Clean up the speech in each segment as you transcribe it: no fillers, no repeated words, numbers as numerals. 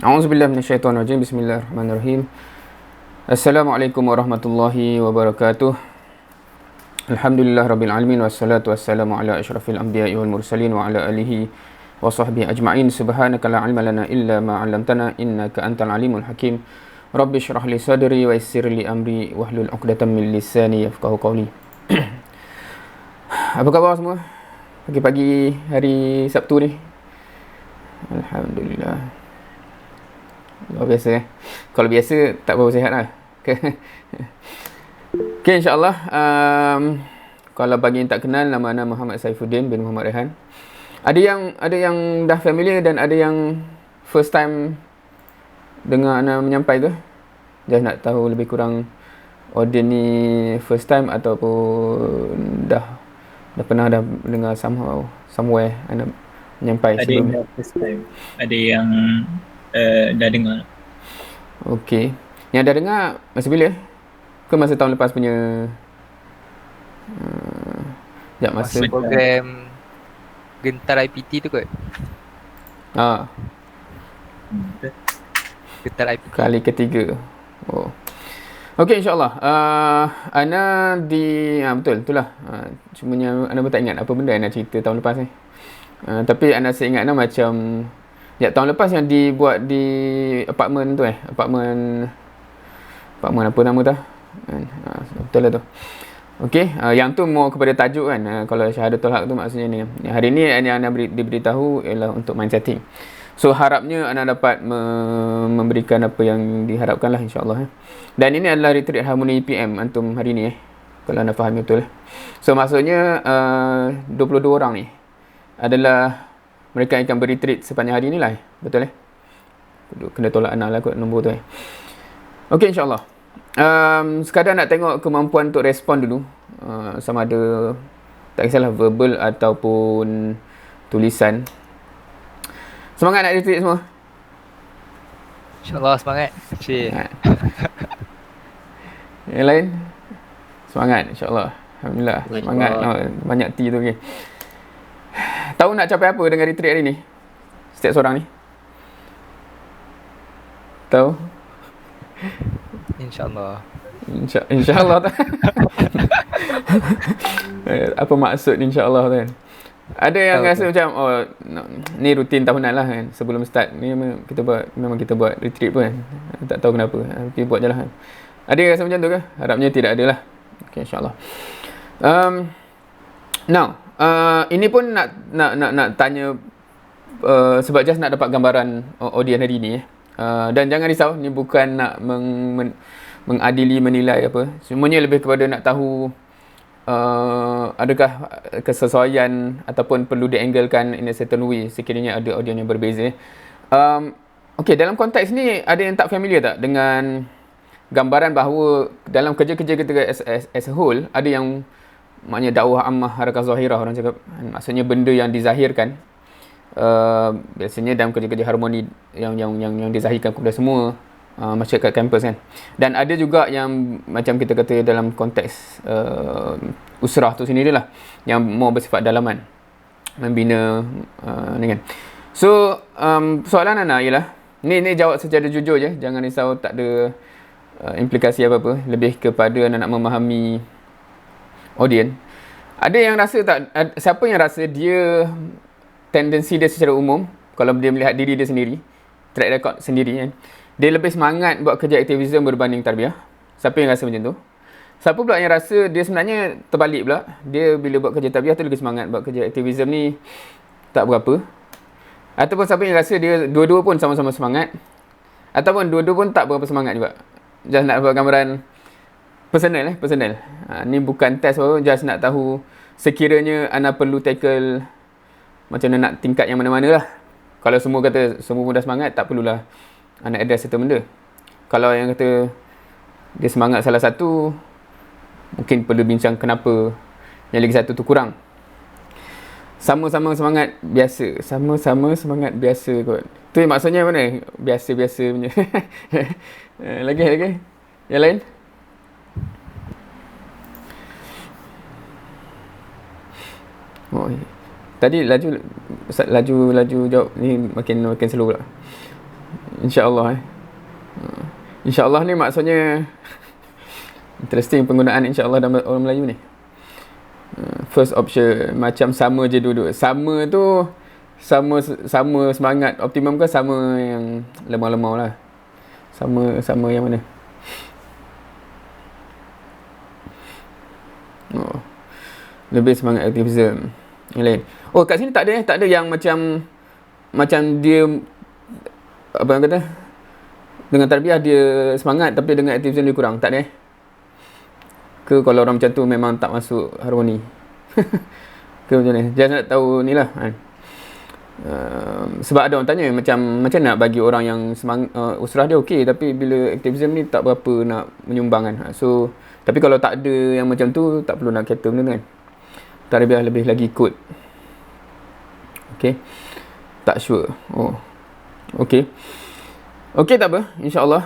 A'udzubillahi minasyaitonirrajim. Bismillahirrahmanirrahim. Assalamualaikum warahmatullahi wabarakatuh. Alhamdulillahirabbil alamin wassalatu wassalamu ala asyrafil anbiya'i wal mursalin wa ala alihi wa sahbihi ajma'in. Subhanaka la ilma lana illa ma 'allamtana innaka antal alimul hakim. Rabbi shrah li sadri wa yassir li amri wahlul 'uqdatam min lisani yafqahu qawli. Apa khabar semua? Pagi-pagi hari Sabtu ni. Alhamdulillah. Luar biasa Kalau biasa tak berapa sihat lah. Okay, insyaAllah. Kalau bagi yang tak kenal, nama ana Muhammad Saifuddin bin Muhammad Rehan. Ada yang dah familiar dan ada yang first time dengar ana menyampai ke? Just nak tahu lebih kurang audience ni first time ataupun dah pernah dah dengar somewhere ana menyampai ada sebelum. Ada yang first time, ada yang dah dengar. Okey. Yang dah dengar masa bila? Ke masa tahun lepas punya masa program Gentar IPT tu kot. Gentar IPT Kali ketiga. Oh. Okey, insyaAllah. Ana betul lah. Cumanya ana pun tak ingat apa benda ana cerita tahun lepas ni. Tapi ana seingat ana macam tahun lepas yang dibuat di apartmen tu apartmen apa nama tu? Betul lah tu. Okey, yang tu more kepada tajuk kan. Kalau Syahadatul Haq tu maksudnya ni. Hari ni yang anda diberitahu ialah untuk mind setting. So harapnya anda dapat memberikan apa yang diharapkan lah, insyaAllah. Dan ini adalah retreat Harmony PM antum hari ni kalau anda fahami betul. So maksudnya 22 orang ni adalah mereka akan berretreat sepanjang hari ni lah. Betul kena tolak anak lah kot nombor tu Okey, insyaAllah. Sekadar nak tengok kemampuan untuk respon dulu. Sama ada, tak kisahlah verbal ataupun tulisan. Semangat nak retreat semua? InsyaAllah semangat. Yang lain? Semangat, insyaAllah. Alhamdulillah. Semangat. Banyak tea tu. Okay. Tahu nak capai apa dengan retreat hari ni? Setiap seorang ni? Tahu? InsyaAllah. InsyaAllah tu. Apa maksud insyaAllah tu kan? Ada yang rasa macam, ni rutin tahunan lah kan. Sebelum start ni memang kita buat retreat pun kan. Tak tahu kenapa. Tapi buat je lah kan. Ada yang rasa macam tu ke? Harapnya tidak ada lah. Okay, insyaAllah. Now, ini pun nak tanya sebab just nak dapat gambaran audience hari ni dan jangan risau, ni bukan nak mengadili, menilai apa. Semuanya lebih kepada nak tahu adakah kesesuaian ataupun perlu dianglekan in a certain way sekiranya ada audience yang berbeza. Okay, dalam konteks ni ada yang tak familiar tak dengan gambaran bahawa dalam kerja-kerja kita as a whole, ada yang maknanya dakwah ammah harakah zahirah, orang cakap, maksudnya benda yang dizahirkan. Biasanya dalam kerja-kerja harmoni yang dizahirkan kepada semua masyarakat kampus kan. Dan ada juga yang macam kita kata dalam konteks usrah tu sendirilah, yang more bersifat dalaman, membina ni kan. So soalan Ana ialah, ni jawab secara jujur je, jangan risau, tak ada implikasi apa-apa, lebih kepada nak memahami audience. Ada yang rasa tak, siapa yang rasa dia tendensi dia secara umum, kalau dia melihat diri dia sendiri, track record sendiri kan, dia lebih semangat buat kerja aktivism berbanding tarbiyah? Siapa yang rasa macam tu? Siapa pula yang rasa dia sebenarnya terbalik pula, dia bila buat kerja tarbiyah tu lebih semangat, buat kerja aktivism ni tak berapa? Ataupun siapa yang rasa dia dua-dua pun sama-sama semangat, ataupun dua-dua pun tak berapa semangat juga? Just nak buat gambaran personal personal. Ni bukan test apa, just nak tahu sekiranya anda perlu tackle macam mana nak tingkat yang mana-mana lah. Kalau semua kata semua pun dah semangat, tak perlulah anda address satu benda. Kalau yang kata dia semangat salah satu, mungkin perlu bincang kenapa yang lagi satu tu kurang. Sama-sama semangat biasa. Sama-sama semangat biasa kot. Tu maksudnya mana? Biasa-biasa punya. Lagi? Yang lain? Oh, tadi laju jawab ni makin slow pula. InsyaAllah InsyaAllah ni maksudnya interesting penggunaan insyaAllah dalam orang Melayu ni. First option macam sama je duduk. Sama tu sama semangat optimum ke sama yang lemah-lemah lah? Sama yang mana? Oh, lebih semangat aktivism. Yang lain. Oh, kat sini tak ada yang macam dia apa yang kata? Dengan tarbiyah dia semangat tapi dengan aktivism dia kurang. Tak ada ke kalau orang macam tu memang tak masuk harmoni? Ke macam ni? Jangan nak tahu ni lah kan. Sebab ada orang tanya macam nak bagi orang yang usrah dia okey tapi bila aktivism ni tak berapa nak menyumbang kan. So tapi kalau tak ada yang macam tu tak perlu nak kata benda kan. Tarbiyah lebih lagi ikut. Okey. Tak sure. Oh. Okey. Okey, tak apa. InsyaAllah.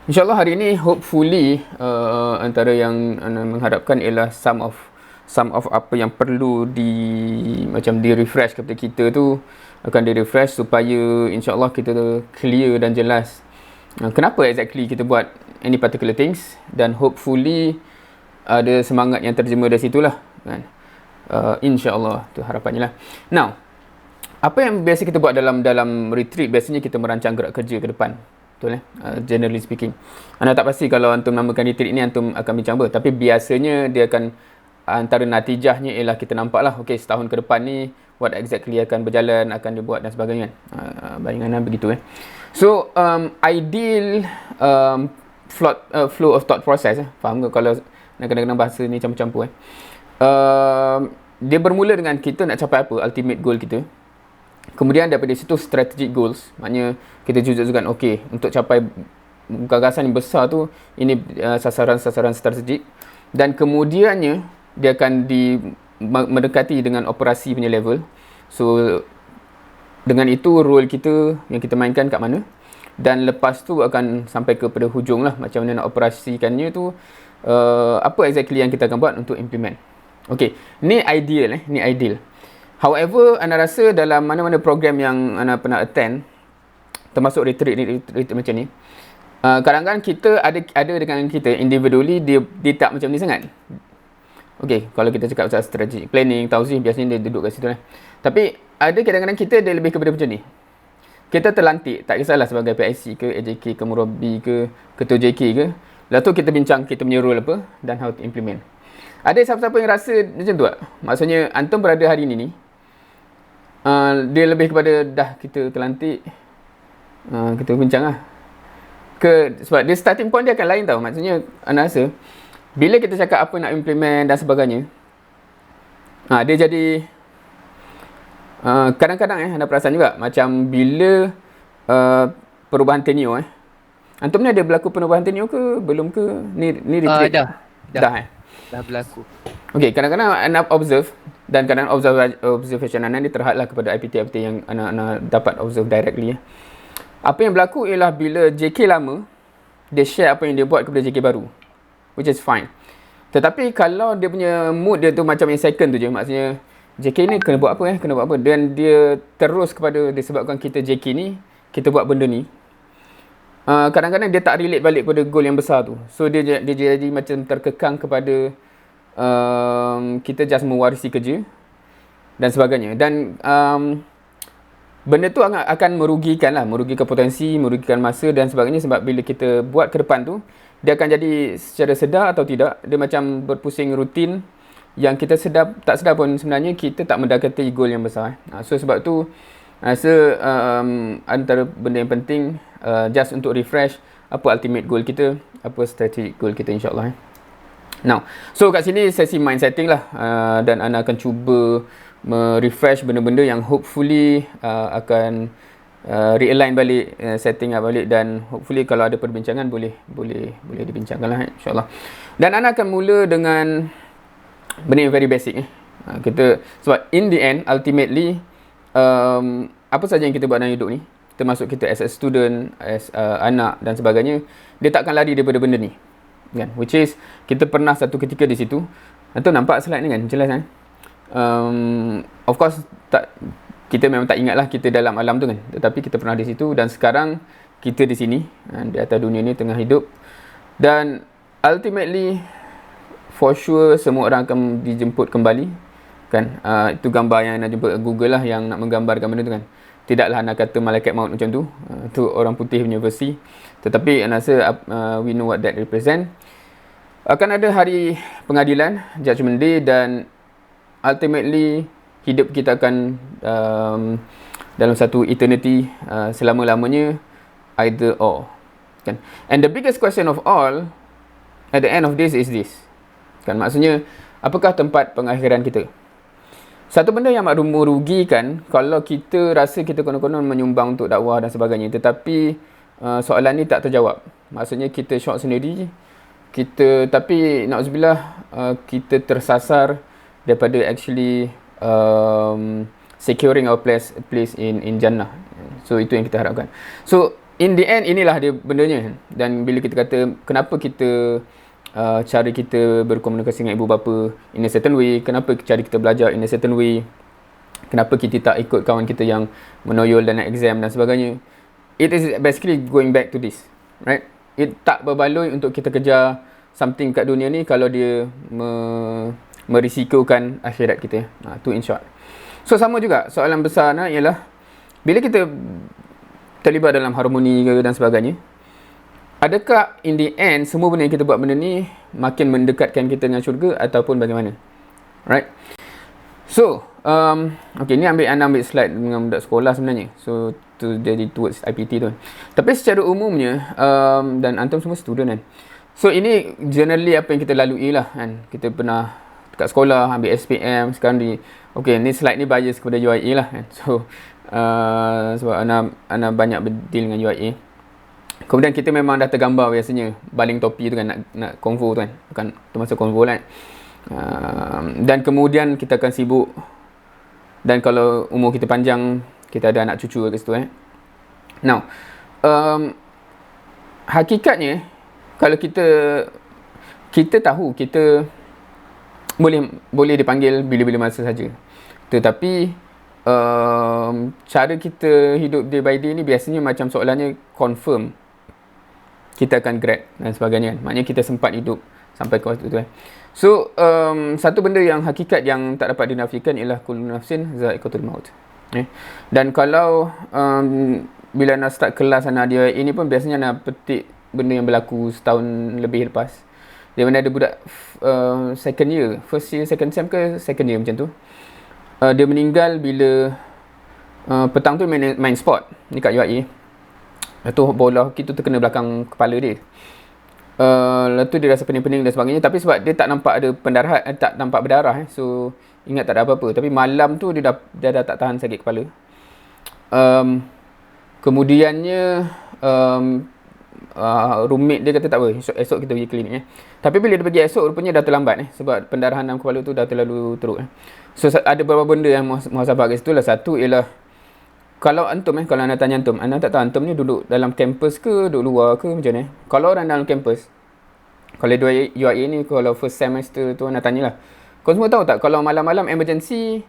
InsyaAllah hari ini hopefully antara yang anda mengharapkan ialah some of apa yang perlu macam di-refresh kepada kita tu akan di-refresh supaya insyaAllah kita clear dan jelas kenapa exactly kita buat any particular things dan hopefully ada semangat yang terjemah dari situlah kan. InsyaAllah tu harapannya lah. Now, apa yang biasa kita buat dalam retreat, biasanya kita merancang gerak kerja ke depan. Betul generally speaking. Anda tak pasti kalau antum namakan retreat ni antum akan bincang apa, tapi biasanya dia akan antara natijahnya ialah kita nampak lah okey setahun ke depan ni what exactly akan berjalan, akan dibuat dan sebagainya. Bayangan begitu So ideal flow of thought process faham ke kalau nak kadang-kadang bahasa ni campur-campur dia bermula dengan kita nak capai apa, ultimate goal kita. Kemudian daripada situ strategic goals, maknanya kita juga okey untuk capai gagasan yang besar tu ini sasaran-sasaran strategik dan kemudiannya dia akan mendekati dengan operasi punya level. So dengan itu role kita yang kita mainkan kat mana dan lepas tu akan sampai kepada hujung lah macam mana nak operasikannya tu apa exactly yang kita akan buat untuk implement. Okey, ni ideal ni ideal. However, anda rasa dalam mana-mana program yang anda pernah attend, termasuk retreat macam ni, kadang-kadang kita ada dengan kita individually dia tak macam ni sangat. Okey, kalau kita cakap pasal strategic planning, tauzih biasanya dia duduk kat situ lah. Tapi ada kadang-kadang kita dia lebih kepada macam ni. Kita terlantik, tak kisahlah sebagai PIC ke, AJK ke, Murabi ke, Ketua JK ke. Lepas tu kita bincang kita punya role apa dan how to implement. Ada siapa-siapa yang rasa macam tu tak? Maksudnya antum berada hari ni dia lebih kepada dah kita terlantik kita bincang lah sebab dia starting point dia akan lain tau. Maksudnya anda rasa bila kita cakap apa nak implement dan sebagainya dia jadi kadang-kadang anda perasan juga macam bila perubahan tenure antum ni ada berlaku perubahan tenure ke belum ke ni retreat dah berlaku. Okey, kadang-kadang anda observe dan kadang observation anda ni terhadlah kepada IPT yang anda dapat observe directly. Apa yang berlaku ialah bila JK lama dia share apa yang dia buat kepada JK baru, which is fine. Tetapi kalau dia punya mood dia tu macam yang second tu je, maksudnya JK ni kena buat apa dan dia terus kepada disebabkan kita JK ni kita buat benda ni. Kadang-kadang dia tak relate balik pada goal yang besar tu. So dia jadi macam terkekang kepada kita just mewarisi kerja dan sebagainya. Dan benda tu akan merugikan potensi, merugikan masa dan sebagainya. Sebab bila kita buat ke depan tu, dia akan jadi secara sedar atau tidak, dia macam berpusing rutin yang kita tak sedar pun sebenarnya kita tak mendekati goal yang besar. So sebab tu rasa antara benda yang penting just untuk refresh apa ultimate goal kita, apa strategic goal kita insyaAllah. Now, so kat sini sesi mind setting lah dan anda akan cuba refresh benda-benda yang hopefully akan realign balik, setting up balik dan hopefully kalau ada perbincangan boleh dibincangkan lah insyaAllah. Dan anda akan mula dengan benda yang very basic kita, sebab in the end ultimately apa saja yang kita buat dalam hidup ni, termasuk kita as a student, as anak dan sebagainya, dia takkan lari daripada benda ni kan, which is kita pernah satu ketika di situ. Antum nampak slide ni kan, jelas kan? Of course tak kita memang tak ingat lah kita dalam alam tu kan. Tetapi kita pernah di situ dan sekarang kita di sini, di atas dunia ni tengah hidup. Dan ultimately, for sure semua orang akan dijemput kembali kan. Itu gambar yang nak jumpa Google lah yang nak menggambarkan benda tu kan. Tidaklah nak kata malaikat maut macam tu. Tu orang putih punya versi. Tetapi saya rasa we know what that represent. Akan ada hari pengadilan, Judgment Day, dan ultimately hidup kita akan dalam satu eternity selama-lamanya, either or kan. And the biggest question of all at the end of this is this kan, maksudnya apakah tempat pengakhiran kita? Satu benda yang merugikan kalau kita rasa kita konon-konon menyumbang untuk dakwah dan sebagainya, tetapi soalan ni tak terjawab. Maksudnya kita shock sendiri, tapi na'udzubillah, kita tersasar daripada actually securing our place in Jannah. So itu yang kita harapkan. So in the end, inilah dia bendanya. Dan bila kita kata kenapa kita cara kita berkomunikasi dengan ibu bapa in a certain way, kenapa cara kita belajar in a certain way, kenapa kita tak ikut kawan kita yang menoyol dan exam dan sebagainya, it is basically going back to this, right? It tak berbaloi untuk kita kejar something kat dunia ni kalau dia merisikokan akhirat kita. Tu in short. So sama juga soalan besar ialah bila kita terlibat dalam harmoni dan sebagainya, adakah in the end semua benda yang kita buat benda ni makin mendekatkan kita dengan syurga ataupun bagaimana? Right? So, okay, ni ambil slide dengan budak sekolah sebenarnya. So, tu jadi towards IPT tu. Tapi secara umumnya, dan antum semua student kan. So, ini generally apa yang kita lalui lah kan. Kita pernah dekat sekolah ambil SPM, sekarang okay, ni slide ni bias kepada UIA lah kan. So, sebab Ana banyak berdeal dengan UIA. Kemudian kita memang dah tergambar biasanya baling topi tu kan, nak konvo tu kan, bukan termasuk konvo lah kan. Dan kemudian kita akan sibuk, dan kalau umur kita panjang, kita ada anak cucu kat situ kan. Now, hakikatnya kalau kita tahu kita boleh dipanggil bila-bila masa saja, tetapi cara kita hidup day by day ni biasanya macam soalannya confirm kita akan grad dan sebagainya kan. Maknanya kita sempat hidup sampai ke waktu tu kan. So satu benda yang hakikat yang tak dapat dinafikan ialah kullu nafsin za'iqatul maut. Dan kalau bila nak start kelas anak dia ini pun biasanya nak petik benda yang berlaku setahun lebih lepas. Dia mana ada budak second year, first year, second sem ke second year macam tu. Dia meninggal bila petang tu main sport ni kat UIA. Lepas tu bola hoki tu terkena belakang kepala dia. Lepas tu dia rasa pening-pening dan sebagainya. Tapi sebab dia tak nampak ada pendarahan, tak nampak berdarah. So ingat tak ada apa-apa. Tapi malam tu dia dah tak tahan sakit kepala. Kemudiannya roommate dia kata tak apa, esok kita pergi klinik. Tapi bila dia pergi esok, rupanya dah terlambat. Sebab pendarahan dalam kepala tu dah terlalu teruk. So ada beberapa benda yang muhasabah kat situ lah. Satu ialah kalau antum kalau anda tanya antum, anda tak tahu antum ni duduk dalam kampus ke, duduk luar ke macam ni. Kalau orang dalam kampus, kalau UIA ni kalau first semester tu anda tanyalah. Kau semua tahu tak kalau malam-malam emergency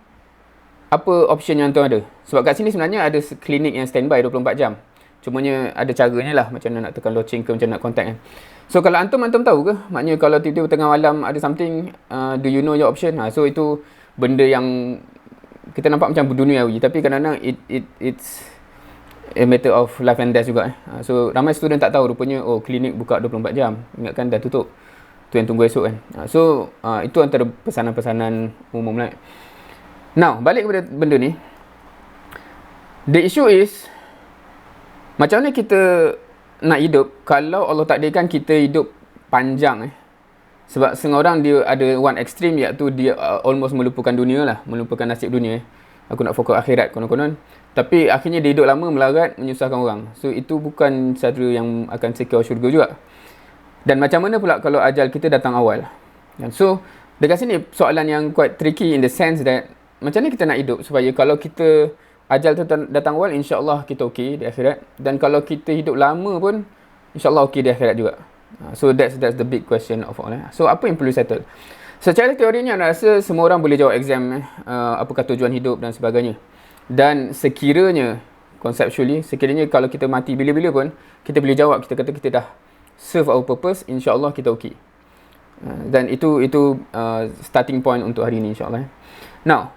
apa option yang antum ada? Sebab kat sini sebenarnya ada klinik yang standby 24 jam. Cumanya ada caranya lah macam mana nak tekan loceng ke, macam nak contact kan. So kalau antum tahu ke? Maknanya kalau tiba-tiba tengah malam ada something, do you know your option? So itu benda yang kita nampak macam duniawi, tapi kadang-kadang it's a matter of life and death juga. So ramai student tak tahu rupanya klinik buka 24 jam. Ingatkan dah tutup. Tu yang tunggu esok kan. So itu antara pesanan-pesanan umum lah. Now, balik kepada benda ni. The issue is macam mana kita nak hidup kalau Allah takdirkan kita hidup panjang Sebab setengah orang dia ada one extreme, iaitu dia almost melupakan dunia lah, melupakan nasib dunia. Aku nak fokus akhirat konon-konon. Tapi akhirnya dia hidup lama, melarat, menyusahkan orang. So itu bukan cara yang akan secure syurga juga. Dan macam mana pula kalau ajal kita datang awal? Dan so dekat sini soalan yang quite tricky in the sense that macam mana kita nak hidup supaya kalau kita ajal tu datang awal, insya-Allah kita okey di akhirat. Dan kalau kita hidup lama pun insya-Allah okey di akhirat juga. So that's the big question of all. So apa yang perlu settle? Secara teorinya, saya rasa semua orang boleh jawab exam apakah tujuan hidup dan sebagainya. Dan sekiranya conceptually, sekiranya kalau kita mati bila-bila pun, kita boleh jawab, kita kata kita dah serve our purpose, insya-Allah kita okey. Dan itu starting point untuk hari ini, insya-Allah. Now,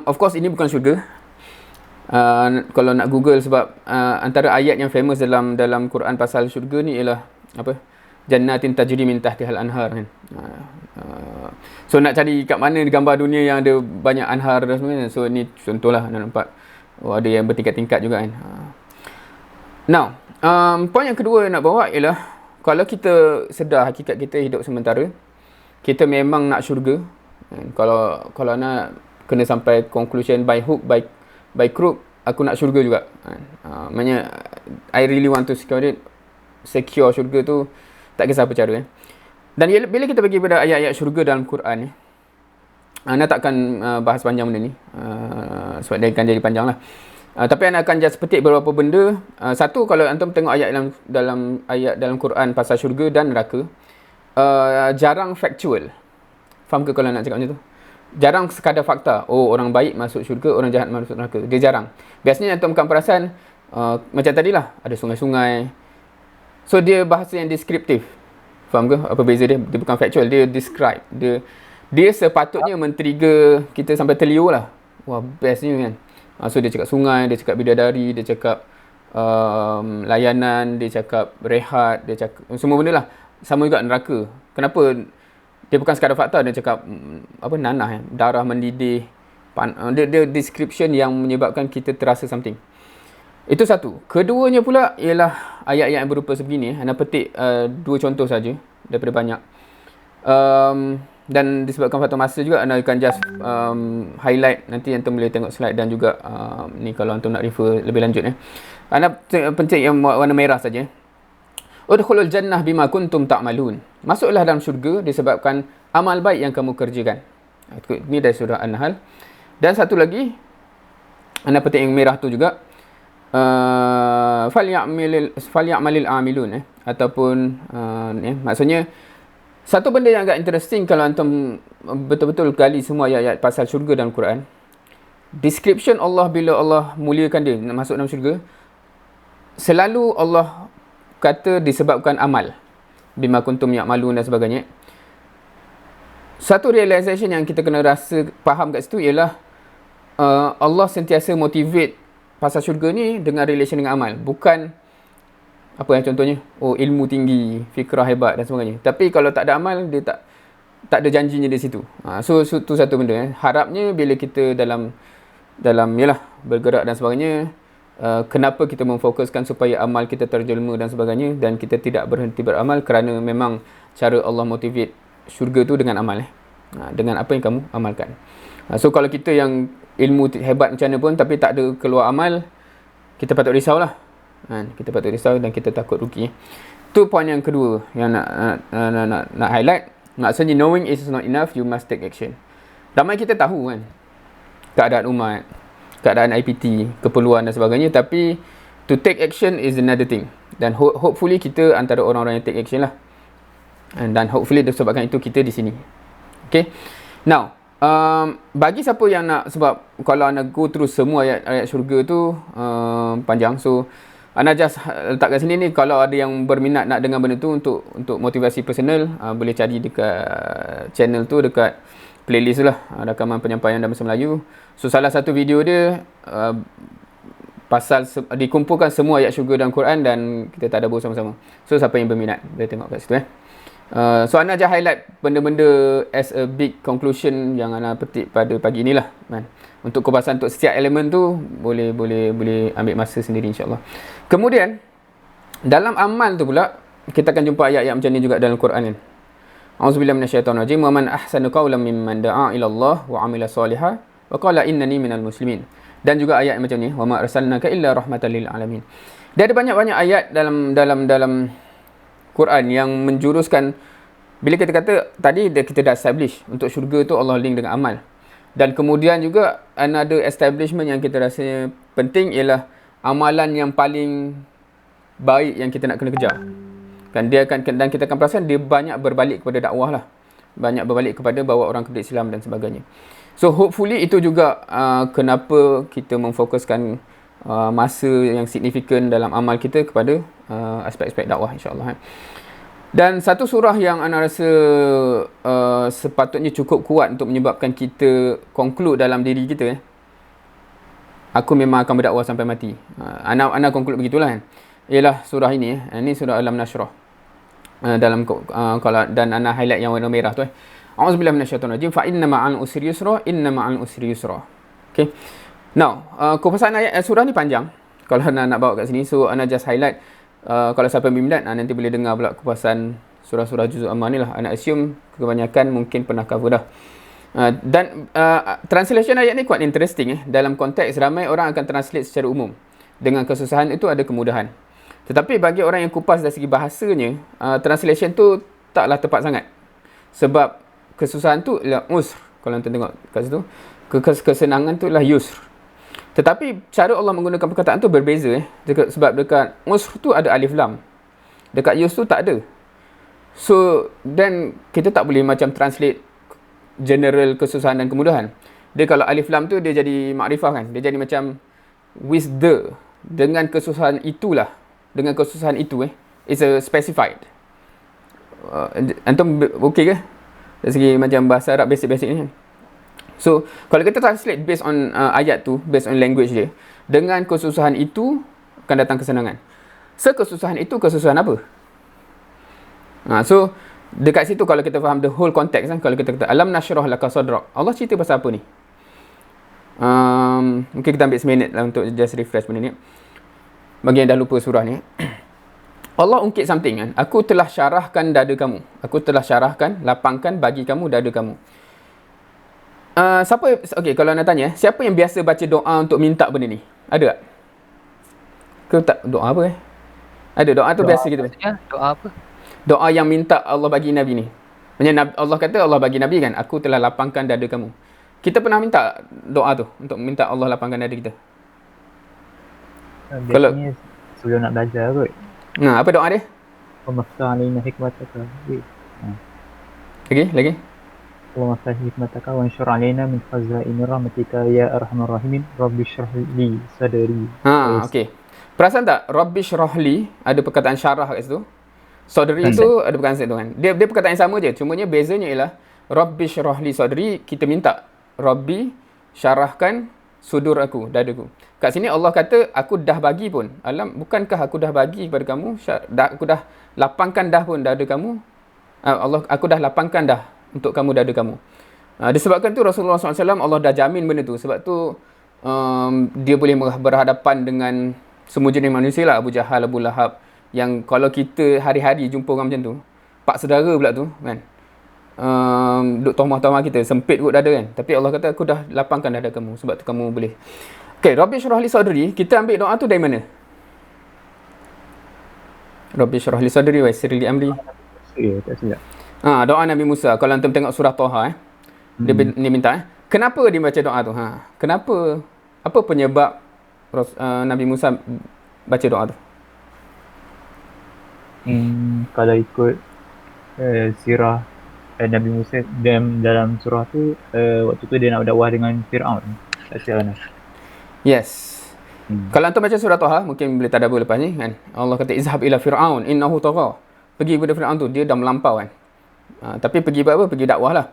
of course ini bukan syurga. Kalau nak Google, sebab antara ayat yang famous dalam Quran pasal syurga ni ialah apa? Jannatin tajri min tahtihal anhar kan. So nak cari kat mana gambar dunia yang ada banyak anhar dan sebagainya. So ni contohlah, nak nampak ada yang bertingkat-tingkat juga kan. Now, poin yang kedua yang nak bawa ialah kalau kita sedar hakikat kita hidup sementara, kita memang nak syurga. Kalau nak kena sampai conclusion by hook by crook, aku nak syurga juga. Maknanya I really want to secure syurga tu, tak kisah apa cara. Dan bila kita pergi pada ayat-ayat syurga dalam Quran ni, Ana takkan bahas panjang benda ni, sebab dia akan jadi panjang lah. Tapi Ana akan just petik beberapa benda. Satu, kalau antum tengok ayat dalam Quran pasal syurga dan neraka, jarang factual. Faham ke kalau nak cakap macam tu? Jarang sekadar fakta. Oh, orang baik masuk syurga, orang jahat masuk neraka. Dia jarang. Biasanya antum akan perasan macam tadilah, ada sungai-sungai. So dia bahasa yang deskriptif. Faham ke apa beza dia? Dia bukan factual, dia describe. Dia sepatutnya men-trigger kita sampai terliur lah. Wah, bestnya kan. So dia cakap sungai, dia cakap bidadari, dia cakap layanan, dia cakap rehat, dia cakap semua benda lah. Sama juga neraka. Kenapa? Dia bukan sekadar fakta, dia cakap nanah, darah mendidih. Dia description yang menyebabkan kita terasa something. Itu satu. Keduanya pula ialah ayat-ayat yang berupa sebegini. Ana petik dua contoh saja daripada banyak. Dan disebabkan faktor masa juga, Ana akan just highlight. Nanti antum boleh tengok slide dan juga ni kalau antum nak refer lebih lanjut. Ana pencet yang warna merah saja. Udkhulul jannah bima kuntum ta'malun. Masuklah dalam syurga disebabkan amal baik yang kamu kerjakan. Ini dari surah An-Nahl. Dan satu lagi, Ana petik yang merah tu juga. Falyamalil amilun ataupun maksudnya satu benda yang agak interesting kalau antum betul-betul gali semua ayat-ayat pasal syurga dalam Quran. Description Allah bila Allah muliakan dia nak masuk dalam syurga, selalu Allah kata disebabkan amal, bima kuntum ya'malun dan sebagainya. Satu realization yang kita kena rasa faham kat situ ialah Allah sentiasa motivate pasal syurga ni dengan relation dengan amal. Bukan apa yang contohnya, ilmu tinggi, fikrah hebat dan sebagainya. Tapi kalau tak ada amal, dia tak ada janjinya di situ. So tu satu benda. Harapnya bila kita dalam yalah bergerak dan sebagainya, kenapa kita memfokuskan supaya amal kita terjelma dan sebagainya, dan kita tidak berhenti beramal kerana memang cara Allah motivate syurga tu dengan amal. Dengan apa yang kamu amalkan. So kalau kita yang ilmu hebat macam mana pun tapi tak ada keluar amal, kita patut risau lah. Kita patut risau dan kita takut rugi. Tu poin yang kedua yang nak highlight. Maksudnya knowing is not enough, you must take action. Ramai kita tahu kan keadaan umat, keadaan IPT, keperluan dan sebagainya, tapi to take action is another thing. Dan hopefully kita antara orang-orang yang take action lah. Dan hopefully disebabkan itu kita di sini. Okay. Now, bagi siapa yang nak, sebab kalau anda go through semua ayat syurga tu panjang, so Ana just letak kat sini ni. Kalau ada yang berminat nak dengar benda tu untuk motivasi personal, boleh cari dekat channel tu, dekat playlist lah, rakaman penyampaian dalam bahasa Melayu. So salah satu video dia pasal dikumpulkan semua ayat syurga dalam Quran dan kita tadabbur sama-sama. So siapa yang berminat boleh tengok kat situ. So Ana je highlight benda-benda as a big conclusion yang Ana petik pada pagi inilah kan. Untuk kupasan untuk setiap elemen tu boleh ambil masa sendiri insya-Allah. Kemudian dalam amal tu pula kita akan jumpa ayat-ayat macam ni juga dalam Quran kan. Auzubillahi minasyaitonirrajim. Wa man ahsanu qawlan mimman da'a ila Allah wa 'amila shalihan wa qala innani minal muslimin. Dan juga ayat macam ni, wa ma arsalnaka illa rahmatan lil alamin. Dia ada banyak-banyak ayat dalam Quran yang menjuruskan, bila kita kata tadi kita dah establish untuk syurga tu Allah link dengan amal. Dan kemudian juga another establishment yang kita rasa penting ialah amalan yang paling baik yang kita nak kena kejar. Kan dia akan, dan kita akan perasan dia banyak berbalik kepada dakwah lah. Banyak berbalik kepada bawa orang kepada Islam dan sebagainya. So hopefully itu juga kenapa kita memfokuskan masa yang signifikan dalam amal kita kepada aspek-aspek dakwah, insyaAllah. Dan satu surah yang ana rasa sepatutnya cukup kuat untuk menyebabkan kita conclude dalam diri kita, aku memang akan berdakwah sampai mati. Ana conclude begitulah kan. Ialah surah ini, ini surah Alam Nashrah. Dalam kalau dan ana highlight yang warna merah tu. A'udzubillahi minasyaitonirrajim. Fa inna ma'al usri yusra, inna ma'al usri yusra. Okay. Now, kupasan ayat surah ni panjang. Kalau nak bawa kat sini, so ana just highlight. Kalau siapa minat, nanti boleh dengar pula kupasan surah-surah juzuk amma ni lah. Ana assume kebanyakan mungkin pernah cover dah. Dan translation ayat ni quite interesting. Dalam konteks ramai orang akan translate secara umum. Dengan kesusahan itu ada kemudahan. Tetapi bagi orang yang kupas dari segi bahasanya, translation tu taklah tepat sangat. Sebab kesusahan tu ialah usr. Kalau anda tengok kat situ, kesenangan tu ialah yusr. Tetapi cara Allah menggunakan perkataan tu berbeza. Sebab dekat usr tu ada alif lam. Dekat yusr tu tak ada. So, dan kita tak boleh macam translate general kesusahan dan kemudahan. Dia kalau alif lam tu dia jadi makrifah kan. Dia jadi macam with the. Dengan kesusahan itulah. Dengan kesusahan itu it's a specified. Antum okey ke? Dari segi macam bahasa Arab basic-basic ni kan. So, kalau kita translate based on ayat tu, based on language dia, dengan kesusahan itu akan datang kesenangan. Sekesusahan itu kesusahan apa? So, dekat situ kalau kita faham the whole context kan, kalau kita kata alam nashrah laka sadrak, Allah cerita pasal apa ni? Mungkin kita ambil seminit lah untuk just refresh benda ni. Bagi yang dah lupa surah ni. Allah ungkit something kan. Aku telah syarahkan dada kamu. Aku telah syarahkan, lapangkan bagi kamu dada kamu. Siapa, okay, kalau nak tanya, siapa yang biasa baca doa untuk minta benda ni? Ada tak? Ke tak? Doa apa Ada doa tu biasa kita baca. Doa apa? Doa yang minta Allah bagi Nabi ni. Maksudnya Allah kata Allah bagi Nabi kan, aku telah lapangkan dada kamu. Kita pernah minta doa tu untuk minta Allah lapangkan dada kita. Biasanya sebelum nak belajar kot. Apa doa dia? Wamaftah alaina hikmataka. Lagi? Wamaftah hikmataka wa anshur alaina min khazaini rahmatika ya arhamar rahimin. Rabbi shrah li sadri. Okey. Perasan tak? Rabbi shrah li ada perkataan syarah kat situ. Sadri tu ada perkataan situ kan. Dia perkataan yang sama je. Cumanya bezanya ialah Rabbi shrah li sadri, kita minta Rabbi syarahkan sudur aku, dadaku. Kat sini Allah kata aku dah bagi pun. Bukankah aku dah bagi kepada kamu? Aku dah lapangkan dah pun dada kamu. Aku dah lapangkan dah untuk kamu dada kamu. Disebabkan tu Rasulullah SAW Allah dah jamin benda tu. Sebab tu dia boleh berhadapan dengan semua jenis manusia lah. Abu Jahal, Abu Lahab. Yang kalau kita hari-hari jumpa orang macam tu, pak saudara pula tu kan, duk tomah-tomah kita, sempit kot dada kan. Tapi Allah kata aku dah lapangkan dada kamu. Sebab tu kamu boleh. Okay, Rabbi syrah li sadri, kita ambil doa tu dari mana? Rabbi syrah li sadri wa yassir li amri. Ya, tak silap. Doa Nabi Musa. Kalau antum tengok surah Taha dia minta kenapa dia baca doa tu? Kenapa? Apa penyebab Nabi Musa baca doa tu? Kalau ikut sirah Nabi Musa dalam surah tu, waktu tu dia nak berdakwah dengan Fir'aun. Tak silap mana. Yes. Kalau antum baca surah Taha, mungkin boleh tadabbur lepas ni kan. Allah kata izhab ila fir'aun innahu tagha. Pergi kepada Fir'aun tu, dia dah melampau kan. Tapi pergi buat apa? Pergi dakwah lah.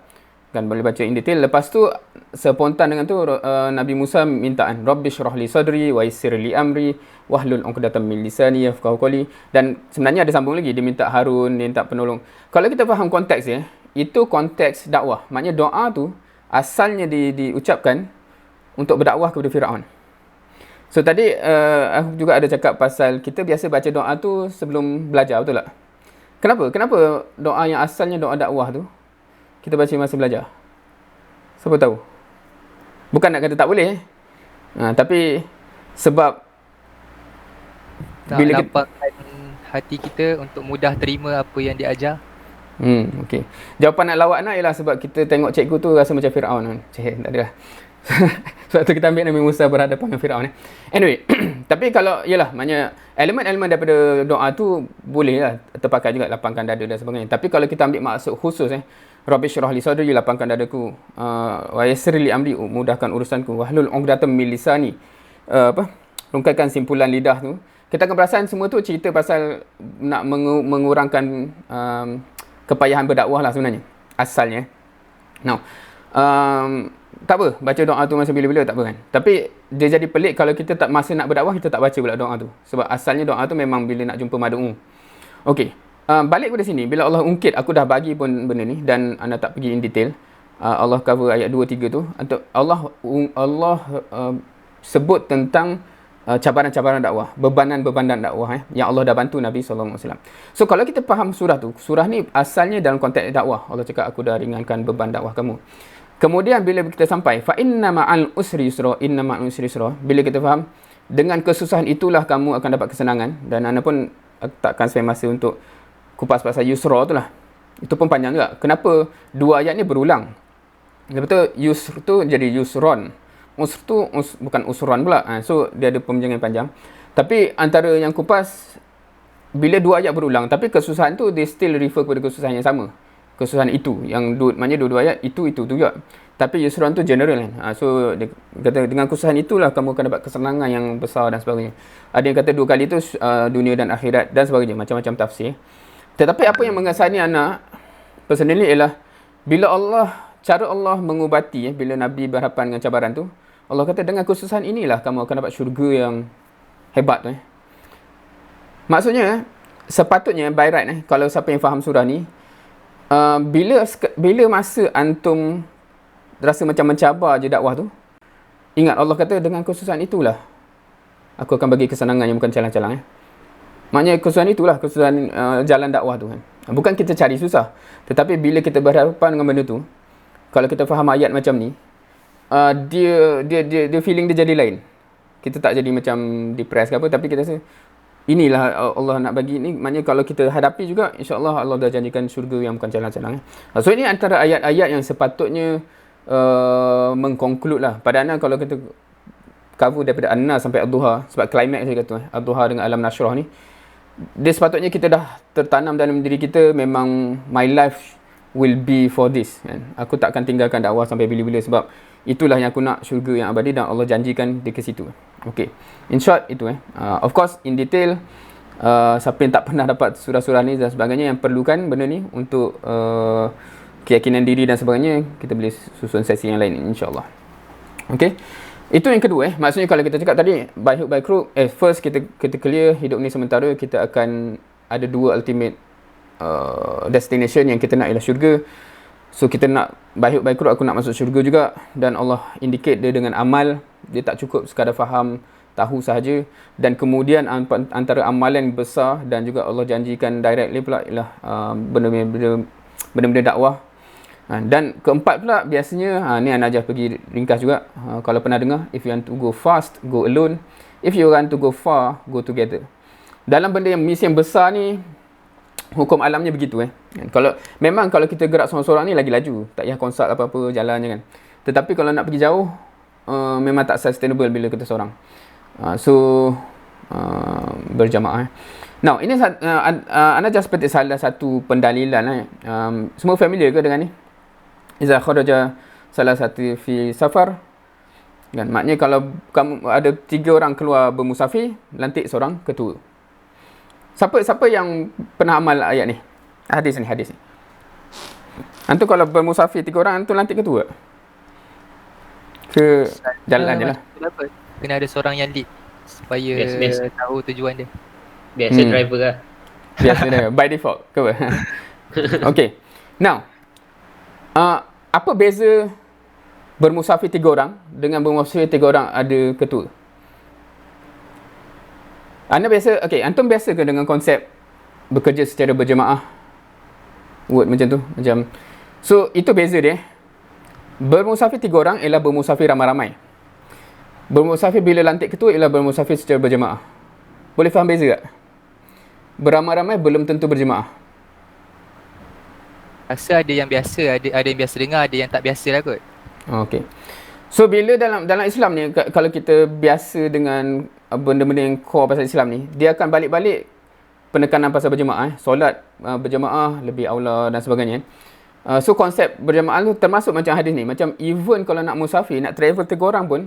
Kan boleh baca in detail. Lepas tu spontan dengan tu Nabi Musa minta kan, Rabbi syrah li sadri wa yassir li amri wahlul 'uqdatam min lisani yafqahu qawli. Dan sebenarnya ada sambung lagi, dia minta Harun, dia minta penolong. Kalau kita faham konteks itu konteks dakwah. Maknanya doa tu asalnya diucapkan untuk berdakwah kepada Fir'aun. So tadi aku juga ada cakap pasal kita biasa baca doa tu sebelum belajar, betul tak? Kenapa doa yang asalnya doa dakwah tu kita baca masa belajar? Siapa tahu? Bukan nak kata tak boleh. Tapi sebab tak bila lapangkan hati kita untuk mudah terima apa yang diajar. Okey. Jawapan nak lawak nak ialah sebab kita tengok cikgu tu rasa macam Fir'aun kan. Tak adalah. Sebab tu kita ambil Nabi Musa berhadapan dengan Fir'aun. Anyway, tapi kalau yalah, maknanya elemen-elemen daripada doa tu boleh lah terpakai juga, lapangkan dada dan sebagainya. Tapi kalau kita ambil maksud khusus Rabbi syrah li sadri, lapangkan dadaku, wa yassir li amri, mudahkan urusanku, wahlul 'uqdatam min lisani, rungkaikan simpulan lidah tu. Kita akan perasan semua tu cerita pasal nak mengurangkan kepayahan berdakwah lah sebenarnya asalnya. Now, tak apa baca doa tu masa bila-bila, tak apa kan. Tapi dia jadi pelik kalau kita tak masa nak berdakwah kita tak baca pula doa tu. Sebab asalnya doa tu memang bila nak jumpa mad'u. Okey. Balik pada sini, bila Allah ungkit, aku dah bagi pun benda ni dan anda tak pergi in detail. Allah cover ayat 2 3 tu. Allah sebut tentang cabaran-cabaran dakwah, bebanan-bebanan dakwah yang Allah dah bantu Nabi SAW. So kalau kita faham surah tu, surah ni asalnya dalam konteks dakwah. Allah cakap aku dah ringankan beban dakwah kamu. Kemudian bila kita sampai fa inna ma'al usri yusra, inna ma'al usri yusra, bila kita faham dengan kesusahan itulah kamu akan dapat kesenangan, dan anda pun takkan spend masa untuk kupas pasal yusra tu lah. Itu pun panjang juga. Kenapa dua ayat ni berulang? Betul, yusr tu jadi yusron. Usr tu bukan usron pula. So dia ada pembicaraan panjang. Tapi antara yang kupas, bila dua ayat berulang, tapi kesusahan tu dia still refer kepada kesusahan yang sama. Kesusahan itu yang maknanya dua-dua ayat itu juga. Tapi yusron tu general kan. So dia kata dengan kesusahan itulah kamu akan dapat kesenangan yang besar dan sebagainya. Ada yang kata dua kali tu dunia dan akhirat dan sebagainya, macam-macam tafsir. Tetapi apa yang mengasani anak personally ialah cara Allah mengubati bila Nabi berhadapan dengan cabaran tu, Allah kata dengan kesusahan inilah kamu akan dapat syurga yang hebat tu. Maksudnya sepatutnya by right kalau siapa yang faham surah ni, bila masa antum rasa macam mencabar je dakwah tu, ingat Allah kata dengan kesusahan itulah aku akan bagi kesenangan yang bukan calang-calang. Maknanya kesusahan itulah kesusahan jalan dakwah tu kan. Bukan kita cari susah, tetapi bila kita berhadapan dengan benda tu, kalau kita faham ayat macam ni, dia feeling dia jadi lain. Kita tak jadi macam depressed ke apa, tapi kita rasa inilah Allah nak bagi ni. Maknanya kalau kita hadapi juga, insya-Allah Allah dah janjikan syurga yang bukan calang-calang. So ini antara ayat-ayat yang sepatutnya mengconclude lah. Pada Ana kalau kita cover daripada An-Nas sampai Ad-Duha, sebab climax saya kata Ad-Duha dengan Alam Nashrah ni, dia sepatutnya kita dah tertanam dalam diri kita, memang my life will be for this kan? Aku tak akan tinggalkan dakwah sampai bila-bila, sebab itulah yang aku nak, syurga yang abadi, dan Allah janjikan dia ke situ. Okay, in short itu of course in detail, siapa yang tak pernah dapat surah-surah ni dan sebagainya, yang perlukan benda ni untuk keyakinan diri dan sebagainya, kita boleh susun sesi yang lain insya-Allah. Okay, itu yang kedua maksudnya kalau kita cakap tadi by hook by crook, first kita clear hidup ni sementara, kita akan ada dua ultimate destination yang kita nak ialah syurga. So kita nak by hook by crook, aku nak masuk syurga juga, dan Allah indicate dia dengan amal. Dia tak cukup sekadar faham, tahu sahaja. Dan kemudian antara amalan besar dan juga Allah janjikan directly pula ialah benda-benda dakwah. Dan keempat pula biasanya, ni Ana ajar pergi ringkas juga, kalau pernah dengar, if you want to go fast, go alone. If you want to go far, go together. Dalam benda yang misi yang besar ni, hukum alamnya begitu Kalau kita gerak seorang-seorang ni lagi laju, tak payah konsult apa-apa jalannya kan. Tetapi kalau nak pergi jauh, memang tak sustainable bila kita seorang. Berjamaah. Now ini Ana just seperti salah satu pendalilan semua familiar ke dengan ni? Iza kharaja salah satu fi safar kan, maknanya kalau kamu ada 3 orang keluar bermusafir, lantik seorang ketua. Siapa yang pernah amal ayat ni? Hadis ni. Antum kalau bermusafir 3 orang, antum lantik ketua ke jalan je lah. Kena ada seorang yang lead supaya tahu tujuan dia. Biasa driver lah. Biasa driver by default ke apa? Okay, now apa beza bermusafir 3 orang dengan bermusafir 3 orang ada ketua? Antum biasa ke dengan konsep bekerja secara berjemaah? Word macam tu, so itu beza dia. Bermusafir 3 orang ialah bermusafir ramai-ramai. Bermusafir bila lantik ketua ialah bermusafir secara berjemaah. Boleh faham beza tak? Beramai-ramai belum tentu berjemaah. Rasa ada yang biasa, ada yang biasa dengar, ada yang tak biasa lah kot. Okay. So bila dalam Islam ni, kalau kita biasa dengan benda-benda yang core pasal Islam ni, dia akan balik-balik penekanan pasal berjemaah. Solat berjemaah lebih aula dan sebagainya. So konsep berjemaah tu termasuk macam hadis ni. Macam even kalau nak musafir, nak travel 3 orang pun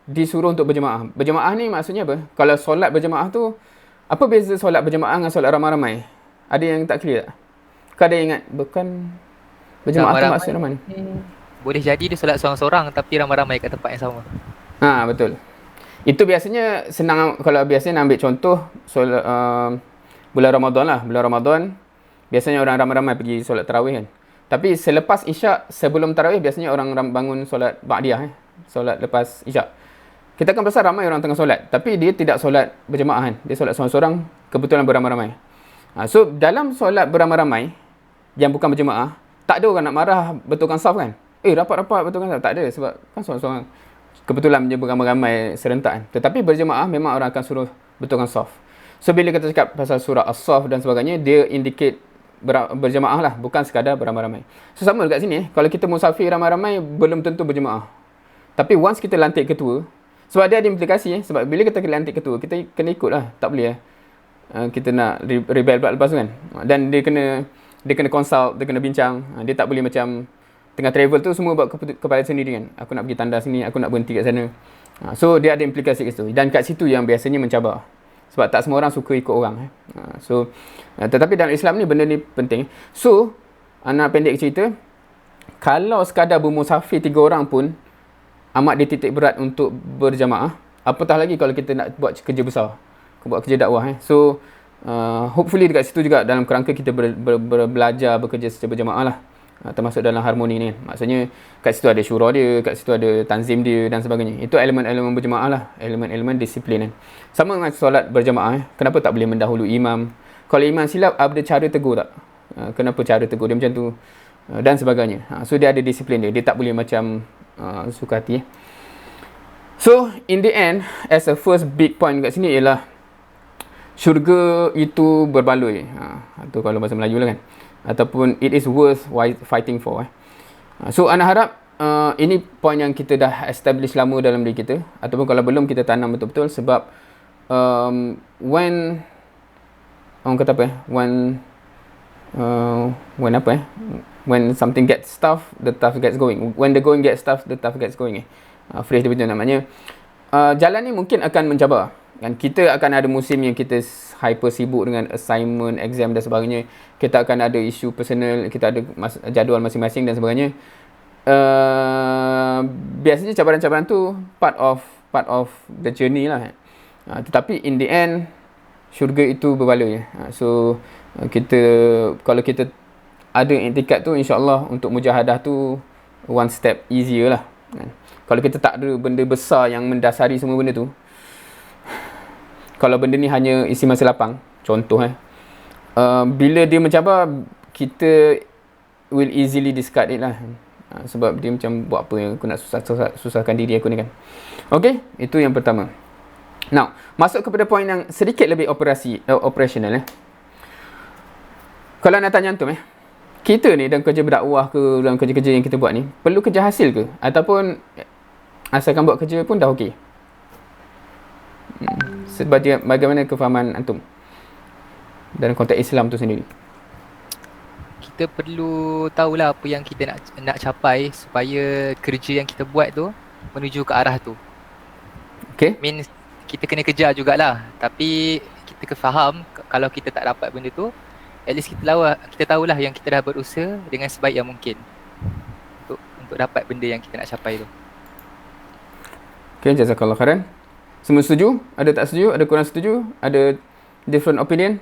disuruh untuk berjemaah. Berjemaah ni maksudnya apa? Kalau solat berjemaah tu, apa beza solat berjemaah dengan solat ramai-ramai? Ada yang tak clear tak? Kau ada yang ingat? Bukan berjemaah tu Ramai-ramai. maksud mana? Boleh jadi dia solat seorang-seorang tapi ramai-ramai kat tempat yang sama. Ha, betul. Itu biasanya senang, kalau biasanya nak ambil contoh solat bulan Ramadan lah. Bulan Ramadan biasanya orang ramai-ramai pergi solat tarawih kan. Tapi selepas isyak, sebelum tarawih biasanya orang bangun solat ba'diyah solat lepas isyak. Kita akan perasan ramai orang tengah solat, tapi dia tidak solat berjemaah kan. Dia solat seorang-seorang, kebetulan beramai-ramai. So dalam solat beramai-ramai yang bukan berjemaah, tak ada orang nak marah betulkan saf kan. Rapat-rapat betulkan saf. Tak ada, sebab kan seorang-seorang kebetulan dia beramai-ramai serentak kan. Tetapi berjemaah memang orang akan suruh betulkan saf. So bila kita cakap pasal surah as-saf dan sebagainya, dia indicate berjemaah lah, bukan sekadar beramai-ramai. So sama dekat sini kalau kita musafir ramai-ramai belum tentu berjemaah. Tapi once kita lantik ketua, sebab dia ada implikasi sebab bila kita lantik ketua, kita kena ikut lah, tak boleh kita nak rebel pula lepas tu kan. Dan dia kena consult, dia kena bincang. Dia tak boleh macam tengah travel tu semua buat kepala sendiri kan. Aku nak pergi tanda sini, aku nak berhenti kat sana. So dia ada implikasi kat situ. Dan kat situ yang biasanya mencabar. Sebab tak semua orang suka ikut orang. Tetapi dalam Islam ni benda ni penting. So, anak pendek cerita, kalau sekadar bermusafir 3 orang pun amat dititik berat untuk berjamaah. Apatah lagi kalau kita nak buat kerja besar. Buat kerja dakwah. So, hopefully dekat situ juga dalam kerangka kita belajar bekerja secara berjamaah lah. Termasuk dalam harmoni ni kan. Maksudnya kat situ ada syura dia, kat situ ada tanzim dia dan sebagainya. Itu elemen-elemen berjemaah lah, elemen-elemen disiplin kan. Sama dengan solat berjemaah, kenapa tak boleh mendahului imam? Kalau imam silap, ada cara tegur tak? Kenapa cara tegur dia macam tu? Dan sebagainya. So dia ada disiplin dia, dia tak boleh macam suka hati. So in the end, as a first big point kat sini ialah syurga itu berbaloi. Itu kalau bahasa Melayu lah kan. Ataupun it is worth fighting for. So Ana harap ini point yang kita dah establish lama dalam diri kita, ataupun kalau belum kita tanam betul-betul. Sebab when orang kata apa when something gets tough, the tough gets going. When the going gets tough, the tough gets going. Phrase dia betul namanya. Jalan ni mungkin akan mencabar. Dan kita akan ada musim yang kita hyper sibuk dengan assignment, exam dan sebagainya. Kita akan ada isu personal, kita ada jadual masing-masing dan sebagainya. Biasanya cabaran-cabaran tu part of the journey lah. Tetapi in the end, syurga itu berbaloi. So kalau kita ada iktikad tu, insyaAllah untuk mujahadah tu one step easier lah. Kalau kita tak ada benda besar yang mendasari semua benda tu, kalau benda ni hanya isi masa lapang, contoh bila dia mencabar, kita will easily discard it lah. Sebab dia macam buat apa yang aku nak susahkan diri aku ni kan. Okay, itu yang pertama. Now, masuk kepada poin yang sedikit lebih operational. Kalau nak tanya antum kita ni dalam kerja berdakwah ke, dalam kerja-kerja yang kita buat ni, perlu kerja hasil ke? Ataupun asalkan buat kerja pun dah okey? Bagaimana kefahaman antum dalam konteks Islam tu sendiri? Kita perlu tahulah apa yang kita nak capai supaya kerja yang kita buat tu menuju ke arah tu. Okay. Means kita kena kejar jugalah. Tapi kita kena faham kalau kita tak dapat benda tu, at least kita tahulah yang kita dah berusaha dengan sebaik yang mungkin untuk dapat benda yang kita nak capai tu. Okay, jazakallah khairan. Semua setuju? Ada tak setuju? Ada kurang setuju? Ada different opinion?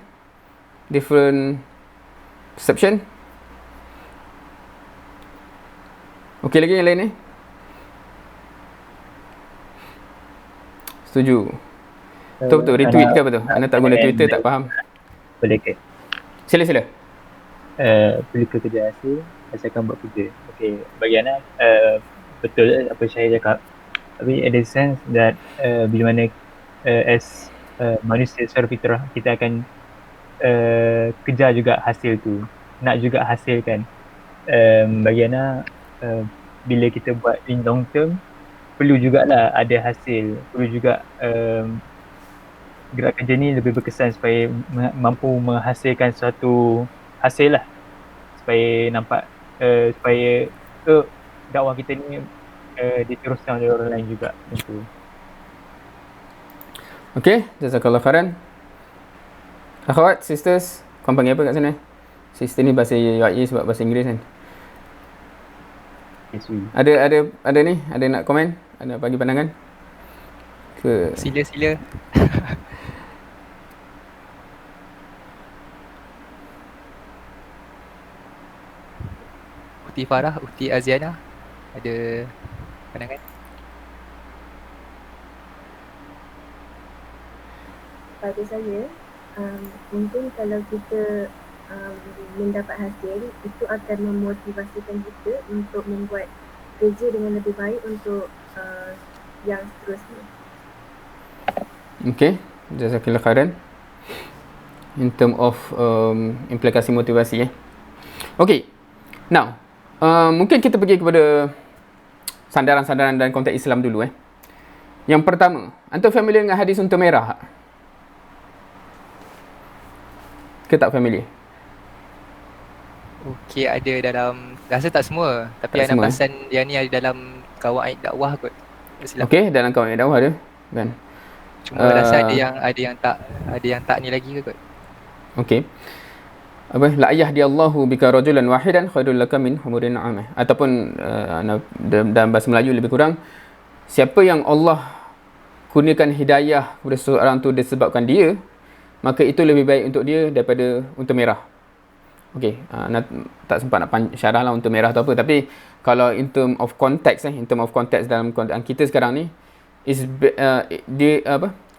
Different perception? Okey lagi yang lain ni? Setuju? Betul-betul retweet ke apa tu? Anda tak guna Twitter tak faham? Boleh ke? Sila. Perlu ke kerja hasil, asalkan buat kerja. Okay, bagi Ana, betul apa saya cakap. Tapi ada sense that bila mana as manusia secara fitrah, kita akan kejar juga hasil tu, nak juga hasilkan. Bagi Ana, bila kita buat in long term, perlu jugalah ada hasil, perlu juga gerak kerja ni lebih berkesan supaya mampu menghasilkan suatu hasil lah, supaya nampak supaya dakwah kita ni diteruskan oleh orang lain juga. Itu. Okay, jazakallah khairan. Akhwat, sisters, korang panggil apa kat sana? Sister ni bahasa UAE sebab bahasa Inggeris kan. Yes, we. Ada ni, ada nak komen? Ada bagi pandangan? Ke Sila. Uti Farah, Uti Aziana, ada pandangan? Pada saya, mungkin kalau kita mendapat hasil, itu akan memotivasikan kita untuk membuat kerja dengan lebih baik untuk yang seterusnya. okay, jazakallah khairan. In term of implikasi motivasi Okay, now mungkin kita pergi kepada sandaran-sandaran dan konteks Islam dulu Yang pertama, antum familiar dengan hadis unta merah? Ke tak familiar? Okey, ada dalam, rasa tak semua, tapi Tak Anak semua, perasan yang ni ada dalam kawaid dakwah kot. Tak silap. Okay, dalam kawan dakwah ada kan? Cuma rasa ada yang tak ni lagi ke kot. Okay, apa la yahdiyallahu bika rajulan wahidan khairul laka min humurin na'am, ataupun dalam bahasa Melayu lebih kurang, siapa yang Allah kurniakan hidayah kepada seseorang tu disebabkan dia, maka itu lebih baik untuk dia daripada unta merah. Okey, tak sempat nak syarah lah unta merah tu apa, tapi kalau in term of context dalam konteks kita sekarang ni is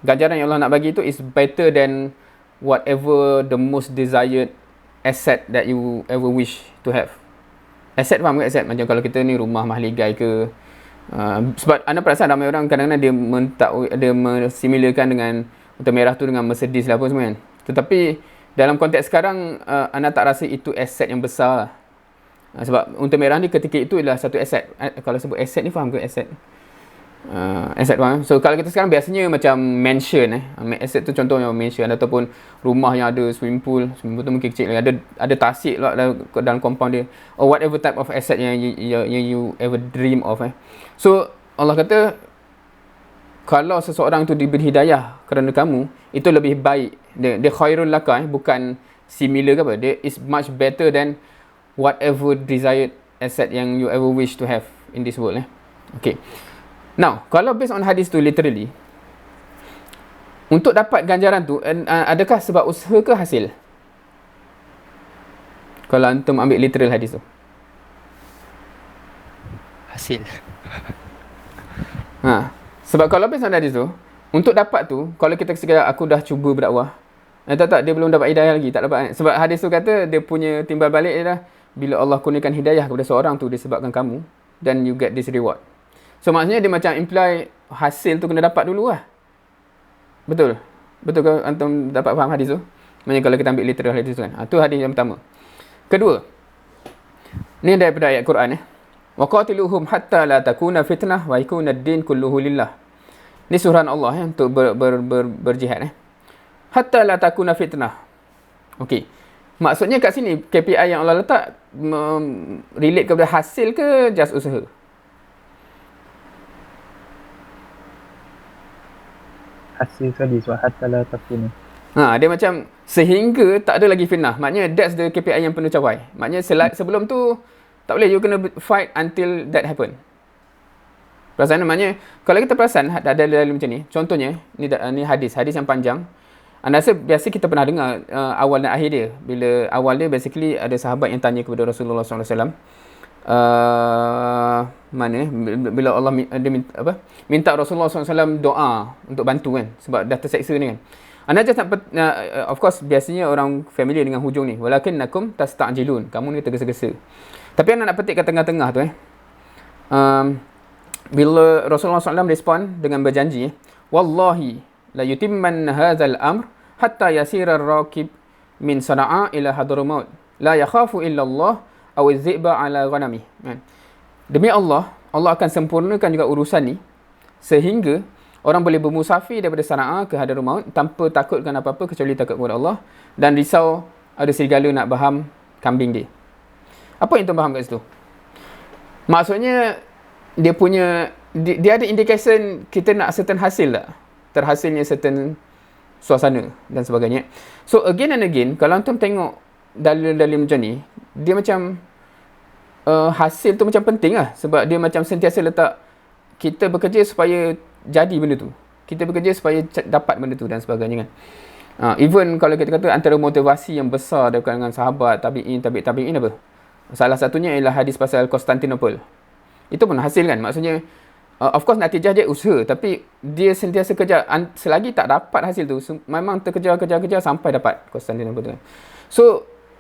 ganjaran yang Allah nak bagi tu is better than whatever the most desired asset that you ever wish to have. Asset, faham ke asset? Macam kalau kita ni rumah mahligai ke, sebab anda perasan ramai orang kadang-kadang dia mensimilarkan dengan unta merah tu dengan Mercedes lah apa semua kan. Tetapi dalam konteks sekarang anda tak rasa itu asset yang besar lah. Sebab unta merah ni ketika itu adalah satu asset. Kalau sebut asset ni, faham ke asset? Asset faham? So kalau kita sekarang biasanya macam mansion asset tu contohnya mansion, ataupun rumah yang ada swimming pool tu mungkin kecil lagi, ada tasik lah dalam compound dia, or whatever type of asset yang you ever dream of So Allah kata kalau seseorang tu diberi hidayah kerana kamu, itu lebih baik, dia khairul laka bukan similar ke apa, dia is much better than whatever desired asset yang you ever wish to have in this world Okay. Now, kalau based on hadis tu literally, untuk dapat ganjaran tu, adakah sebab usaha ke hasil? Kalau antum ambil literal hadis tu. Hasil. Sebab kalau based on hadis tu, untuk dapat tu, kalau kita sekadar aku dah cuba berdakwah, tak, dia belum dapat hidayah lagi, tak dapat. Sebab hadis tu kata, dia punya timbal balik dia dah, bila Allah kurniakan hidayah kepada seorang tu disebabkan kamu, then you get this reward. So maksudnya dia macam imply hasil tu kena dapat dulu lah. Betul? Betul ke antum dapat faham hadis tu? Maksudnya kalau kita ambil literal hadis tu kan. Tu hadis yang pertama. Kedua, ni daripada ayat Quran wa qatiluhum hatta la takuna fitnah wa yakuna ad-din kulluhu lillah. Ni surah Allah untuk berjihad hatta la takuna fitnah. Okey. Maksudnya kat sini KPI yang Allah letak relate kepada hasil ke just usaha? Hasil tadi sebab hatta la takuna. Dia macam sehingga tak ada lagi fitnah. Maknanya that's the KPI yang perlu capai. Maknanya sebelum tu tak boleh, you kena fight until that happen. Perasaan maknanya kalau kita perasan ada dalam macam ni. Contohnya ni hadis yang panjang. Anda rasa biasa kita pernah dengar awal dan akhir dia. Bila awal dia basically ada sahabat yang tanya kepada Rasulullah SAW. Bila Allah minta Rasulullah SAW doa untuk bantu kan, sebab dah terseksa ni kan. Anda just nak of course biasanya orang familiar dengan hujung ni, walakinnakum tasta'jilun, kamu ni tergesa-gesa. Tapi anda nak petik kat tengah-tengah tu bila Rasulullah SAW respon dengan berjanji, wallahi la yutimman hadzal amr hatta yasira ar-rakib min Sana'a ila Hadramaut la yakhafu illa Allah aw az-zi'ba ala ghanami. Demi Allah akan sempurnakan juga urusan ni sehingga orang boleh bermusafir daripada Sana'a ke Hadramaut tanpa takutkan apa-apa kecuali takut kepada Allah dan risau ada serigala nak baham kambing dia. Apa yang tuan faham kat situ? Maksudnya dia ada indication kita nak certain hasil tak? Terhasilnya certain suasana dan sebagainya. So again and again, kalau tuan tengok dalil-dalil macam ni, dia macam hasil tu macam penting lah. Sebab dia macam sentiasa letak kita bekerja supaya jadi benda tu. Kita bekerja supaya dapat benda tu dan sebagainya kan. Even kalau kita kata antara motivasi yang besar daripada kalangan sahabat, tabi'in apa? Salah satunya ialah hadis pasal Konstantinopel. Itu pun hasil kan. Maksudnya of course natijah dia usaha, tapi dia sentiasa kejar. Selagi tak dapat hasil tu, memang terkejar sampai dapat Konstantinopel tu kan. So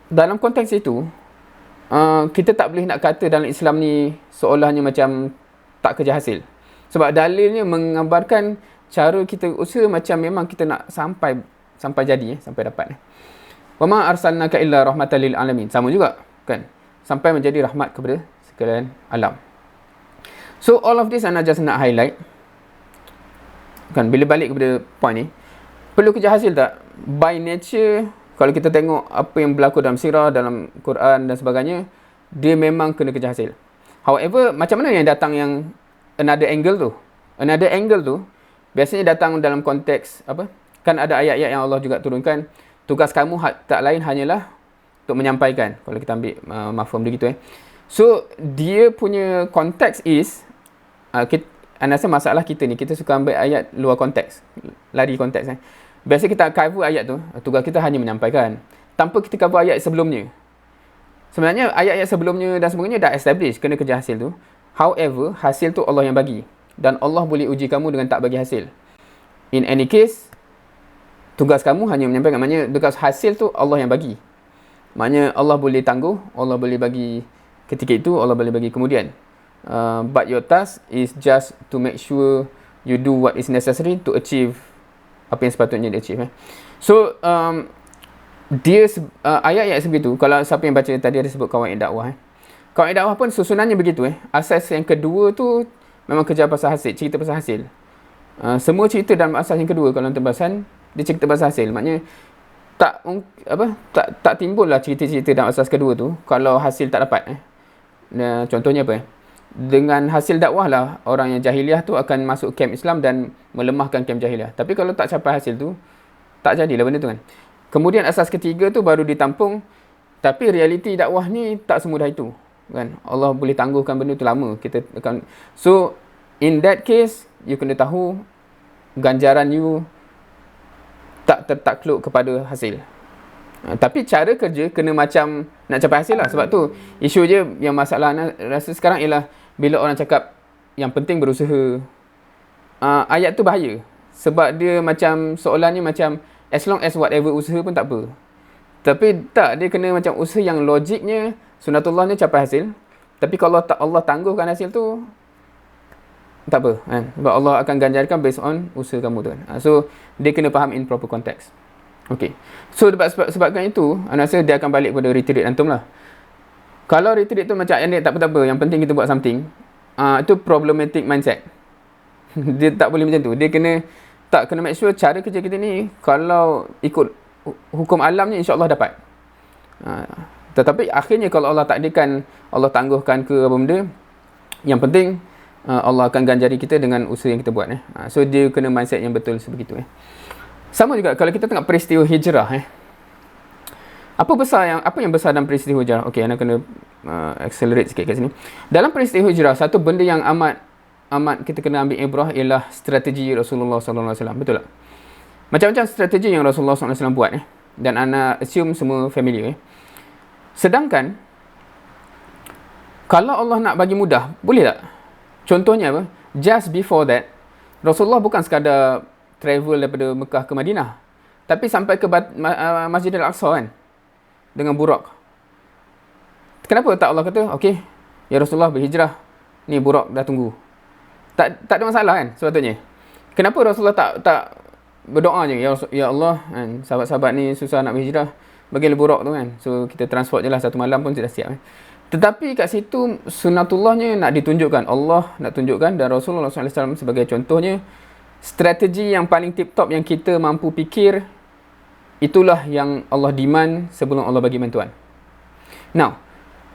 dalam konteks itu, kita tak boleh nak kata dalam Islam ni seolahnya macam tak kejar hasil. Sebab dalilnya mengabarkan cara kita usaha macam memang kita nak sampai jadi, sampai dapat. Wa ma arsalnaka illa rahmatan lil alamin. Sama juga kan. Sampai menjadi rahmat kepada sekalian alam. So all of this Ana just nak highlight kan, bila balik kepada point ni, perlu kejar hasil tak? By nature, kalau kita tengok apa yang berlaku dalam sirah, dalam Quran dan sebagainya, dia memang kena kejar hasil. However, macam mana yang datang yang another angle tu? Another angle tu biasanya datang dalam konteks apa? Kan ada ayat-ayat yang Allah juga turunkan, tugas kamu tak lain hanyalah untuk menyampaikan. Kalau kita ambil mafhum dia gitu So dia punya konteks is Ana rasa masalah kita ni, kita suka ambil ayat luar konteks, lari konteks Biasa kita cover ayat tu, tugas kita hanya menyampaikan, tanpa kita cover ayat sebelumnya. Sebenarnya ayat-ayat sebelumnya dan sebagainya dah establish kena kejar hasil tu. However, hasil tu Allah yang bagi, dan Allah boleh uji kamu dengan tak bagi hasil. In any case, tugas kamu hanya menyampaikan. Maknanya because hasil tu Allah yang bagi. Maknanya Allah boleh tangguh, Allah boleh bagi ketika itu, Allah boleh bagi kemudian. But your task is just to make sure you do what is necessary to achieve apa yang sepatutnya dia achieve. So dia ayat-ayat sebegitu, kalau siapa yang baca tadi ada sebut kawaid dakwah. Kawaid dakwah pun susunannya begitu. Asas yang kedua tu memang kerja pasal hasil, cerita pasal hasil. Semua cerita dalam asas yang kedua kalau pembahasan dia cerita pasal hasil. Maknanya tak timbul lah cerita-cerita dalam asas kedua tu kalau hasil tak dapat. Contohnya apa? Dengan hasil dakwah lah orang yang jahiliah tu akan masuk camp Islam dan melemahkan camp jahiliah. Tapi kalau tak capai hasil tu, tak jadilah benda tu kan. Kemudian asas ketiga tu baru ditampung, tapi realiti dakwah ni tak semudah itu kan. Allah boleh tangguhkan benda tu lama. Kita akan, so in that case you kena tahu ganjaran you tak tertakluk kepada hasil. Tapi cara kerja kena macam nak capai hasil lah. Sebab tu isu je yang masalah rasa sekarang ialah bila orang cakap yang penting berusaha, ayat tu bahaya. Sebab dia macam soalannya macam as long as whatever usaha pun tak apa. Tapi tak, dia kena macam usaha yang logiknya sunatullah ni capai hasil. Tapi kalau Allah tangguhkan hasil tu, tak apa kan? Sebab Allah akan ganjarkan based on usaha kamu tu kan. So dia kena faham in proper context. Okay. So sebabkan itu, Ana rasa dia akan balik pada retreat antum lah. Kalau retreat tu macam tak apa-apa, yang penting kita buat something, itu problematic mindset. Dia tak boleh macam tu. Dia kena make sure cara kerja kita ni kalau ikut hukum alamnya insya-Allah dapat. Tetapi akhirnya kalau Allah takdirkan, Allah tangguhkan ke apa benda, yang penting Allah akan ganjari kita dengan usaha yang kita buat. So dia kena mindset yang betul sebegitu. Sama juga kalau kita tengok peristiwa hijrah. Apa yang besar dalam peristiwa hijrah? Okey, Ana kena accelerate sikit kat sini. Dalam peristiwa hijrah, satu benda yang amat kita kena ambil ibrah ialah strategi Rasulullah sallallahu alaihi wasallam. Betul tak? Macam-macam strategi yang Rasulullah sallallahu alaihi wasallam buat dan Ana assume semua familiar. Sedangkan kalau Allah nak bagi mudah, boleh tak? Contohnya apa? Just before that, Rasulullah bukan sekadar travel daripada Mekah ke Madinah, tapi sampai ke Masjid Al-Aqsa kan, dengan Burak. Kenapa tak Allah kata, okey, ya Rasulullah berhijrah, ni Burak dah tunggu. Tak ada masalah kan sepatutnya. Kenapa Rasulullah tak berdoa je, ya Allah kan, sahabat-sahabat ni susah nak berhijrah, bagilah Burak tu kan. So kita transport je lah, satu malam pun sudah siap kan. Tetapi kat situ sunatullahnya nak ditunjukkan, Allah nak tunjukkan, dan Rasulullah SAW sebagai contohnya, strategi yang paling tip-top yang kita mampu fikir, itulah yang Allah demand sebelum Allah bagi bantuan. Now,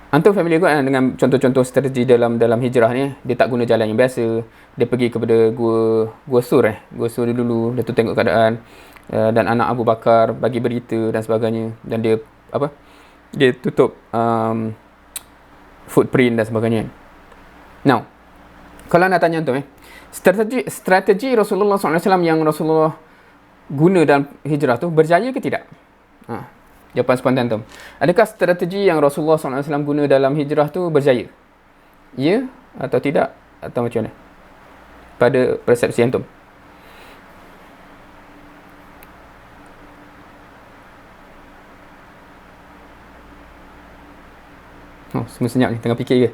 Antum familiar kot kan dengan contoh-contoh strategi dalam hijrah ni. Dia tak guna jalan yang biasa. Dia pergi kepada Gua Sur Gua Sur dulu. Dia tu tengok keadaan. Dan anak Abu Bakar bagi berita dan sebagainya. Dan dia dia tutup footprint dan sebagainya. Now, kalau nak tanya antum strategi Rasulullah SAW yang Rasulullah guna dalam hijrah tu berjaya ke tidak? Jawapan spontan antum. Adakah strategi yang Rasulullah SAW guna dalam hijrah tu berjaya? Ya atau tidak? Atau macam mana? Pada persepsi antum. Oh, semua senyap ni. Tengah fikir ke?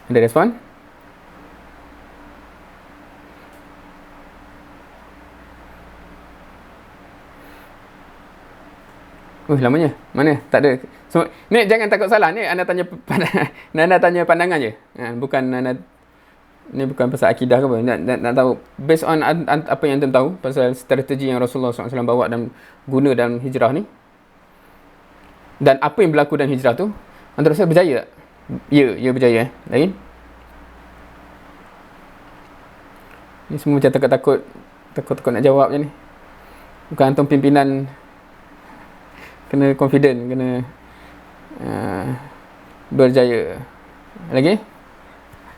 Ada respon? Lamanya. Mana? Tak ada. So, ni jangan takut salah. Ni anda tanya anda tanya pandangan je. Bukan anda ni bukan pasal akidah ke apa. Nak tahu based on apa yang anda tahu pasal strategi yang Rasulullah SAW bawa dan guna dalam hijrah ni. Dan apa yang berlaku dalam hijrah tu, anda rasa berjaya tak? Ya berjaya. Lain? Ni semua macam takut nak jawab je ni. Bukan antum pimpinan. Kena confident, kena berjaya. Lagi?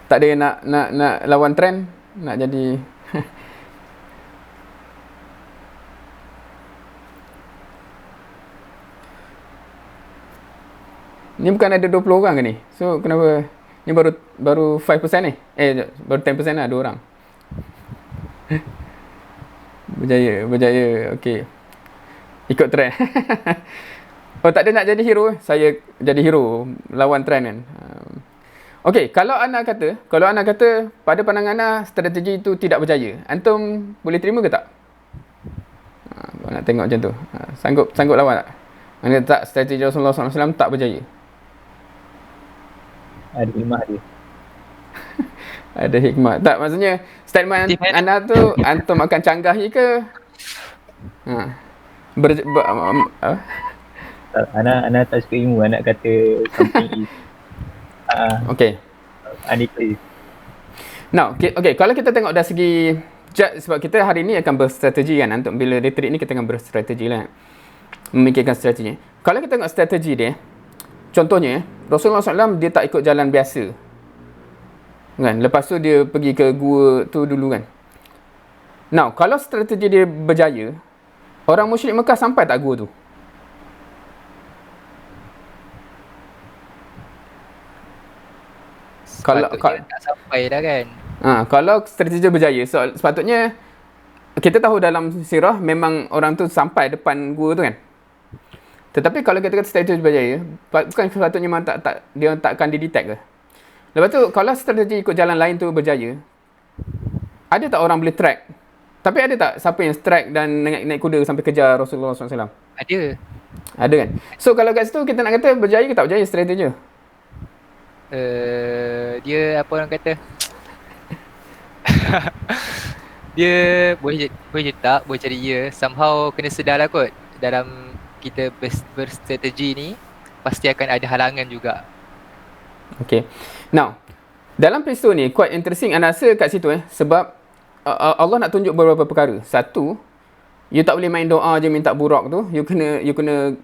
Tak ada nak lawan trend, nak jadi ni bukan ada 20 orang ke ni? So kenapa ni baru 5% ni? Baru 10% lah, 2 orang. Berjaya. Okey. Ikut trend. Oh, tak ada nak jadi hero. Saya jadi hero lawan trend kan. Okey, kalau anda kata pada pandangan anda strategi itu tidak berjaya, antum boleh terima ke tak? Nak tengok macam tu. Sanggup lawan tak? Anda tak strategi Rasulullah SAW tak berjaya? Ada hikmah dia. Ada hikmah. Tak, maksudnya statement anda tu antum akan canggahi ke? Anak tak suka ilmu. Anak kata something is okay. unequal. Now, okay, kalau kita tengok dari segi sebab kita hari ni akan berstrategi kan, untuk bila retreat ni kita akan berstrategi lah, memikirkan strategi. Kalau kita tengok strategi dia, contohnya Rasulullah SAW dia tak ikut jalan biasa kan, lepas tu dia pergi ke gua tu dulu kan. Now, kalau strategi dia berjaya, orang musyrik Mekah sampai tak gua tu? Sepatutnya tak sampai dah kan. Kalau strategi berjaya, sepatutnya kita tahu dalam sirah memang orang tu sampai depan gua tu kan. Tetapi kalau kita kata strategi berjaya, bukan sepatutnya memang dia tak akan didetect ke? Lepas tu kalau strategi ikut jalan lain tu berjaya, ada tak orang boleh track? Tapi ada tak siapa yang strike dan naik kuda sampai kejar Rasulullah SAW? Ada kan? So kalau kat situ kita nak kata berjaya ke tak berjaya strategi? Dia apa orang kata? Dia boleh tak, boleh cari ya. Somehow kena sedar lah kot. Dalam kita berstrategi ni pasti akan ada halangan juga. Okay. Now, dalam peristiwa ni quite interesting anda rasa kat situ sebab Allah nak tunjuk beberapa perkara. Satu, you tak boleh main doa je minta burak tu. You kena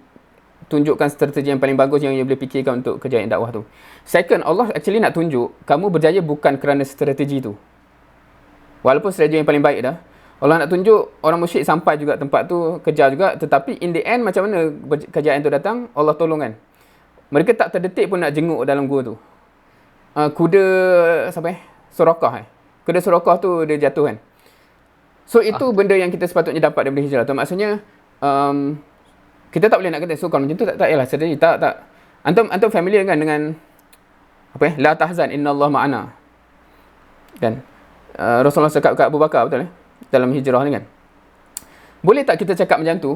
tunjukkan strategi yang paling bagus yang you boleh fikirkan untuk kejayaan dakwah tu. Second, Allah actually nak tunjuk kamu berjaya bukan kerana strategi tu. Walaupun strategi yang paling baik dah, Allah nak tunjuk orang musyrik sampai juga tempat tu, kejar juga, tetapi in the end macam mana kejayaan tu datang, Allah tolong kan. Mereka tak terdetik pun nak jenguk dalam gua tu. Kuda Surakah Kuda Surakah tu dia jatuh kan. So itu benda yang kita sepatutnya dapat daripada hijrah tu. Maksudnya kita tak boleh nak kata so kalau macam tu tak yalah strategi tak. Antum familiar kan dengan la tahzan innallaha ma'ana. Kan? Rasulullah cakap kat Abu Bakar betul dalam hijrah ni kan. Boleh tak kita cakap macam tu?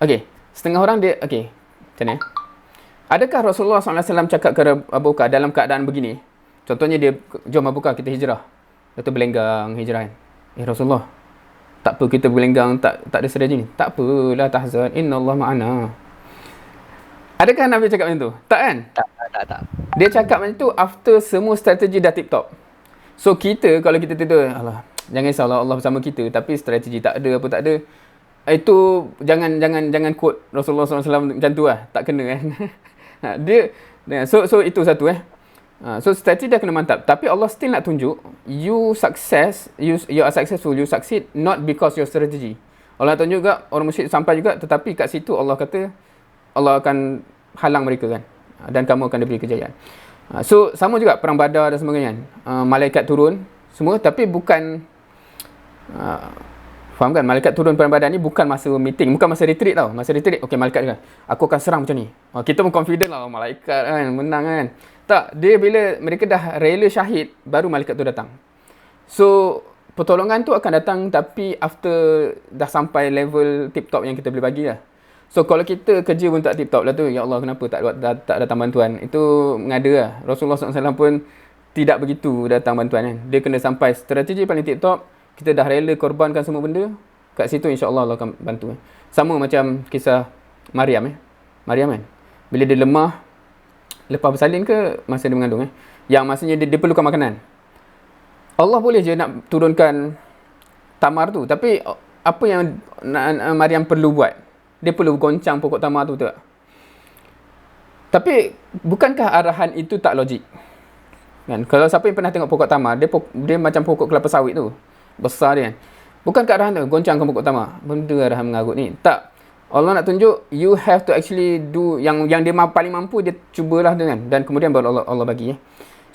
Okey, setengah orang dia macam ni. Adakah Rasulullah SAW cakap ke Abu Bakar dalam keadaan begini? Contohnya dia, jom Abu Bakar kita hijrah. Lepas tu berlenggang hijrah kan. Rasulullah, Tak apa kita berlenggang, tak ada strategi ni. Tak apa, la tahzan, innallaha ma'ana. Adakah Nabi cakap macam tu? Tak kan? Tak. Dia cakap macam tu after semua strategi dah tip top. So kita kalau kita tidur, alah, jangan risaulah Allah bersama kita, tapi strategi tak ada, apa tak ada. Itu jangan quote Rasulullah SAW macam tu lah. Tak kena kan. So itu satu So strategi dah kena mantap. Tapi Allah still nak tunjuk you are successful, you succeed not because your strategy. Allah tunjuk juga orang musyrik sampai juga, tetapi kat situ Allah kata Allah akan halang mereka kan. Dan kamu akan diberi kejayaan. So sama juga perang Badar dan sebagainya. Malaikat turun semua, tapi bukan faham kan? Malaikat turun perang Badar ni bukan masa meeting, bukan masa retreat tau. Masa retreat, okey malaikat kan, aku akan serang macam ni. Kita pun confident lah, malaikat kan, menang kan. Tak, dia bila mereka dah rela syahid, baru malaikat tu datang. So, pertolongan tu akan datang tapi after dah sampai level tip top yang kita boleh bagi lah. So, kalau kita kerja pun tak tip top lah tu, ya Allah kenapa tak datang bantuan. Itu mengada lah. Rasulullah SAW pun tidak begitu datang bantuan kan. Dia kena sampai strategi paling tip top, kita dah rela korbankan semua benda, kat situ insya-Allah Allah akan bantu. Sama macam kisah Maryam Maryam kan. Bila dia lemah lepas bersalin ke masa dia mengandung yang maksudnya dia perlukan makanan. Allah boleh je nak turunkan tamar tu, tapi apa yang Maryam perlu buat? Dia perlu goncang pokok tamar tu tak? Tapi bukankah arahan itu tak logik? Kan? Kalau siapa yang pernah tengok pokok tamar, dia macam pokok kelapa sawit tu. Besar dia kan. Bukankah arahan tu goncangkan pokok tamar? Benda arahan mengarut ni. Tak. Allah nak tunjuk you have to actually do yang dia paling mampu, dia cubalah tu kan, dan kemudian baru Allah bagi.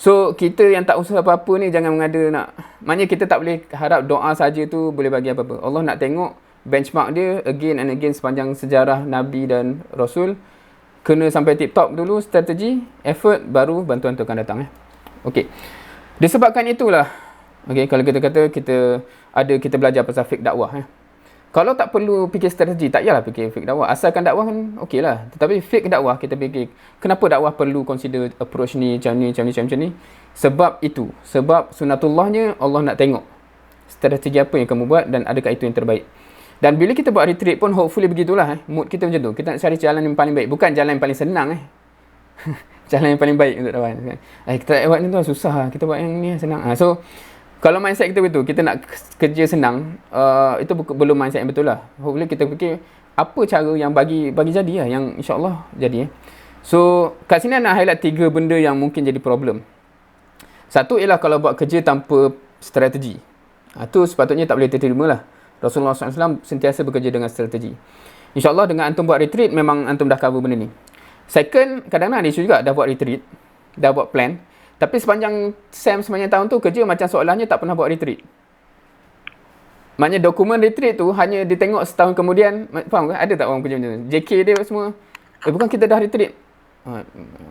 So kita yang tak usaha apa-apa ni jangan mengada nak, maknanya kita tak boleh harap doa saja tu boleh bagi apa-apa. Allah nak tengok benchmark dia again and again sepanjang sejarah Nabi dan Rasul. Kena sampai tip top dulu strategi, effort, baru bantuan tu akan datang. Okey. Disebabkan itulah, okey, kalau kita kata kita belajar pasal fake dakwah. Kalau tak perlu fikir strategi, tak payahlah fikir fake dakwah. Asalkan dakwah kan okey lah. Tetapi fake dakwah kita fikir, kenapa dakwah perlu consider approach ni, macam ni. Sebab itu. Sebab sunatullahnya Allah nak tengok strategi apa yang kamu buat dan adakah itu yang terbaik. Dan bila kita buat retreat pun hopefully begitulah. Mood kita macam tu. Kita nak cari jalan yang paling baik. Bukan jalan yang paling senang. Jalan yang paling baik untuk dakwah. Kita buat ni tu susah. Kita buat yang ni senang. So, kalau mindset kita betul, kita nak kerja senang, itu belum mindset yang betul lah. Hopefully kita fikir apa cara yang bagi jadi lah, yang insyaAllah jadi. So, kat sini nak highlight 3 benda yang mungkin jadi problem. Satu ialah kalau buat kerja tanpa strategi. Itu sepatutnya tak boleh diterima lah. Rasulullah SAW sentiasa bekerja dengan strategi. InsyaAllah dengan antum buat retreat, memang antum dah cover benda ni. Second, kadang-kadang ada isu juga, dah buat retreat, dah buat plan. Tapi sepanjang tahun tu kerja macam seolahnya tak pernah buat retreat. Maknanya dokumen retreat tu hanya ditengok setahun kemudian. Faham ke? Ada tak orang kerja macam tu? JK dia semua, bukan kita dah retreat.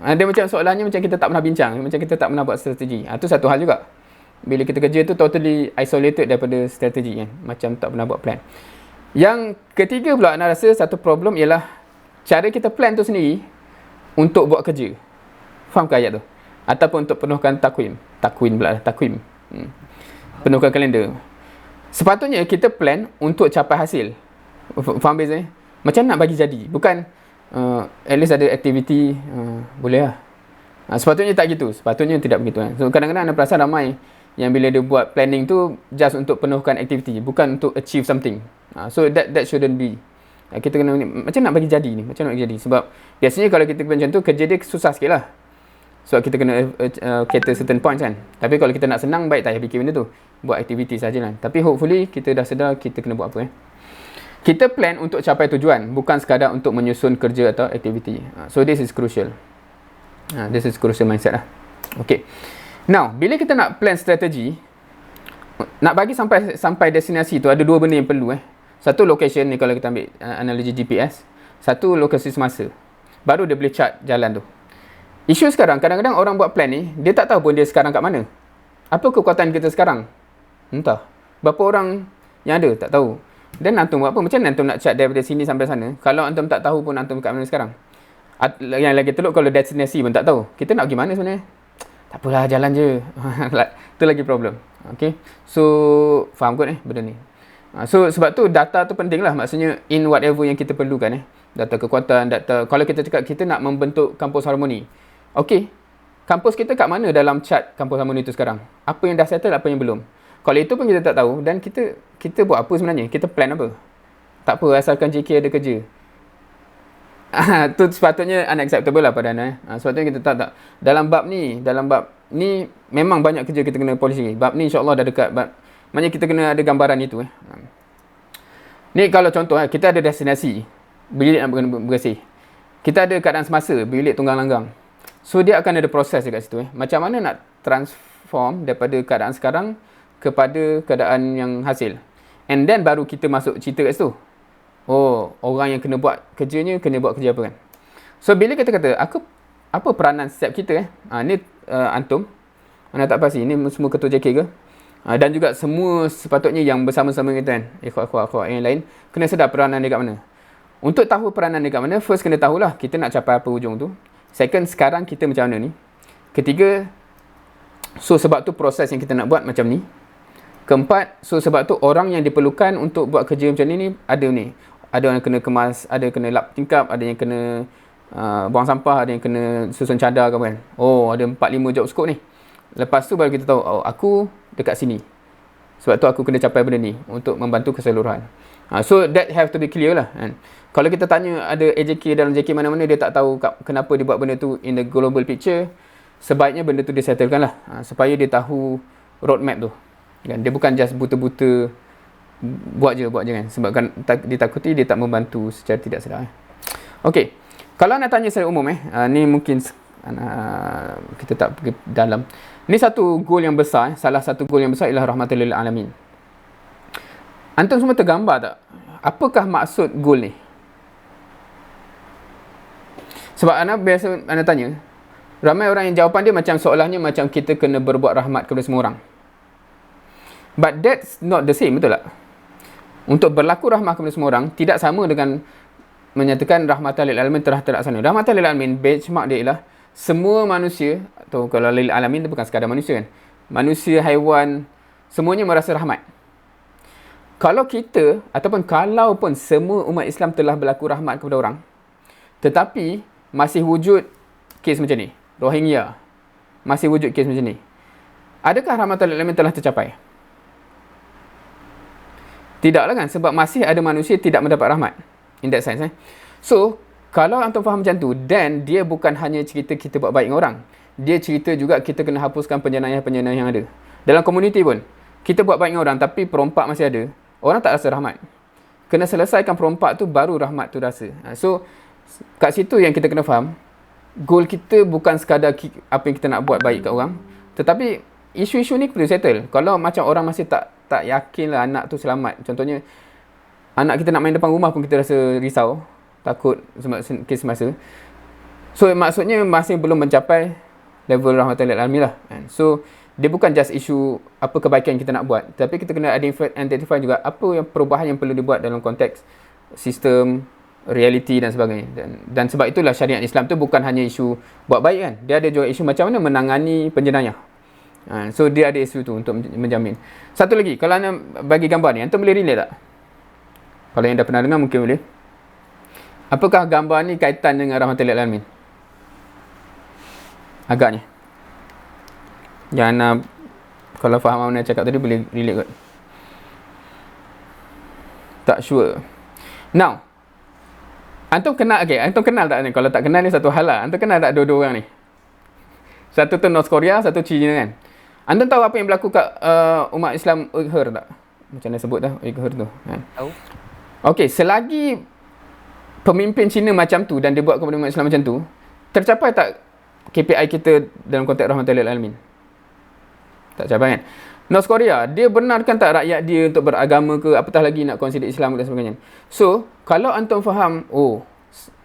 Ada macam seolahnya macam kita tak pernah bincang, macam kita tak pernah buat strategi. Itu satu hal juga. Bila kita kerja tu totally isolated daripada strategi kan. Macam tak pernah buat plan. Yang ketiga pula nak rasa satu problem ialah cara kita plan tu sendiri untuk buat kerja. Faham ke ayat tu? Ataupun untuk penuhkan takwim. Penuhkan kalender. Sepatutnya kita plan untuk capai hasil. Faham beza? Macam nak bagi jadi. Bukan at least ada aktiviti, boleh lah. Sepatutnya tak gitu. Sepatutnya tidak begitu. So kadang-kadang anda perasan ramai yang bila dia buat planning tu just untuk penuhkan aktiviti, bukan untuk achieve something. So that shouldn't be. Kita kena macam nak bagi jadi ni. Macam nak bagi jadi. Sebab biasanya kalau kita macam tu, kerja dia susah sikit lah. Sebab kita kena cater certain points kan. Tapi kalau kita nak senang, baik tak payah fikir benda tu. Buat aktiviti sajalah. Tapi hopefully kita dah sedar kita kena buat apa. Kita plan untuk capai tujuan, bukan sekadar untuk menyusun kerja atau aktiviti. So this is crucial. This is crucial mindset lah. Okay. Now, bila kita nak plan strategi, nak bagi sampai destinasi tu, ada 2 benda yang perlu. Satu location ni kalau kita ambil analogi GPS. Satu lokasi semasa. Baru dia boleh chart jalan tu. Isu sekarang, kadang-kadang orang buat plan ni, dia tak tahu pun dia sekarang kat mana. Apa kekuatan kita sekarang? Entah. Berapa orang yang ada, tak tahu. Dan antum buat apa? Macam mana antum nak chart daripada sini sampai sana? Kalau antum tak tahu pun antum kat mana sekarang. Yang lagi teruk kalau destinasi pun tak tahu. Kita nak pergi mana sebenarnya? Tak apalah, jalan je. Itu lagi problem. Okay. So, faham kot benda ni. So sebab tu data tu penting lah, maksudnya in whatever yang kita perlukan data kekuatan, data, kalau kita cakap kita nak membentuk kampus harmoni, okey, kampus kita kat mana dalam chart kampus harmoni tu sekarang, apa yang dah settle, apa yang belum. Kalau itu pun kita tak tahu, dan kita buat apa sebenarnya, kita plan apa? Tak apa, asalkan JK ada kerja. Tu sepatutnya unacceptable lah pada anda. Sepatutnya kita tak. Dalam bab ni memang banyak kerja kita kena polisi. Bab ni insyaAllah dah dekat. Maknanya kita kena ada gambaran itu. Ni kalau contoh, kita ada destinasi, bilik nak bersih. Kita ada keadaan semasa, bilik tunggang langgang. So dia akan ada proses dekat situ. Macam mana nak transform daripada keadaan sekarang kepada keadaan yang hasil. And then baru kita masuk cerita kat situ. Oh, orang yang kena buat kerjanya, kena buat kerja apa kan. So bila kita kata, apa peranan setiap kita ni antum, anda tak pasti, ni semua ketua JK ke? Dan juga semua sepatutnya yang bersama-sama kita kan, ikhwat-ikhwat yang lain, kena sedar peranan dia kat mana. Untuk tahu peranan dia kat mana, first kena tahulah kita nak capai apa hujung tu. Second, sekarang kita macam mana ni. Ketiga, so sebab tu proses yang kita nak buat macam ni. Keempat, so sebab tu orang yang diperlukan untuk buat kerja macam ni ada ni. Ada yang kena kemas, ada yang kena lap tingkap, ada yang kena buang sampah, ada yang kena susun cadar ke apa kan. Oh, ada 4-5 job scope ni. Lepas tu baru kita tahu, oh, aku dekat sini. Sebab tu aku kena capai benda ni untuk membantu keseluruhan. So that have to be clear lah kan. Kalau kita tanya ada AJK dalam JK mana-mana, dia tak tahu kenapa dia buat benda tu in the global picture, sebaiknya benda tu dia settlekan lah. Supaya dia tahu roadmap tu. Kan? Dia bukan just buta-buta buat je kan. Sebab kan ditakuti dia tak membantu secara tidak sedar. Okey. Kalau nak tanya secara umum ni mungkin kita tak pergi dalam. Ni satu goal yang besar, salah satu goal yang besar ialah rahmatan lil alamin. Antum semua tergambar tak? Apakah maksud goal ni? Sebab biasa tanya, ramai orang yang jawapan dia macam seolahnya macam kita kena berbuat rahmat kepada semua orang. But that's not the same, betul tak? Untuk berlaku rahmat kepada semua orang tidak sama dengan menyatakan rahmatan lil alamin telah terlaksana. Rahmatan lil alamin benchmark dia ialah semua manusia, atau kalau lil alamin itu bukan sekadar manusia kan. Manusia, haiwan, semuanya merasa rahmat. Kalau kita ataupun kalau pun semua umat Islam telah berlaku rahmat kepada orang, tetapi masih wujud kes macam ni, Rohingya, masih wujud kes macam ni, adakah rahmatan lil alamin telah tercapai? Tidaklah kan, sebab masih ada manusia tidak mendapat rahmat. In that sense. So, kalau antum faham macam tu, then dia bukan hanya cerita kita buat baik dengan orang. Dia cerita juga kita kena hapuskan penjenayah-penjenayah yang ada. Dalam komuniti pun, kita buat baik dengan orang tapi perompak masih ada, orang tak rasa rahmat. Kena selesaikan perompak tu, baru rahmat tu rasa. So, kat situ yang kita kena faham, goal kita bukan sekadar apa yang kita nak buat baik kat orang, tetapi isu-isu ni perlu settle. Kalau macam orang masih tak yakin lah anak tu selamat. Contohnya, anak kita nak main depan rumah pun kita rasa risau, takut kes semasa. So, maksudnya masih belum mencapai level rahmatan lil alamin lah. So, dia bukan just isu apa kebaikan kita nak buat, tapi kita kena identify juga apa yang perubahan yang perlu dibuat dalam konteks sistem, reality dan sebagainya. Dan sebab itulah syariat Islam tu bukan hanya isu buat baik kan. Dia ada juga isu macam mana menangani penjenayah. So dia ada isu tu untuk menjamin. Satu lagi, kalau anda bagi gambar ni, antum boleh relate tak? Kalau yang dah pernah dengar mungkin boleh. Apakah gambar ni kaitan dengan rahmatan lil alamin? Agaknya. Jangan kalau faham apa nak cakap tadi boleh relate kot. Tak sure. Now, antum kenal tak ni? Kalau tak kenal ni satu hal lah. Antum kenal tak dua-dua orang ni? Satu tu North Korea, satu China kan. Antum tahu apa yang berlaku kat umat Islam Uyghur tak? Macam mana sebut dah Uyghur tu kan? Tahu. Okey, selagi pemimpin China macam tu dan dia buat kepada umat Islam macam tu, tercapai tak KPI kita dalam konteks rahmatan lil alamin? Tak capai kan? North Korea, dia benarkan tak rakyat dia untuk beragama ke, apatah lagi nak consider Islam dan sebagainya. So, kalau antum faham,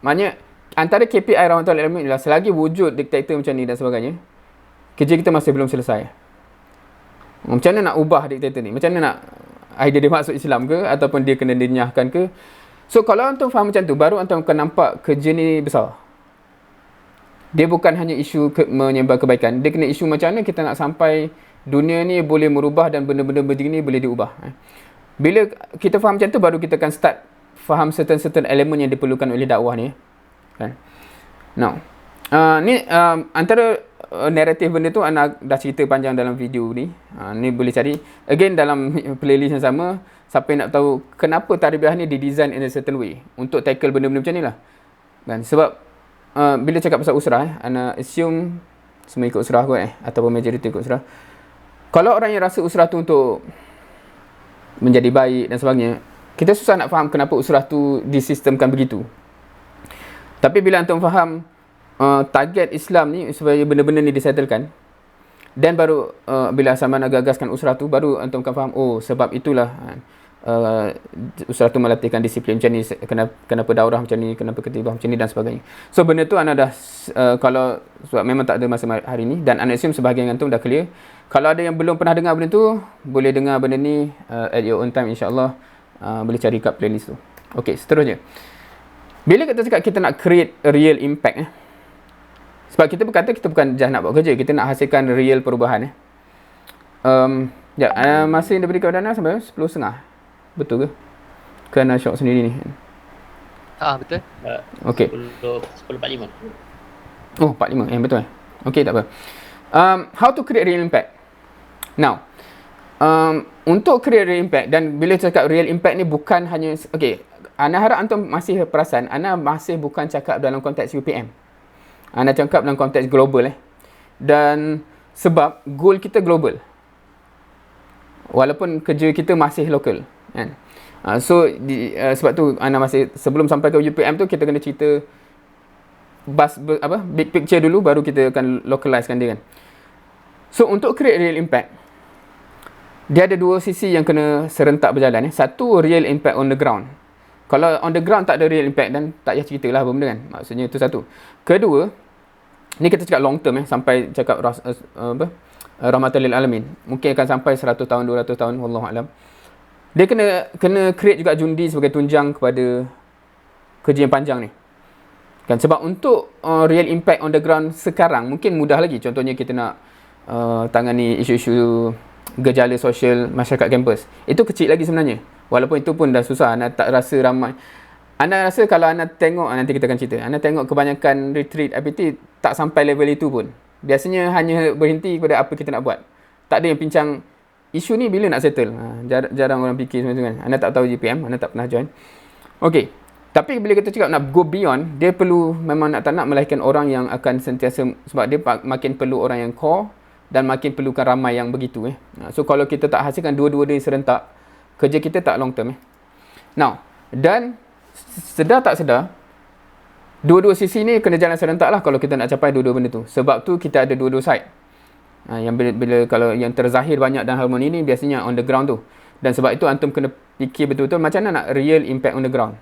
maknanya antara KPI rahmatan lil alamin ialah selagi wujud diktator macam ni dan sebagainya, kerja kita masih belum selesai. Macam mana nak ubah diktator ni? Macam mana nak idea dia masuk Islam ke, ataupun dia kena dinyahkan ke? So, kalau antum faham macam tu, baru antum akan nampak kerja ni besar. Dia bukan hanya isu menyebar kebaikan. Dia kena isu macam mana kita nak sampai dunia ni boleh merubah dan benda-benda begini boleh diubah. Bila kita faham macam tu, baru kita akan start faham certain elemen yang diperlukan oleh dakwah ni. Kan? Now, ni antara naratif benda tu Ana dah cerita panjang dalam video ni. Ni boleh cari. Again, dalam playlist yang sama, siapa yang nak tahu kenapa tarbiyah ni didesign in a certain way untuk tackle benda-benda macam ni lah. Kan? Sebab bila cakap pasal usrah, Ana assume semua ikut usrah kot ataupun majoriti ikut usrah. Kalau orang yang rasa usrah tu untuk menjadi baik dan sebagainya, kita susah nak faham kenapa usrah tu disistemkan begitu. Tapi bila antum faham target Islam ni supaya benda-benda ni disettlekan, dan baru bila Salman gagaskan usrah tu, baru antum akan faham, oh sebab itulah usrah tu melatihkan disiplin macam ni, kenapa daurah macam ni, kenapa ketibah macam ni dan sebagainya. So benda tu Ana dah kalau sebab memang tak ada masa hari ni, dan Ana assume sebahagian antum dah clear. Kalau ada yang belum pernah dengar benda tu, boleh dengar benda ni at your own time, insyaAllah. Boleh cari kat playlist tu. Okay, seterusnya, bila kita cakap kita nak create a real impact, sebab kita berkata kita bukan just nak buat kerja, kita nak hasilkan real perubahan. Masa yang diberi kepada Ana sampai 10.30. Betul ke? Kerana syok sendiri ni. Betul. Okay. 10.45. Oh, 45. Betul. Okay, tak apa. How to create real impact? Now, untuk create real impact, dan bila cakap real impact ni bukan hanya, okay, Ana harap antum masih perasan, Ana masih bukan cakap dalam konteks UPM. Ana cakap dalam konteks global. Dan sebab goal kita global, walaupun kerja kita masih lokal. Kan? So, sebab tu Ana masih, sebelum sampai ke UPM tu, kita kena cerita big picture dulu, baru kita akan localizekan dia kan. So, untuk create real impact, dia ada dua sisi yang kena serentak berjalan. Satu, real impact on the ground. Kalau on the ground tak ada real impact, dan tak payah cerita lah benda kan. Maksudnya itu satu. Kedua, ni kita cakap long term sampai cakap rahmatan lil alamin. Mungkin akan sampai 100 tahun, 200 tahun, wallahualam. Dia kena create juga jundi sebagai tunjang kepada kerja yang panjang ni. Kan, sebab untuk real impact on the ground sekarang mungkin mudah lagi. Contohnya kita nak tangani isu-isu gejala sosial masyarakat kampus. Itu kecil lagi sebenarnya. Walaupun itu pun dah susah. Ana tak rasa ramai. Ana rasa kalau Ana tengok, nanti kita akan cerita, Ana tengok kebanyakan retreat IPT tak sampai level itu pun. Biasanya hanya berhenti pada apa kita nak buat. Tak ada yang pincang isu ni bila nak settle. Jarang orang fikir macam tu kan. Ana tak tahu GPM, Ana tak pernah join. Okey. Tapi bila kita cakap nak go beyond, dia perlu memang nak tak nak melahirkan orang yang akan sentiasa, sebab dia makin perlu orang yang core dan makin perlukan ramai yang begitu. So kalau kita tak hasilkan dua-dua dia serentak, kerja kita tak long term. Now, dan sedar tak sedar, dua-dua sisi ni kena jalan serentak lah kalau kita nak capai dua-dua benda tu. Sebab tu kita ada dua-dua side. Yang bila kalau yang terzahir banyak dalam harmoni ni biasanya on the ground tu. Dan sebab itu antum kena fikir betul-betul macam mana nak real impact on the ground.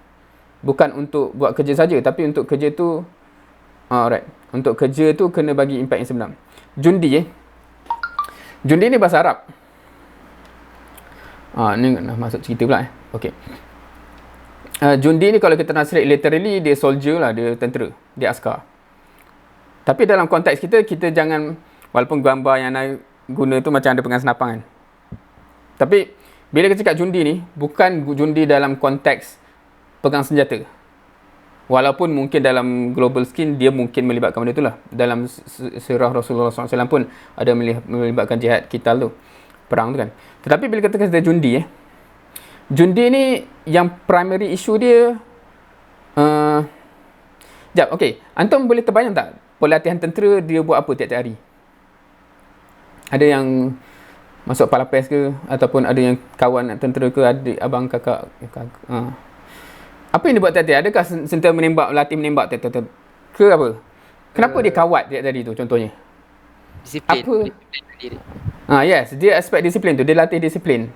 Bukan untuk buat kerja saja, tapi untuk kerja tu alright. Untuk kerja tu kena bagi impact yang sebenar. Jundi Jundi ni bahasa Arab. Ni dah masuk cerita pula. Okey. Jundi ni kalau kita translate literally, dia soldier lah, dia tentera, dia askar. Tapi dalam konteks kita jangan, walaupun gambar yang nak guna tu macam ada pegang senapang kan. Tapi bila kita cakap jundi ni, bukan jundi dalam konteks pegang senjata. Walaupun mungkin dalam global scheme dia mungkin melibatkan benda tu lah. Dalam sirah Rasulullah SAW pun ada melibatkan jihad qital tu, perang tu kan. Tetapi bila kita kata jundi jundi ni yang primary issue dia okey, antum boleh terbayang tak pelatihan tentera dia buat apa tiap-tiap hari? Ada yang masuk palapes ke, ataupun ada yang kawan tentera ke, adik, abang, kakak. Apa yang dia buat tiap-tiap? Adakah sentiasa menembak, latih menembak tiap-tiap ke apa? Kenapa dia kawat tiap-tiap hari tu contohnya? Disiplin. Yes, dia aspek disiplin tu, dia latih disiplin,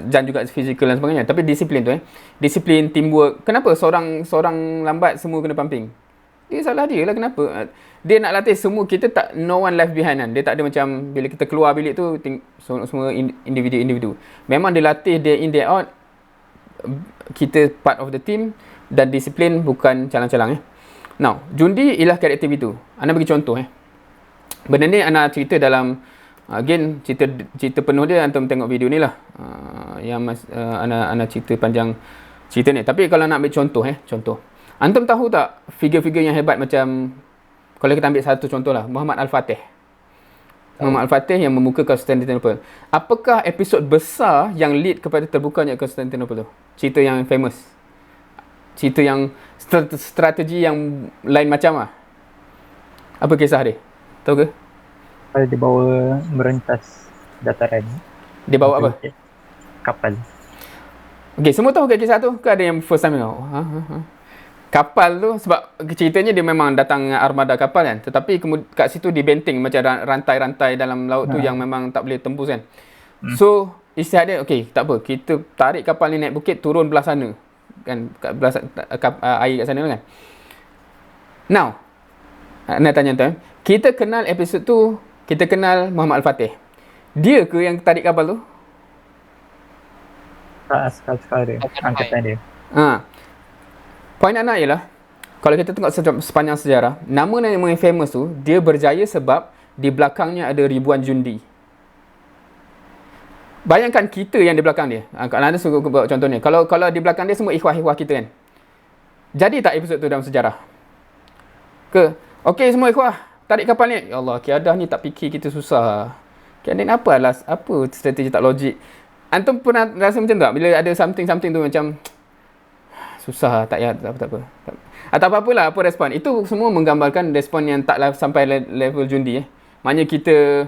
dan juga fizikal dan sebagainya. Tapi disiplin tu disiplin teamwork. Kenapa seorang lambat semua kena pumping? Dia salah dia lah. Kenapa? Dia nak latih semua, kita tak, no one left behind kan. Dia tak ada macam bila kita keluar bilik tu semua individu. Memang dia latih day in day out. Kita part of the team, dan disiplin bukan calang-calang. Now, jundi ialah karakter itu. Ana bagi contoh Benda ni Ana cerita dalam again cerita penuh dia, antum tengok video ni lah. yang Ana cerita panjang cerita ni. Tapi kalau nak ambil contoh contoh. Antum tahu tak figure-figure yang hebat macam, kalau kita ambil satu contoh lah, Muhammad Al-Fatih. Muhammad Al-Fatih yang membuka Constantinople. Apakah episod besar yang lead kepada terbukanya Constantinople tu? Cerita yang famous. Cerita yang strategi yang lain macam lah. Apa kisah dia? Tahu ke? Kalau dia bawa merentas dataran. Dia bawa apa? Kapal. Okay, semua tahu ke kisah tu? Ke ada yang first time tahu? Kapal tu, sebab ceritanya dia memang datang armada kapal kan. Tetapi kat situ dibenting macam rantai-rantai dalam laut tu yang memang tak boleh tembus kan. So, istihad dia, okay, tak apa. Kita tarik kapal ni naik bukit, turun belah sana. Kan, air kat sana kan. Now, nak tanya tuan, kita kenal episod tu, kita kenal Muhammad Al-Fatih. Dia ke yang tarik kapal tu? Askar dia, angkatan dia. Poin anak ialah, kalau kita tengok sepanjang sejarah, nama yang famous tu, dia berjaya sebab di belakangnya ada ribuan jundi. Bayangkan kita yang di belakang dia. Kalau anda suka buat contoh ni, kalau di belakang dia semua ikhwah-ikhwah kita kan. Jadi tak episod tu dalam sejarah? Okey semua ikhwah, tarik kapal ni. Ya Allah, Kiadah ni tak fikir kita susah. Kiadah ni apa strategi tak logik. Antum pernah rasa macam tak? Bila ada something tu macam susah, tak apa. Atau apa-apalah, apa respon. Itu semua menggambarkan respon yang taklah sampai level jundi. Maknanya kita,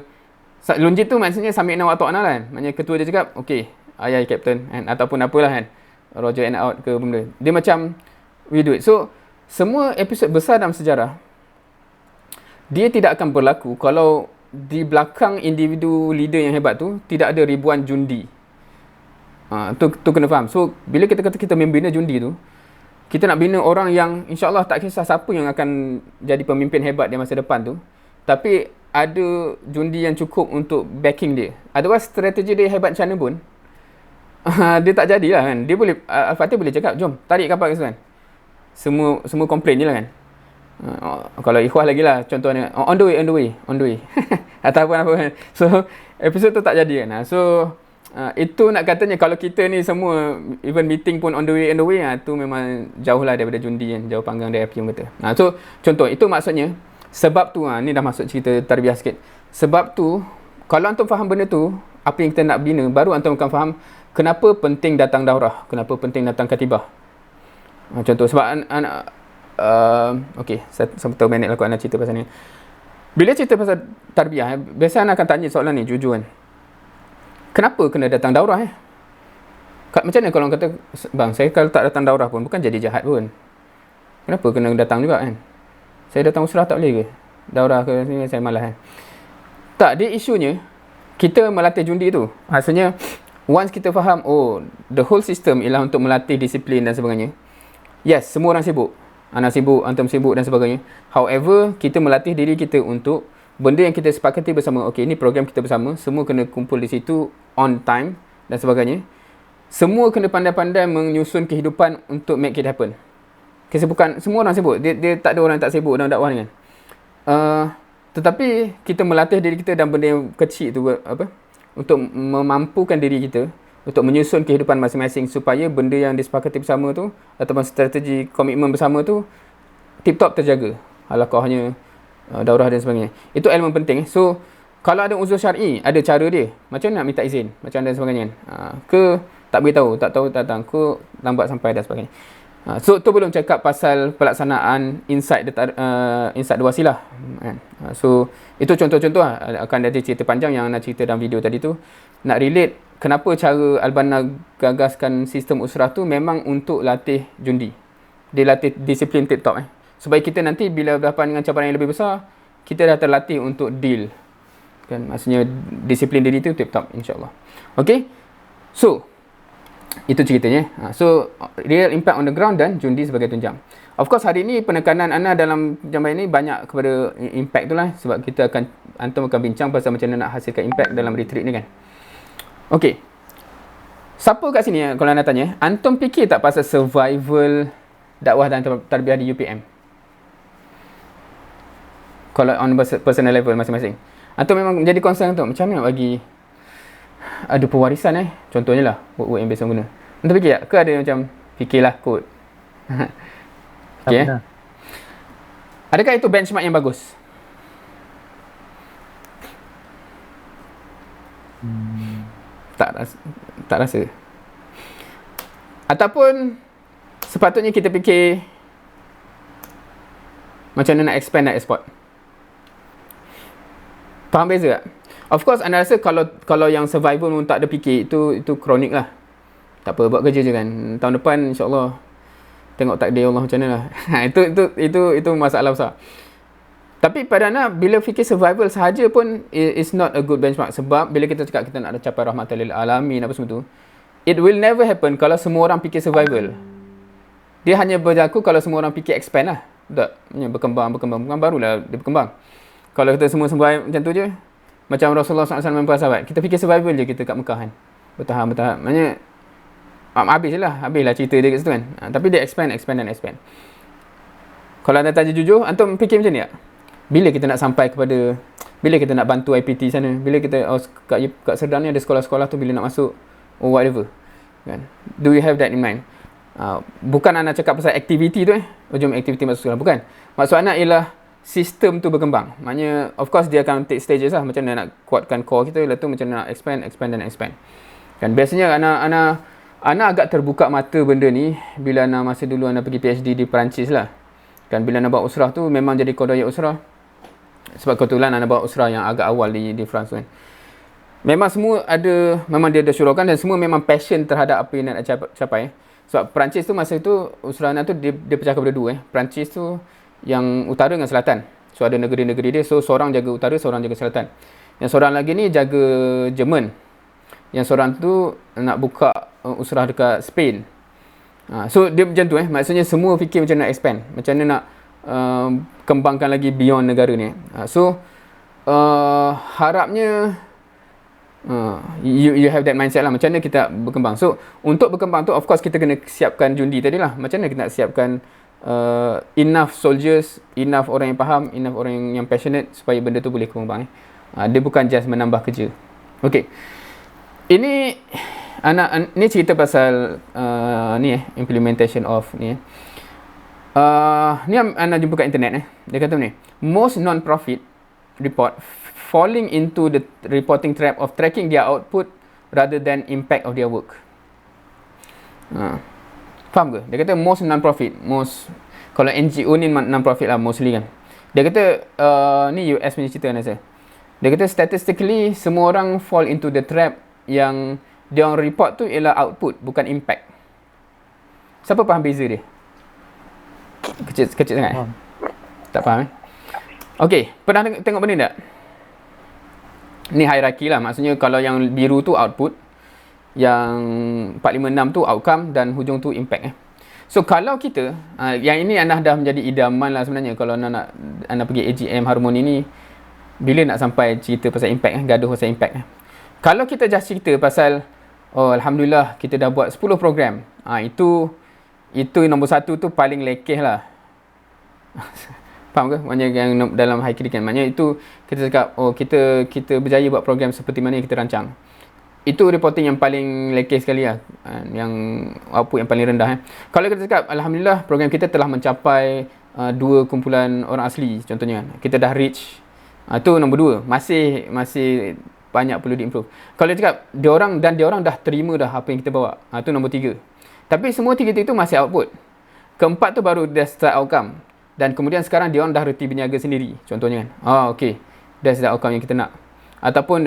lunjit tu maksudnya sami'na wa ata'na kan. Maknanya ketua dia cakap, okay, ayai captain kan? Ataupun apalah kan. Roger and out ke benda. Dia macam, we do it. So, semua episod besar dalam sejarah, dia tidak akan berlaku kalau di belakang individu leader yang hebat tu, tidak ada ribuan jundi. Tu kena faham. So, bila kita kata kita membina jundi tu, kita nak bina orang yang insyaAllah tak kisah siapa yang akan jadi pemimpin hebat di masa depan tu, tapi ada jundi yang cukup untuk backing dia. Otherwise, strategi dia hebat macam mana pun, dia tak jadilah kan. Dia boleh, Al-Fatih boleh cakap, jom tarik kapal ke kan. Semua komplain je lah kan. Kalau ikhwah lagi lah contohnya, on the way ataupun apa kan. So, episod tu tak jadi kan. So, itu nak katanya kalau kita ni semua even meeting pun on the way tu memang jauh lah daripada jundi kan, jauh panggang dari api yang kata. So contoh itu maksudnya sebab tu ni dah masuk cerita tarbiyah sikit. Sebab tu kalau antum faham benda tu, apa yang kita nak bina, baru antum akan faham kenapa penting datang daurah, kenapa penting datang katibah. Contoh sebab okey, 1 minit lah aku nak cerita pasal ni. Bila cerita pasal tarbiyah, biasa anak akan tanya soalan ni jujur kan. Kenapa kena datang daurah Macam mana kalau orang kata, bang, saya kalau tak datang daurah pun bukan jadi jahat pun. Kenapa kena datang juga kan? Saya datang usrah tak boleh ke? Daurah ke sini saya malas kan? Tak, dia isunya kita melatih jundi tu. Maksudnya once kita faham, the whole system ialah untuk melatih disiplin dan sebagainya. Yes, semua orang sibuk. Anak sibuk, antum sibuk dan sebagainya. However, kita melatih diri kita untuk benda yang kita sepakati bersama. Okey, ini program kita bersama. Semua kena kumpul di situ on time dan sebagainya. Semua kena pandai-pandai menyusun kehidupan untuk make it happen. Kesibukan, semua orang sibuk. Dia tak ada orang tak sibuk dalam dakwah ni kan. Tetapi kita melatih diri kita dan benda yang kecil tu untuk memampukan diri kita untuk menyusun kehidupan masing-masing supaya benda yang disepakati bersama tu ataupun strategi komitmen bersama tu tip-top terjaga. Halaqahnya, daurah dan sebagainya. Itu elemen penting. So, kalau ada uzur syar'i, ada cara dia. Macam nak minta izin, macam dan sebagainya. Ke tak beritahu, tak tahu, tak datang, ke lambat sampai dan sebagainya. So, tu belum cakap pasal pelaksanaan inside the wasilah. So, itu contoh-contoh lah. Akan ada cerita panjang yang nak cerita dalam video tadi tu. Nak relate kenapa cara Al-Banna gagaskan sistem usrah tu memang untuk latih jundi. Dia latih disiplin tip-top. Supaya kita nanti bila berhadapan dengan cabaran yang lebih besar, kita dah terlatih untuk deal. Kan? Maksudnya disiplin diri tu tip-top insyaAllah. Okay? So, itu ceritanya. So, real impact on the ground dan jundi sebagai tunjang. Of course, hari ni penekanan Ana dalam jambatan ini banyak kepada impact tu lah. Sebab kita antum akan bincang pasal macam mana nak hasilkan impact dalam retreat ni kan. Okay. Siapa kat sini kalau Ana tanya, antum fikir tak pasal survival dakwah dan tarbiyah di UPM? Kalau on personal level masing-masing. Atau memang jadi concern tu, macam mana nak bagi ada pewarisan contohnya lah work yang biasa guna. Anda fikir tak? Ke ada macam fikirlah kod. Okay, Sama lah. adakah itu benchmark yang bagus? Tak rasa. Ataupun sepatutnya kita fikir macam mana nak expand, nak export. Faham beza tak? Of course anda rasa kalau yang survival pun tak ada fikir, itu kronik lah. Tak apa, buat kerja je kan. Tahun depan insyaAllah tengok takdir Allah macam mana lah. itu masalah besar. Tapi pada Ana, bila fikir survival sahaja pun is not a good benchmark. Sebab bila kita cakap kita nak capai rahmatan lil alamin apa semua tu, it will never happen kalau semua orang fikir survival. Dia hanya berlaku kalau semua orang fikir expand lah. Tak, berkembang barulah dia berkembang. Kalau kita semua survive macam tu je, macam Rasulullah SAW dan para sahabat, kita fikir survival je kita kat Mekah kan. Bertahan. Maknanya habislah cerita dia kat situ kan. Tapi dia expand. Kalau anda tanya jujur, antum fikir macam ni tak? Bila kita nak sampai kepada, bila kita nak bantu IPT sana, bila kita kat Serdang ni ada sekolah-sekolah tu, bila nak masuk whatever kan? Do you have that in mind? Bukan anak cakap pasal aktiviti tu hujung aktiviti masuk sekolah, bukan. Maksud anak ialah sistem tu berkembang. Maknanya of course dia akan take stages lah, macam mana nak kuatkan core kita, lepas tu macam mana nak expand kan. Biasanya anak agak terbuka mata benda ni bila anak masa dulu anak pergi PhD di Perancis lah kan. Bila anak buat usrah tu memang jadi qadaya usrah, sebab kebetulan anak buat usrah yang agak awal di France kan. Memang dia ada syurukan dan semua memang passion terhadap apa yang nak capai. Sebab Perancis tu masa tu usrah anak tu dia pecah kepada dua. Perancis tu yang utara dengan selatan. So ada negeri-negeri dia, so seorang jaga utara, seorang jaga selatan. Yang seorang lagi ni jaga Jerman. Yang seorang tu nak buka usrah dekat Spain. So dia macam tu maksudnya semua fikir macam nak expand, macam mana nak kembangkan lagi beyond negara ni. So harapnya you have that mindset lah, macam mana kita berkembang. So untuk berkembang tu of course kita kena siapkan jundi tadi lah, macam mana kita nak siapkan enough soldiers, enough orang yang faham, enough orang yang passionate supaya benda tu boleh berkembang. Dia bukan just menambah kerja. Okay, ini ni cerita pasal implementation of ni. Ni anak jumpa kat internet dia kata ni, most non-profit report falling into the reporting trap of tracking their output rather than impact of their work. Faham ke? Dia kata most non-profit, kalau NGO ni non-profit lah mostly kan. Dia kata ni US punya cerita kan saya. Dia kata statistically semua orang fall into the trap yang dia orang report tu ialah output, bukan impact. Siapa faham beza dia? Kecil sangat Tak faham Okay, pernah tengok benda tak? Ni hierarki lah, maksudnya kalau yang biru tu output, yang 456 tu outcome dan hujung tu impact So kalau kita yang ini anda dah menjadi idaman lah sebenarnya. Kalau anda pergi AGM Harmoni ni, bila nak sampai cerita pasal impact gaduh pasal impact Kalau kita just cerita pasal alhamdulillah kita dah buat 10 program, itu nombor satu tu paling lekeh lah. Faham ke? Maknanya yang dalam hierarki kan, maknanya itu kita cakap kita berjaya buat program seperti mana yang kita rancang. Itu reporting yang paling lekeh sekali lah, yang output yang paling rendah Kalau kita cakap alhamdulillah program kita telah mencapai 2 kumpulan orang asli contohnya kan, kita dah reach, itu nombor 2. Masih banyak perlu diimprove. Kalau cakap diorang dah terima dah apa yang kita bawa, itu nombor 3. Tapi semua 3 itu masih output. Keempat tu baru dah start outcome. Dan kemudian sekarang diorang dah reti berniaga sendiri contohnya kan. Okay, that's the outcome yang kita nak. Ataupun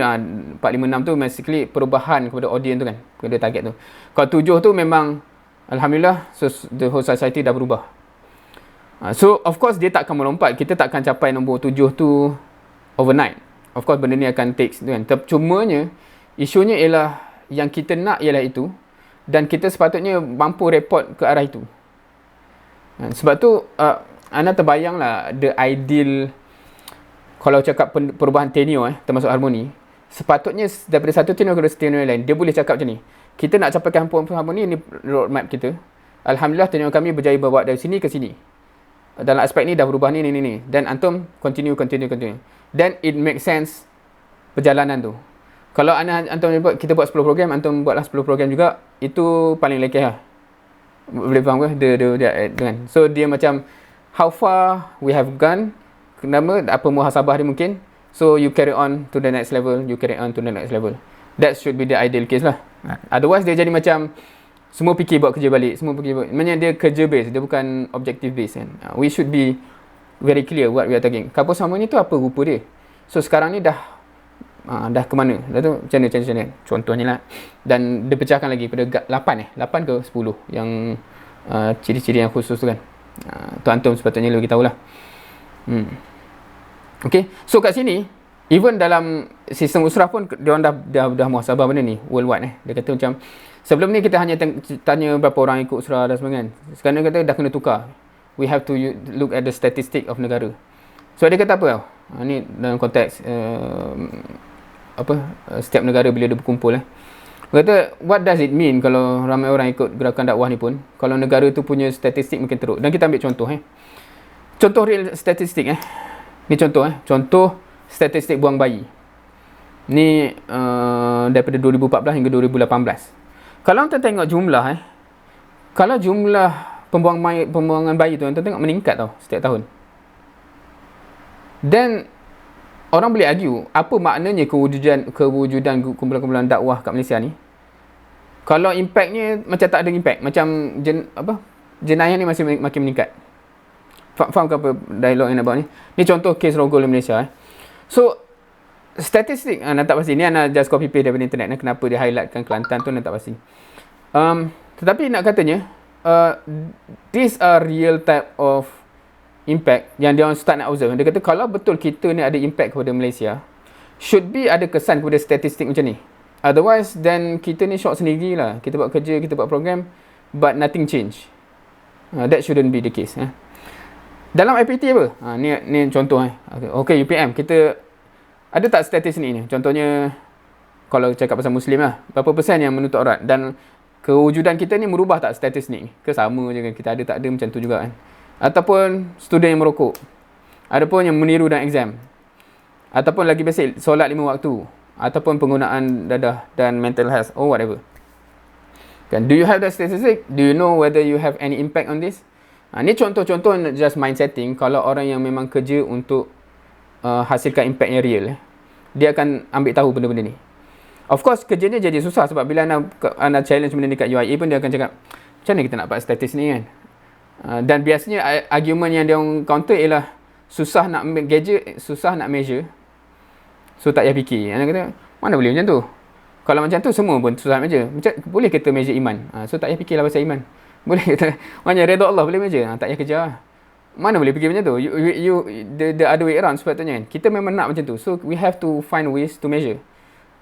456 tu basically perubahan kepada audience tu kan, kepada target tu. Kalau 7 tu memang alhamdulillah, so the whole society dah berubah. So of course dia tak akan melompat, kita tak akan capai nombor 7 tu overnight. Of course benda ni akan take tu kan. Cumanya isunya ialah yang kita nak ialah itu, dan kita sepatutnya mampu report ke arah itu. Sebab tu anda terbayanglah the ideal, kalau cakap perubahan tenure termasuk harmoni, sepatutnya daripada satu tenure ke tenure lain, dia boleh cakap macam ni, kita nak capaikan harmoni, ni roadmap kita. Alhamdulillah tenure kami berjaya bawa dari sini ke sini. Dalam aspek ni dah berubah ni. Dan antum continue. Then it makes sense perjalanan tu. Kalau antum kita buat 10 program, antum buatlah 10 program juga, itu paling lekeh lah. Boleh faham ke? Dia dengan. So dia macam how far we have gone, kenapa apa muhasabah dia mungkin. So you carry on to the next level, you carry on to the next level. That should be the ideal case lah. Otherwise dia jadi macam semua fikir buat kerja balik, semua fikir buat. Maksudnya dia kerja base, dia bukan objective base kan. We should be very clear what we are talking. Kampus sama ni tu apa rupa dia. So sekarang ni dah ke mana? Dah tu macam mana? Contohnya lah. Dan dia pecahkan lagi pada 8 ke 10 yang ciri-ciri yang khusus tu kan. Tu antum sepatutnya lebih tahulah. Okay. So kat sini, even dalam sistem usrah pun dia orang dah muhasabah benda ni worldwide. Dia kata macam sebelum ni kita hanya tanya berapa orang ikut usrah dan sebagainya. Sekarang dia kata dah kena tukar. We have to look at the statistic of negara. So dia kata apa tau? Ni dalam konteks setiap negara bila dia berkumpul. Dia kata what does it mean kalau ramai orang ikut gerakan dakwah ni pun, kalau negara tu punya statistik mungkin teruk. Dan kita ambil contoh contoh real statistik ni contoh statistik buang bayi. Ni daripada 2014 hingga 2018. Kalau kita tengok jumlah kalau jumlah pembuangan bayi tu kita tengok meningkat tau setiap tahun. Dan orang boleh argue apa maknanya kewujudan kumpulan-kumpulan dakwah kat Malaysia ni kalau impactnya macam tak ada impact, macam jenayah ni masih makin meningkat. Faham ke apa dialog yang nak buat ni? Ni contoh kes rogol di Malaysia. So statistik nak tak pasti. Ni Ana just copy paste daripada internet. Kenapa dia highlightkan Kelantan tu nak tak pasti. Tetapi nak katanya these are real type of impact yang dia orang start nak observe. Dia kata kalau betul kita ni ada impact kepada Malaysia, should be ada kesan kepada statistik macam ni. Otherwise then kita ni shock sendiri lah. Kita buat kerja, kita buat program but nothing change. That shouldn't be the case. Dalam IPT apa? Ni contoh. Okay, UPM kita ada tak statistik ni? Contohnya kalau cakap pasal Muslim lah, berapa persen yang menuntut aurat, dan kewujudan kita ni merubah tak statistik ni? Ke sama je kan? Kita ada tak ada macam tu juga kan? Ataupun student yang merokok, ataupun yang meniru dalam exam, ataupun lagi basic solat 5 waktu, ataupun penggunaan dadah dan mental health or whatever kan. Do you have that statistic? Do you know whether you have any impact on this? Ni contoh-contoh just mind setting. Kalau orang yang memang kerja untuk hasilkan impact yang real, dia akan ambil tahu benda-benda ni. Of course kerjanya jadi susah sebab bila anda challenge benda ni kat UIA pun dia akan cakap macam mana kita nak dapat statistik ni kan. Dan biasanya argument yang dia orang counter ialah susah nak gadget, susah nak measure, so tak payah fikir. Anda kata mana boleh macam tu? Kalau macam tu semua pun susah measure. Macam boleh kita measure iman, so tak payah fikirlah pasal iman. Boleh kita macam redha Allah boleh measure, tak payah kerja. Mana boleh fikir macam tu? The other way around sepatutnya kan. Kita memang nak macam tu, so we have to find ways to measure.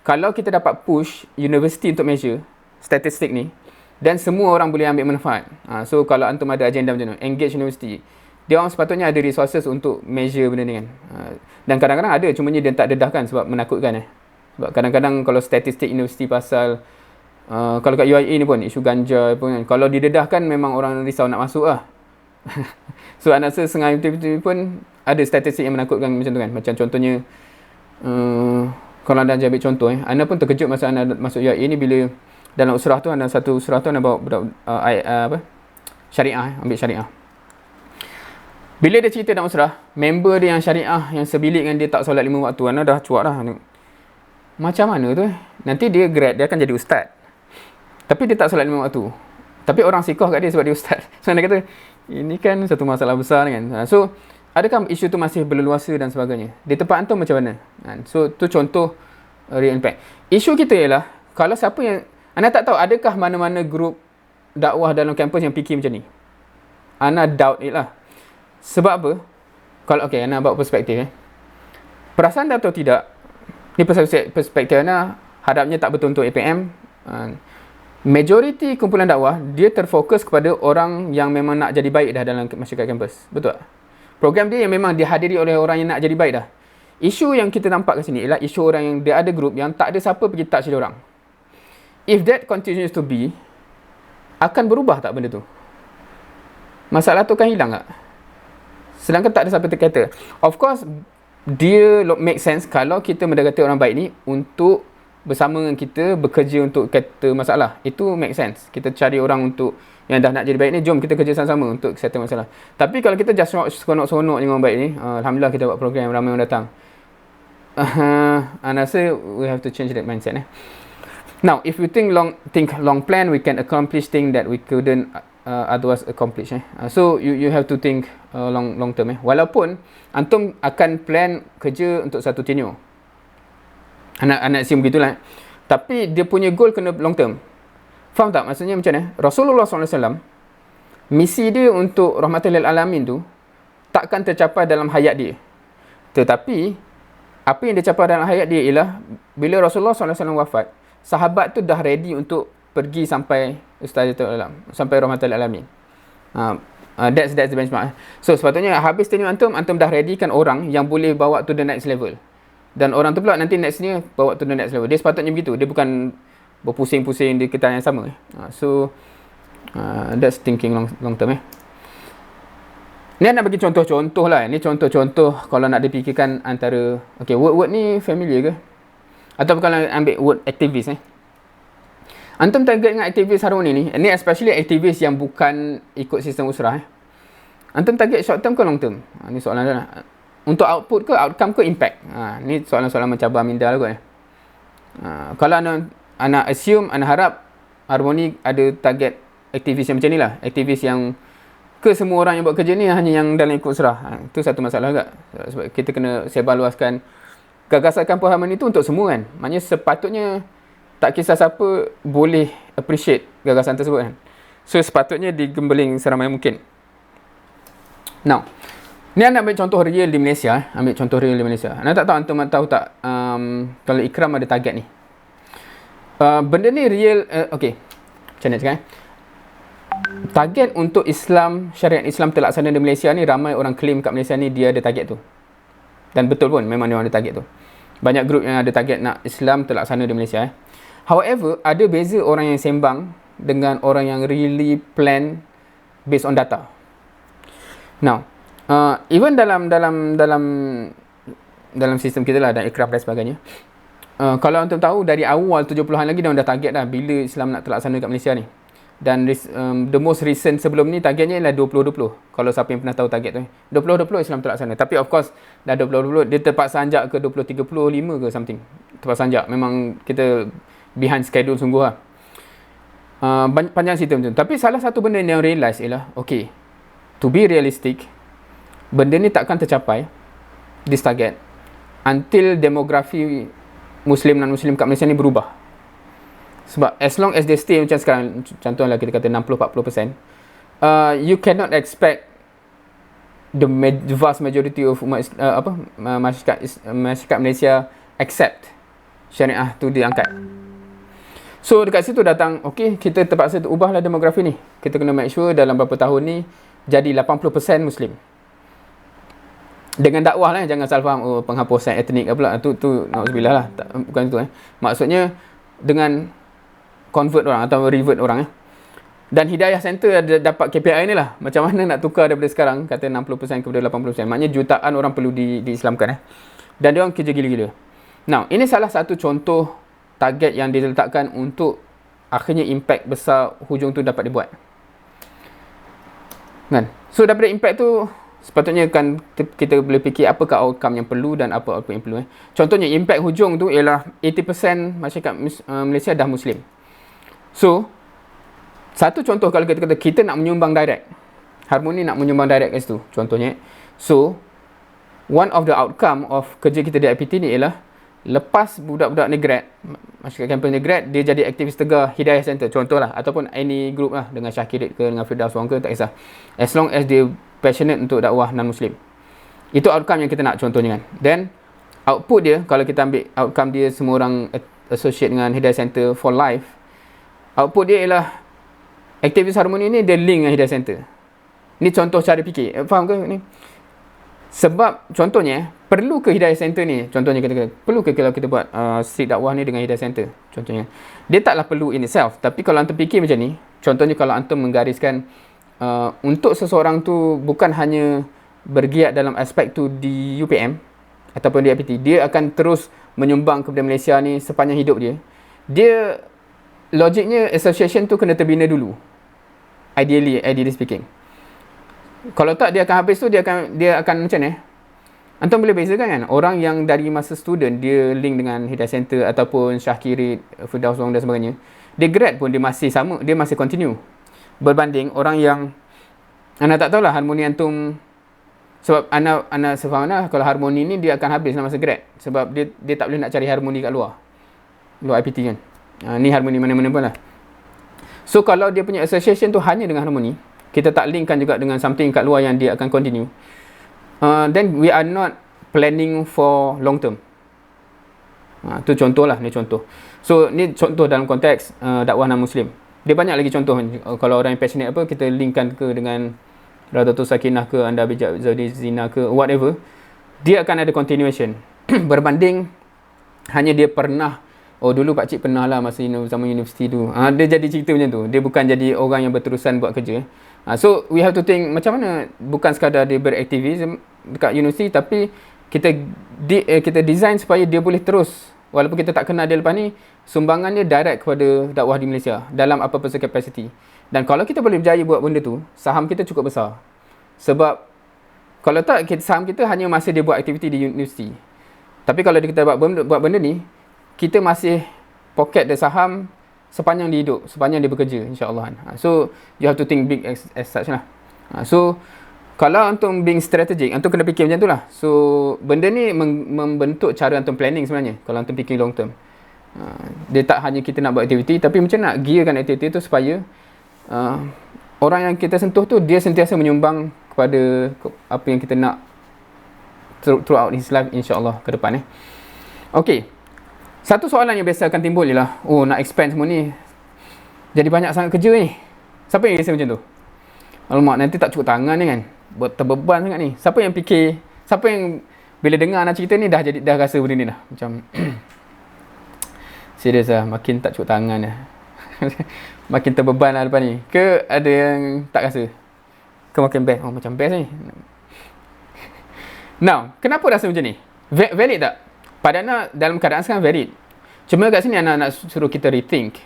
Kalau kita dapat push universiti untuk measure statistik ni, dan semua orang boleh ambil manfaat. So kalau antum ada agenda macam tu, engage universiti, dia orang sepatutnya ada resources untuk measure benda ni kan. Dan kadang-kadang ada, cuma dia tak dedahkan sebab menakutkan. Sebab kadang-kadang kalau statistik universiti pasal kalau kat UIA ni pun isu ganja pun kan, kalau didedahkan memang orang risau nak masuk lah. So anak saya setengah universiti pun ada statistik yang menakutkan macam tu kan. Macam contohnya kalau anda ambil contoh anda pun terkejut masa anda masuk UIA ni bila dalam usrah tu, anda satu usrah tu anda bawa syariah, ambil syariah. Bila dia cerita dalam usrah, member dia yang syariah yang sebilik dengan dia tak solat 5 waktu, anda dah cuak dah. Macam mana tu? Nanti dia grad, dia akan jadi ustaz. Tapi dia tak solat 5 waktu. Tapi orang sikoh kat dia sebab dia ustaz. So anda kata, ini kan satu masalah besar kan. So, adakah isu tu masih berleluasa dan sebagainya? Di tempat antum macam mana? So, tu contoh real impact. Isu kita ialah, kalau siapa yang anda tak tahu adakah mana-mana grup dakwah dalam kampus yang fikir macam ni. Ana doubt it lah. Sebab apa? Kalau Ana bawa perspektif Perasaan atau tidak, ni perspektif Ana hadapnya tak betul untuk APM. Majoriti kumpulan dakwah dia terfokus kepada orang yang memang nak jadi baik dah dalam masyarakat kampus. Betul tak? Program dia yang memang dihadiri oleh orang yang nak jadi baik dah. Isu yang kita nampak kat sini ialah isu orang yang dia ada grup yang tak ada siapa pergi touch dia orang. If that continues to be, akan berubah tak benda tu? Masalah tu akan hilang tak? Sedangkan tak ada siapa terkata. Of course, dia make sense kalau kita mendekati orang baik ni untuk bersama dengan kita bekerja untuk kata masalah. Itu make sense. Kita cari orang untuk yang dah nak jadi baik ni, jom kita kerja sama-sama untuk settle masalah. Tapi kalau kita just seronok-seronok dengan orang baik ni, alhamdulillah kita buat program, ramai orang datang. And I say we have to change that mindset. Now, if you think long plan, we can accomplish things that we couldn't otherwise accomplish. So you have to think long term. Walaupun antum akan plan kerja untuk satu tenure. Anak assume begitulah. Tapi dia punya goal kena long term. Faham tak? Maksudnya macam mana? Rasulullah SAW, misi dia untuk rahmatan lil alamin tu takkan tercapai dalam hayat dia. Tetapi apa yang dicapai dalam hayat dia ialah bila Rasulullah SAW wafat, sahabat tu dah ready untuk pergi sampai ustazatul alam, sampai rahmatan lil alamin. That's the benchmark. So sepatutnya habis tenure antum dah ready kan orang yang boleh bawa to the next level. Dan orang tu pula nanti nextnya bawa to the next level. Dia sepatutnya begitu. Dia bukan berpusing-pusing di kita yang sama. So that's thinking long term. Ni nak bagi contoh-contoh lah. Ni contoh-contoh kalau nak dipikirkan antara, okay, word ni familiar ke? Atau kalau ambil word aktivis Antum target dengan aktivis harmoni ni especially aktivis yang bukan ikut sistem usrah Antum target short term ke long term? Ni soalan dia lah. Untuk output ke, outcome ke, impact? Ni soalan-soalan mencabar minda lah kot. Kalau anak assume, anak harap harmoni ada target aktivis yang macam ni lah. Aktivis yang ke semua orang yang buat kerja ni hanya yang dalam ikut usrah. Itu satu masalah juga. Sebab kita kena sebarluaskan gagasan kampus harmoni tu untuk semua kan. Maknanya sepatutnya tak kisah siapa boleh appreciate gagasan tersebut kan. So sepatutnya digembeling seramai mungkin. Now, ni anda ambil contoh real di Malaysia. Ambil contoh real di Malaysia. Anda tak tahu, antum tahu tak kalau Ikram ada target ni. Benda ni real, okay. Macam mana cakap target untuk Islam, syariat Islam terlaksana di Malaysia ni, ramai orang claim kat Malaysia ni dia ada target tu. Dan betul pun, memang dia ada target tu. Banyak grup yang ada target nak Islam terlaksana di Malaysia. However, ada beza orang yang sembang dengan orang yang really plan based on data. Now, even dalam sistem kita lah dan ikraf dan sebagainya, kalau antum tahu dari awal 70-an lagi dah target dah bila Islam nak terlaksana kat Malaysia ni. Dan the most recent sebelum ni targetnya ialah 2020. Kalau siapa yang pernah tahu target tu 2020 Islam terlaksana. Tapi of course dah 2020 dia terpaksa anjak ke 2035 ke something. Terpaksa anjak. Memang kita behind schedule sungguh lah. Panjang cerita macam tu. Tapi salah satu benda yang realise ialah, okay, to be realistic, benda ni takkan tercapai, this target, until demografi Muslim dan Muslim kat Malaysia ni berubah. Sebab as long as they stay macam sekarang, contohlah kita kata 60-40%, you cannot expect the vast majority of masyarakat Malaysia accept syariah tu diangkat. So dekat situ datang, okay, kita terpaksa ubahlah demografi ni. Kita kena make sure dalam beberapa tahun ni jadi 80% Muslim. Dengan dakwah lah, jangan salah faham penghapusan etnik pula. Tu na'udzubillah lah. Bukan itu Maksudnya dengan convert orang atau revert orang Dan Hidayah Center ada dapat KPI ni lah. Macam mana nak tukar daripada sekarang kata 60% kepada 80%. Maknanya jutaan orang perlu diislamkan Dan dia orang kerja gila-gila. Now, ini salah satu contoh target yang diletakkan untuk akhirnya impact besar hujung tu dapat dibuat. Kan? So daripada impact tu sepatutnya kan kita boleh fikir apakah outcome yang perlu dan apa output yang perlu. Contohnya impact hujung tu ialah 80% masyarakat Malaysia dah Muslim. So satu contoh kalau kita nak menyumbang direct, Harmoni nak menyumbang direct kat situ contohnya. So one of the outcome of kerja kita di IPT ni ialah lepas budak-budak ni grad, masyarakat kampus ni grad, dia jadi aktivis tegar Hidayah Center contohlah, ataupun any group lah, dengan Syakirit ke dengan Firdaus Wong ke, tak kisah, as long as dia passionate untuk dakwah non-Muslim. Itu outcome yang kita nak contohnya kan. Then output dia, kalau kita ambil outcome dia semua orang associate dengan Hidayah Center for life, output dia ialah aktivis Harmoni ni dia link dengan Hidayah Center. Ni contoh cara fikir, faham ke ni? Sebab contohnya perlu ke Hidayah Center ni, contohnya kita perlu ke kalau kita buat street dakwah ni dengan Hidayah Center contohnya, dia taklah perlu in itself. Tapi kalau antum fikir macam ni, contohnya kalau antum menggariskan untuk seseorang tu bukan hanya bergiat dalam aspek tu di UPM, ataupun di IPT, dia akan terus menyumbang kepada Malaysia ni sepanjang hidup dia. Dia logiknya association tu kena terbina dulu. Ideally speaking. Kalau tak dia akan habis tu dia akan macam ni. Antum boleh bezakan kan orang yang dari masa student dia link dengan Hidayah Center ataupun Shah Kirit, Firdaus Wong dan sebagainya. Dia grad pun dia masih sama, dia masih continue. Berbanding orang yang Ana tak tahulah harmoni antum, sebab Ana sefaham lah kalau harmoni ni dia akan habis dalam masa grad sebab dia tak boleh nak cari harmoni kat luar IPT kan. Ni harmoni mana-mana pun lah. So kalau dia punya association tu hanya dengan harmoni, kita tak linkkan juga dengan something kat luar yang dia akan continue, then we are not planning for long term. Tu contoh lah, ni contoh. So ni contoh dalam konteks dakwah non-Muslim. Dia banyak lagi contoh. Kalau orang yang passionate apa, kita linkkan ke dengan Radatul Sakinah ke, Anda Bijak Zodi Zina ke, whatever. Dia akan ada continuation. Berbanding hanya dia pernah, dulu Pakcik pernah lah masa zaman universiti tu. Dia jadi cerita macam tu. Dia bukan jadi orang yang berterusan buat kerja. So we have to think macam mana, bukan sekadar dia beraktivism dekat universiti, tapi kita design supaya dia boleh terus, walaupun kita tak kenal dia lepas ni, sumbangannya direct kepada dakwah di Malaysia dalam apa-apa capacity. Dan kalau kita boleh berjaya buat benda tu, saham kita cukup besar. Sebab kalau tak, saham kita hanya masa dia buat aktiviti di universiti. Tapi kalau kita buat benda ni, kita masih pocket the saham sepanjang dia hidup, sepanjang dia bekerja, insya-Allah. So you have to think big as such lah. So kalau antum being strategic, antum kena fikir macam tu lah. So benda ni membentuk cara antum planning sebenarnya kalau antum fikir long term. Dia tak hanya kita nak buat aktiviti, tapi macam nak gearkan aktiviti tu supaya orang yang kita sentuh tu dia sentiasa menyumbang kepada apa yang kita nak throughout his life, insya-Allah ke depan. Okey. Satu soalan yang biasa akan timbul ialah, nak expand semua ni jadi banyak sangat kerja ni. Siapa yang rasa macam tu? Alamak, nanti tak cukup tangan ni kan. Terbeban sangat ni. Siapa yang fikir, siapa yang bila dengar nak cerita ni dah rasa benda ni dah macam serius lah, makin tak cukup tangan dah. Makin terbeban lah lepas ni. Ke ada yang tak rasa? Ke makin best? Macam best ni. Now, kenapa rasa macam ni? Valid tak? Pada anak dalam keadaan sekarang valid. Cuma kat sini anak nak suruh kita rethink.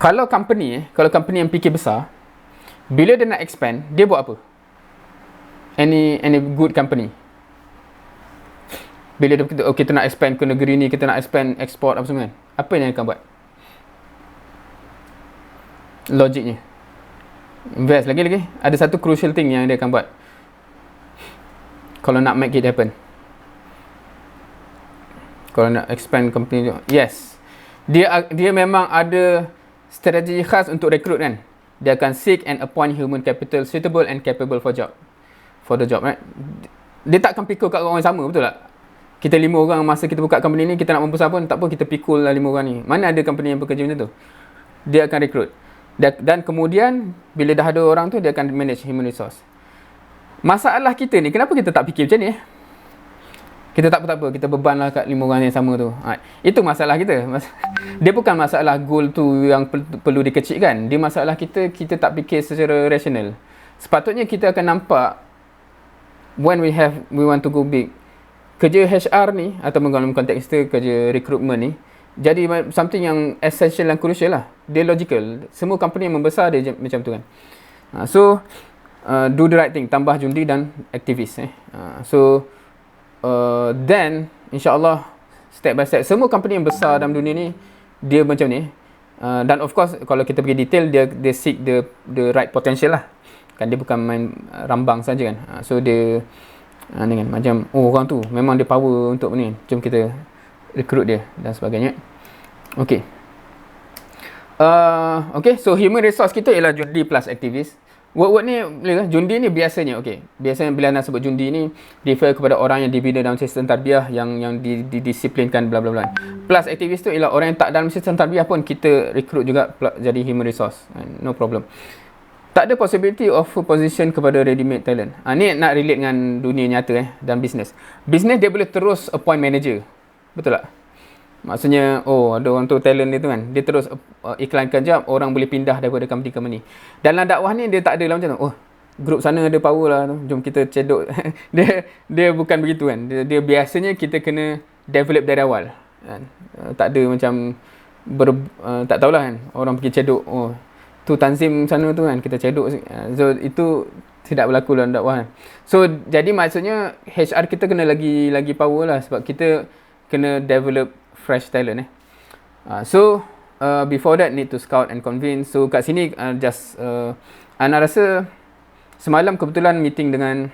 Kalau company yang fikir besar, bila dia nak expand, dia buat apa? Any good company. Bila dia kita nak expand ke negeri ni, kita nak expand export apa semua kan, apa yang akan buat? Logiknya invest lagi. Ada satu crucial thing yang dia akan buat kalau nak make it happen. Kalau nak expand company tu, yes, dia memang ada strategi khas untuk rekrut kan. Dia akan seek and appoint human capital suitable and capable for the job, right? Dia tak akan pikul kat orang yang sama, betul tak? Kita 5 orang masa kita buka company ni, kita nak membesar pun tak apa, kita pikul lah 5 orang ni. Mana ada company yang bekerja macam tu? Dia akan rekrut. Dan kemudian bila dah ada orang tu, dia akan manage human resource. Masalah kita ni, kenapa kita tak fikir macam ni? Kita tak apa-apa, kita beban lah kat 5 orang yang sama tu. Itu masalah kita. Dia bukan masalah goal tu yang perlu dikecilkan. Dia masalah kita tak fikir secara rasional. Sepatutnya kita akan nampak when we want to go big. Kerja HR ni, atau dalam konteks kita kerja recruitment ni, jadi something yang essential dan crucial lah. Dia logical. Semua company yang membesar dia macam tu kan. So do the right thing. Tambah jundi dan aktivis. Then insyaAllah step by step, semua company yang besar dalam dunia ni dia macam ni. Dan of course kalau kita pergi detail, dia seek the right potential lah kan. Dia bukan main rambang saja kan. So dia ni kan, macam orang tu memang dia power untuk ni, jom kita recruit dia dan sebagainya. Okay, so human resource kita ialah jundi plus aktivis. Word ni, jundi ni biasanya, biasanya bila nak sebut jundi ni refer kepada orang yang dibina dalam sistem tarbiyah yang didisiplinkan bla bla bla. Plus aktivis tu ialah orang yang tak dalam sistem tarbiyah pun kita recruit juga jadi human resource. No problem. Tak ada possibility of full position kepada ready-made talent. Ni nak relate dengan dunia nyata dan bisnes. Bisnes dia boleh terus appoint manager. Betul tak? Maksudnya, ada orang tu talent dia tu kan. Dia terus iklankan job, orang boleh pindah daripada company ke company. Dalam dakwah ni dia tak ada lah macam tu. grup sana ada power lah tu, jom kita cedok. dia bukan begitu kan. Dia biasanya kita kena develop dari awal kan. Tak ada macam tak tahulah kan, orang pergi cedok, oh tu tanzim sana tu kan, kita cedok. So itu tidak berlaku dalam dakwah kan. So jadi maksudnya HR kita kena lagi power lah, sebab kita kena develop fresh talent So before that need to scout and convince. So kat sini Ana rasa semalam kebetulan meeting dengan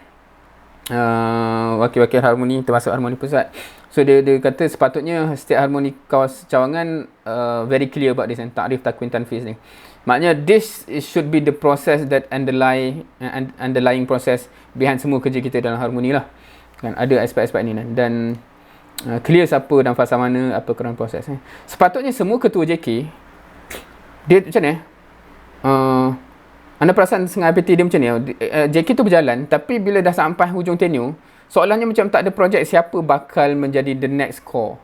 wakil-wakil harmoni, termasuk harmoni pusat. So dia kata sepatutnya setiap harmoni kawas cawangan very clear about this, takrif takwin tanfiz ni. Maknanya this should be the process that underlying process behind semua kerja kita dalam harmoni lah. Kan ada aspek-aspek ni dan clear siapa dan fasa mana, apa kerana proses ni. Sepatutnya semua ketua JK dia macam ni anda perasan setengah IPT dia macam ni, JK tu berjalan, tapi bila dah sampai hujung tenure, soalannya macam tak ada projek siapa bakal menjadi the next core,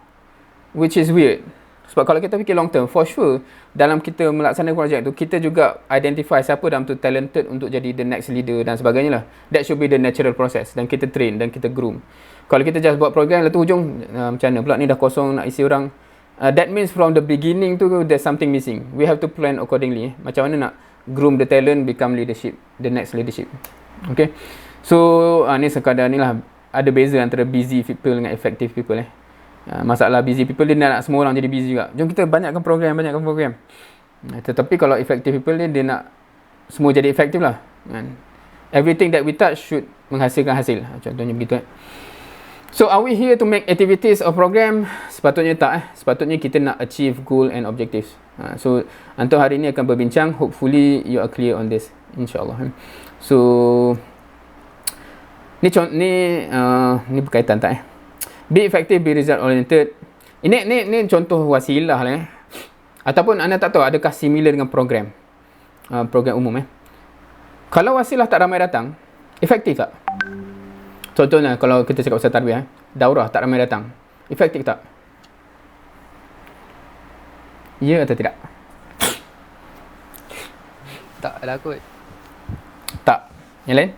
which is weird. Sebab kalau kita fikir long term, for sure dalam kita melaksanakan projek tu, kita juga identify siapa dalam tu talented untuk jadi the next leader dan sebagainya lah. That should be the natural process, dan kita train dan kita groom. Kalau kita just buat program, lepas tu hujung macam mana pula ni dah kosong nak isi orang, that means from the beginning tu there's something missing. We have to plan accordingly. Macam mana nak groom the talent become leadership, the next leadership. Okay, so ni sekadar ni lah, ada beza antara busy people dengan effective people masalah busy people, dia nak semua orang jadi busy juga. Jom kita banyakkan program. Tetapi kalau effective people dia nak semua jadi efektif lah kan? Everything that we touch should menghasilkan hasil, contohnya begitu So are we here to make activities or program? Sepatutnya tak Sepatutnya kita nak achieve goal and objectives. So antum hari ni akan berbincang, hopefully you are clear on this, insyaAllah. So ni berkaitan tak be effective, be result oriented. Ini contoh wasilah lah Ataupun anda tak tahu adakah similar dengan program program umum Kalau wasilah tak ramai datang, efektif tak? Contohnya kalau kita cakap pasal tarbiyah, daurah tak ramai datang, efektif tak? Ya atau tidak? Tak lah kot. Tak. Yang lain?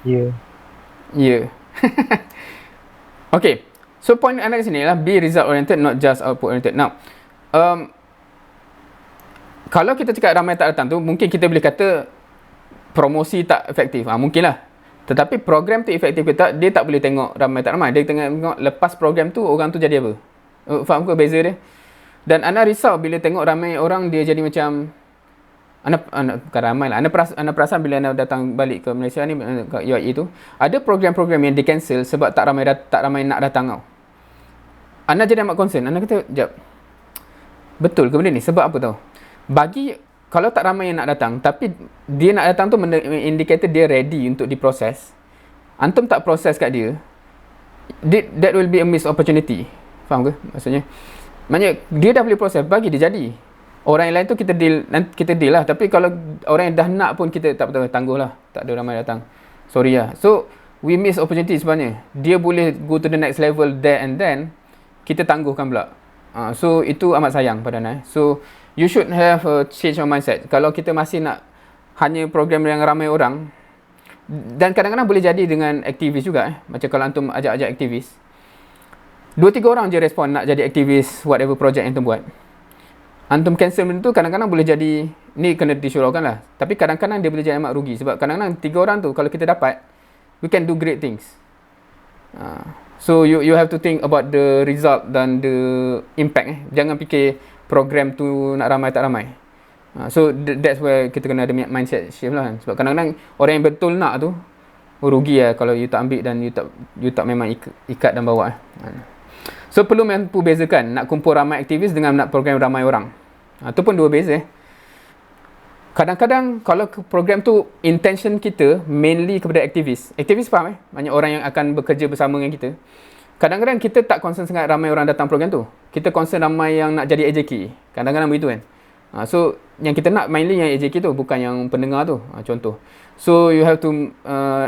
Ya. Okay. So point anda kat sini lah, be result oriented, not just output oriented. Now, kalau kita cakap ramai tak datang tu, mungkin kita boleh kata promosi tak efektif. Mungkin lah. Tetapi program tu efektif ke tak, dia tak boleh tengok ramai tak ramai. Dia tengok lepas program tu, orang tu jadi apa. Faham ke beza dia? Dan Ana risau bila tengok ramai orang, dia jadi macam bukan ramai lah. Ana perasan bila Ana datang balik ke Malaysia ni, ke UAE tu, ada program-program yang di cancel sebab tak ramai nak datang tau. Ana jadi amat concern. Ana kata, jap, betul ke benda ni? Sebab apa tau? Kalau tak ramai yang nak datang, tapi dia nak datang tu indikator dia ready untuk diproses. Antum tak proses kat dia, that will be a missed opportunity. Faham ke maksudnya? Maknanya dia dah boleh proses, bagi dia jadi. Orang yang lain tu kita deal lah. Tapi kalau orang yang dah nak pun kita tak betul, tangguh lah, tak ada ramai datang, sorry lah. So we miss opportunity sebenarnya. Dia boleh go to the next level there and then, kita tangguhkan pula. So itu amat sayang pada Ana. So you should have a change of mindset. Kalau kita masih nak hanya program yang ramai orang, dan kadang-kadang boleh jadi dengan aktivis juga macam kalau antum ajak-ajak aktivis, 2-3 orang je respon nak jadi aktivis whatever project yang antum buat. Antum cancel benda tu, kadang-kadang boleh jadi, ni kena disyuraukan lah, tapi kadang-kadang dia boleh jadi amat rugi. Sebab kadang-kadang 3 orang tu kalau kita dapat, we can do great things. So you have to think about the result dan the impact. Jangan fikir program tu nak ramai tak ramai. So that's where kita kena ada mindset shift lah kan. Sebab kadang-kadang orang yang betul nak tu rugi lah kalau you tak ambil dan you tak memang ikat dan bawa. So perlu mampu bezakan nak kumpul ramai aktivis dengan nak program ramai orang. Itu pun dua beza. Kadang-kadang kalau program tu intention kita mainly kepada aktivis. Aktivis faham banyak orang yang akan bekerja bersama dengan kita. Kadang-kadang kita tak concern sangat ramai orang datang program tu. Kita concern ramai yang nak jadi AJK. Kadang-kadang begitu kan. So yang kita nak mainly yang AJK tu, bukan yang pendengar tu. Contoh. So you have to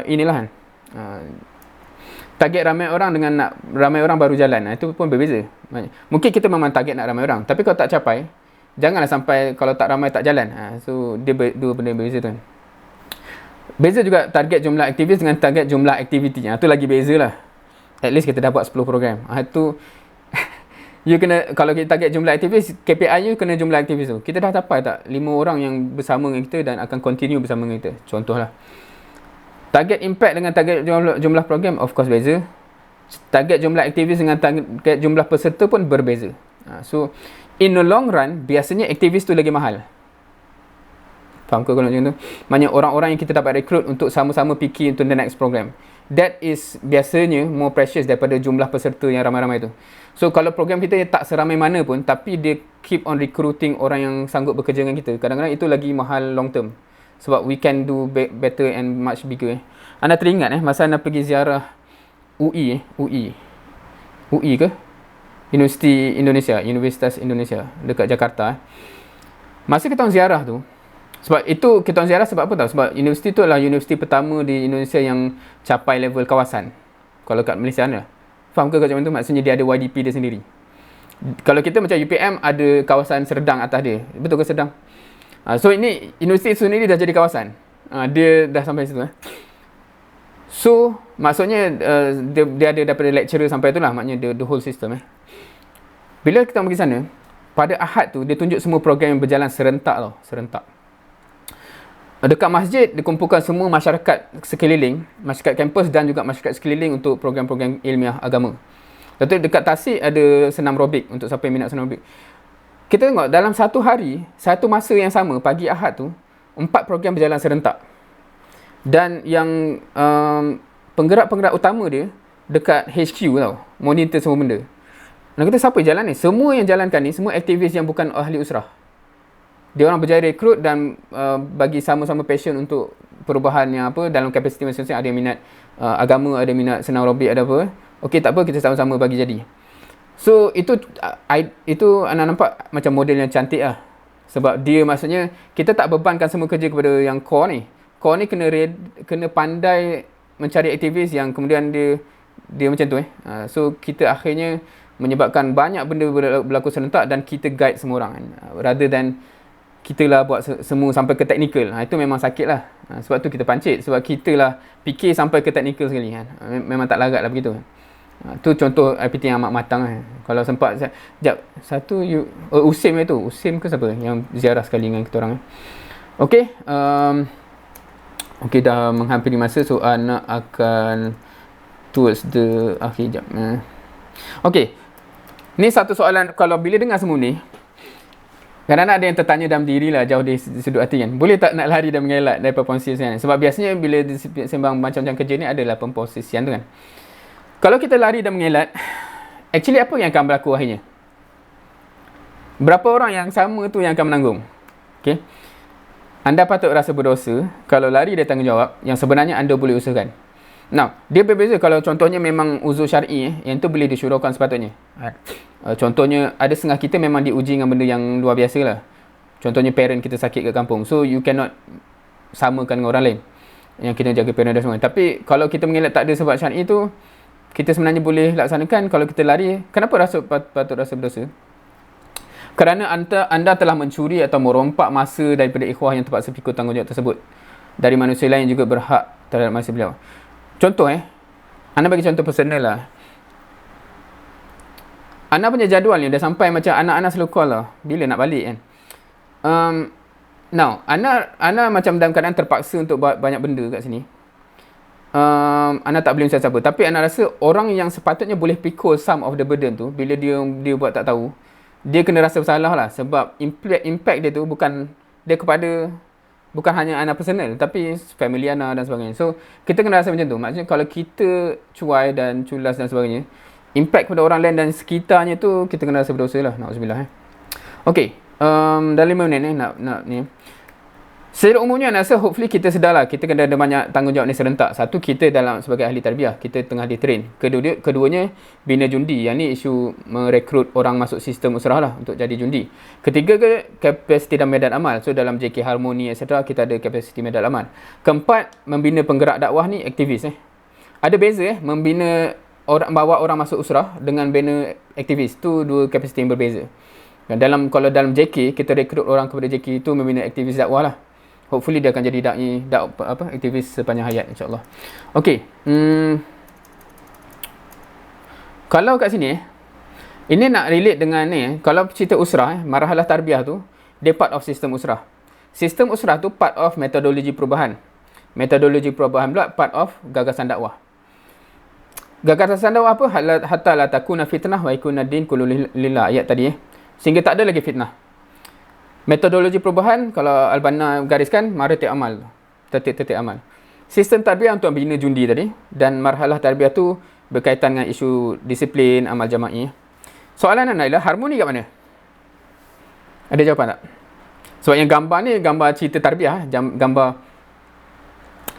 inilah kan. Target ramai orang dengan nak ramai orang baru jalan. Itu pun berbeza. Mungkin kita memang target nak ramai orang, tapi kalau tak capai, Janganlah sampai kalau tak ramai tak jalan. So dia dua benda berbeza tu. Beza juga target jumlah aktivis dengan target jumlah aktiviti. Tu lagi beza lah. At least kita dah buat 10 program. Tu you kena, kalau kita target jumlah aktivis, KPI you kena jumlah aktivis tu. Kita dah capai tak 5 orang yang bersama dengan kita dan akan continue bersama dengan kita. Contohlah. Target impact dengan target jumlah program of course beza. Target jumlah aktivis dengan target jumlah peserta pun berbeza. So in the long run, biasanya aktivis tu lagi mahal. Faham ke kalau macam tu? Maksudnya orang-orang yang kita dapat rekrut untuk sama-sama fikir untuk the next program. That is biasanya more precious daripada jumlah peserta yang ramai-ramai tu. So kalau program kita tak seramai mana pun, tapi dia keep on recruiting orang yang sanggup bekerja dengan kita, kadang-kadang itu lagi mahal long term. Sebab we can do better and much bigger. Anda teringat masa anda pergi ziarah UI ke? Universitas Indonesia dekat Jakarta. Masa kita orang ziarah tu, sebab itu kita orang ziarah sebab apa tahu? Sebab universiti tu adalah universiti pertama di Indonesia yang capai level kawasan. Kalau kat Malaysia lah. Faham ke macam tu? Maksudnya dia ada YDP dia sendiri. Kalau kita macam UPM ada kawasan Serdang atas dia. Betul ke Serdang? So ini universiti sendiri dah jadi kawasan. Dia dah sampai situ. So maksudnya dia ada daripada lecturer sampai tu lah. Maknanya the whole system. Bila kita pergi sana, pada Ahad tu dia tunjuk semua program yang berjalan serentak tau. Serentak. Dekat masjid dikumpulkan semua masyarakat sekeliling, masyarakat kampus dan juga masyarakat sekeliling untuk program-program ilmiah agama. Lepas tu dekat Tasik ada senam robik untuk siapa yang minat senam robik. Kita tengok dalam satu hari, satu masa yang sama, pagi Ahad tu, 4 program berjalan serentak. Dan yang penggerak-penggerak utama dia dekat HQ tau, monitor semua benda. Dan kita siapa yang jalan ni? Semua yang jalankan ni, semua aktivis yang bukan ahli usrah. Dia orang berjaya rekrut dan bagi sama-sama passion untuk perubahan yang apa, dalam kapasiti masing-masing. Ada yang minat agama, ada yang minat senam robik, ada apa. Okey, tak apa, kita sama-sama bagi jadi. So itu anda nampak macam model yang cantik lah. Sebab dia maksudnya kita tak bebankan semua kerja kepada yang core ni. Core ni kena pandai mencari aktivis yang kemudian dia macam tu. So kita akhirnya menyebabkan banyak benda berlaku serentak dan kita guide semua orang. Rather than kita lah buat semua sampai ke teknikal. Itu memang sakit lah. Sebab tu kita pancit. Sebab kita lah fikir sampai ke teknikal sekali. Memang tak larat lah begitu. Tu contoh IPT yang amat matang. Kalau sempat, satu Usim tu. Usim ke siapa yang ziarah sekali dengan kita orang. Okey. Okey, dah menghampiri masa. So anak akan towards the akhir jap. Okey. Ni satu soalan. Kalau bila dengar semua ni, kadang-kadang ada yang tertanya dalam diri lah, jauh di sudut hati kan. Boleh tak nak lari dan mengelak daripada perkongsian? Sebab biasanya bila sembang macam-macam kerja ni adalah perkongsian tu kan. Kalau kita lari dan mengelak, actually apa yang akan berlaku akhirnya? Berapa orang yang sama tu yang akan menanggung? Okay. Anda patut rasa berdosa kalau lari dari tanggungjawab yang sebenarnya anda boleh usahakan. Now, dia berbeza kalau contohnya memang uzur syar'i yang tu boleh disyuruhkan sepatutnya. Contohnya ada setengah kita memang diuji dengan benda yang luar biasa lah. Contohnya parent kita sakit kat kampung. So you cannot samakan dengan orang lain yang kita jaga parent dan semua. Tapi kalau kita mengelak tak ada sebab syar'i tu, kita sebenarnya boleh laksanakan. Kalau kita lari, kenapa patut rasa berdosa? Kerana anda telah mencuri atau merompak masa daripada ikhwah yang terpaksa pikul tanggungjawab tersebut dari manusia lain yang juga berhak terhadap masa beliau. Contoh anda bagi contoh personal lah. Anda punya jadual ni dah sampai macam anak-anak selalu call lah. Bila nak balik kan? Now, anda macam dalam keadaan terpaksa untuk buat banyak benda kat sini. Anda tak boleh mencari siapa. Tapi anda rasa orang yang sepatutnya boleh pikul some of the burden tu, bila dia buat tak tahu, dia kena rasa bersalah lah. Sebab impact dia tu bukan hanya anak personal, tapi family anak dan sebagainya. So, kita kena rasa macam tu. Maksudnya kalau kita cuai dan culas dan sebagainya, impact kepada orang lain dan sekitarnya tu, kita kena rasa berdosa lah. Na'udzubillah. Okey, dah 5 minit nak ni. Secara umumnya, saya rasa hopefully kita sedarlah. Kita kena ada banyak tanggungjawab ni serentak. Satu, kita sebagai ahli tarbiyah, kita tengah ditrain. Keduanya, bina jundi. Yang ni isu merekrut orang masuk sistem usrah lah untuk jadi jundi. Ketiga, kapasiti dan medan amal. So, dalam JK Harmoni, etc., kita ada kapasiti medan amal. Keempat, membina penggerak dakwah ni aktivis. Ada beza membina bawa orang masuk usrah dengan bina aktivis. Tu dua kapasiti yang berbeza. Dan kalau dalam JK, kita rekrut orang kepada JK itu membina aktivis dakwah lah. Hopefully dia akan jadi aktivis sepanjang hayat, insyaAllah. Okay. Kalau kat sini, ini nak relate dengan ni, kalau cerita usrah, marhalah tarbiyah tu, dia part of sistem usrah. Sistem usrah tu part of metodologi perubahan. Metodologi perubahan pula part of gagasan dakwah. Gagasan dakwah apa? Hatta la takuna fitnah wa yakuna din kullu lillah, ayat tadi sehingga tak ada lagi fitnah. Metodologi perubahan, kalau Al-Banna gariskan, marhalah amal. Tertib amal. Sistem tarbiyah untuk bina jundi tadi, dan marhalah tarbiyah tu berkaitan dengan isu disiplin, amal jama'i. Soalan anda ialah, harmoni kat mana? Ada jawapan tak? Sebab yang gambar ni, gambar cerita tarbiyah, gambar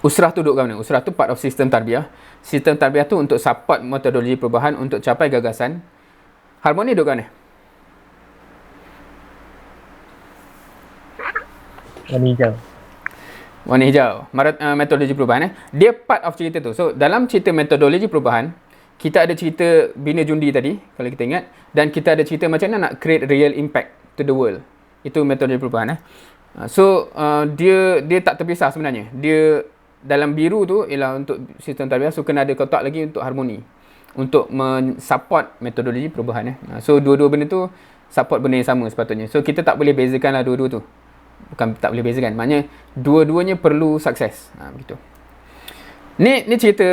usrah tu duduk kat mana? Usrah tu part of sistem tarbiyah. Sistem tarbiyah tu untuk support metodologi perubahan untuk capai gagasan. Harmoni duduk kat mana? Warna hijau. Warna hijau. Metodologi perubahan. Dia part of cerita tu. So, dalam cerita metodologi perubahan, kita ada cerita bina jundi tadi, kalau kita ingat. Dan kita ada cerita macam mana nak create real impact to the world. Itu metodologi perubahan. So, dia tak terpisah sebenarnya. Dia dalam biru tu ialah untuk sistem tarbiyah. So, kena ada kotak lagi untuk harmoni. Untuk men-support metodologi perubahan. So, dua-dua benda tu support benda yang sama sepatutnya. So, kita tak boleh bezakan lah dua-dua tu. Bukan tak boleh bezakan, maknanya dua-duanya perlu sukses. Begitu. Ni cerita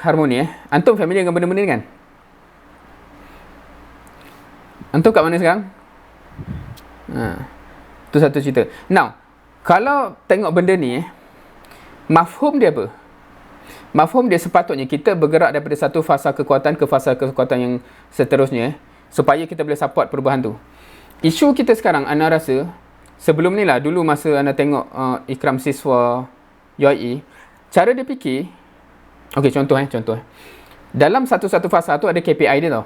harmoni. Antum familiar dengan benda-benda ni kan? Antum kat mana sekarang? Tu satu cerita. Now, kalau tengok benda ni, mafhum dia apa? Mafhum dia sepatutnya kita bergerak daripada satu fasa kekuatan ke fasa kekuatan yang seterusnya, supaya kita boleh support perubahan tu. Isu kita sekarang, Ana rasa, sebelum ni lah, dulu masa anda tengok Ikram Siswa UIE, cara dia fikir, okey, contoh. Dalam satu-satu fasa tu ada KPI dia tau.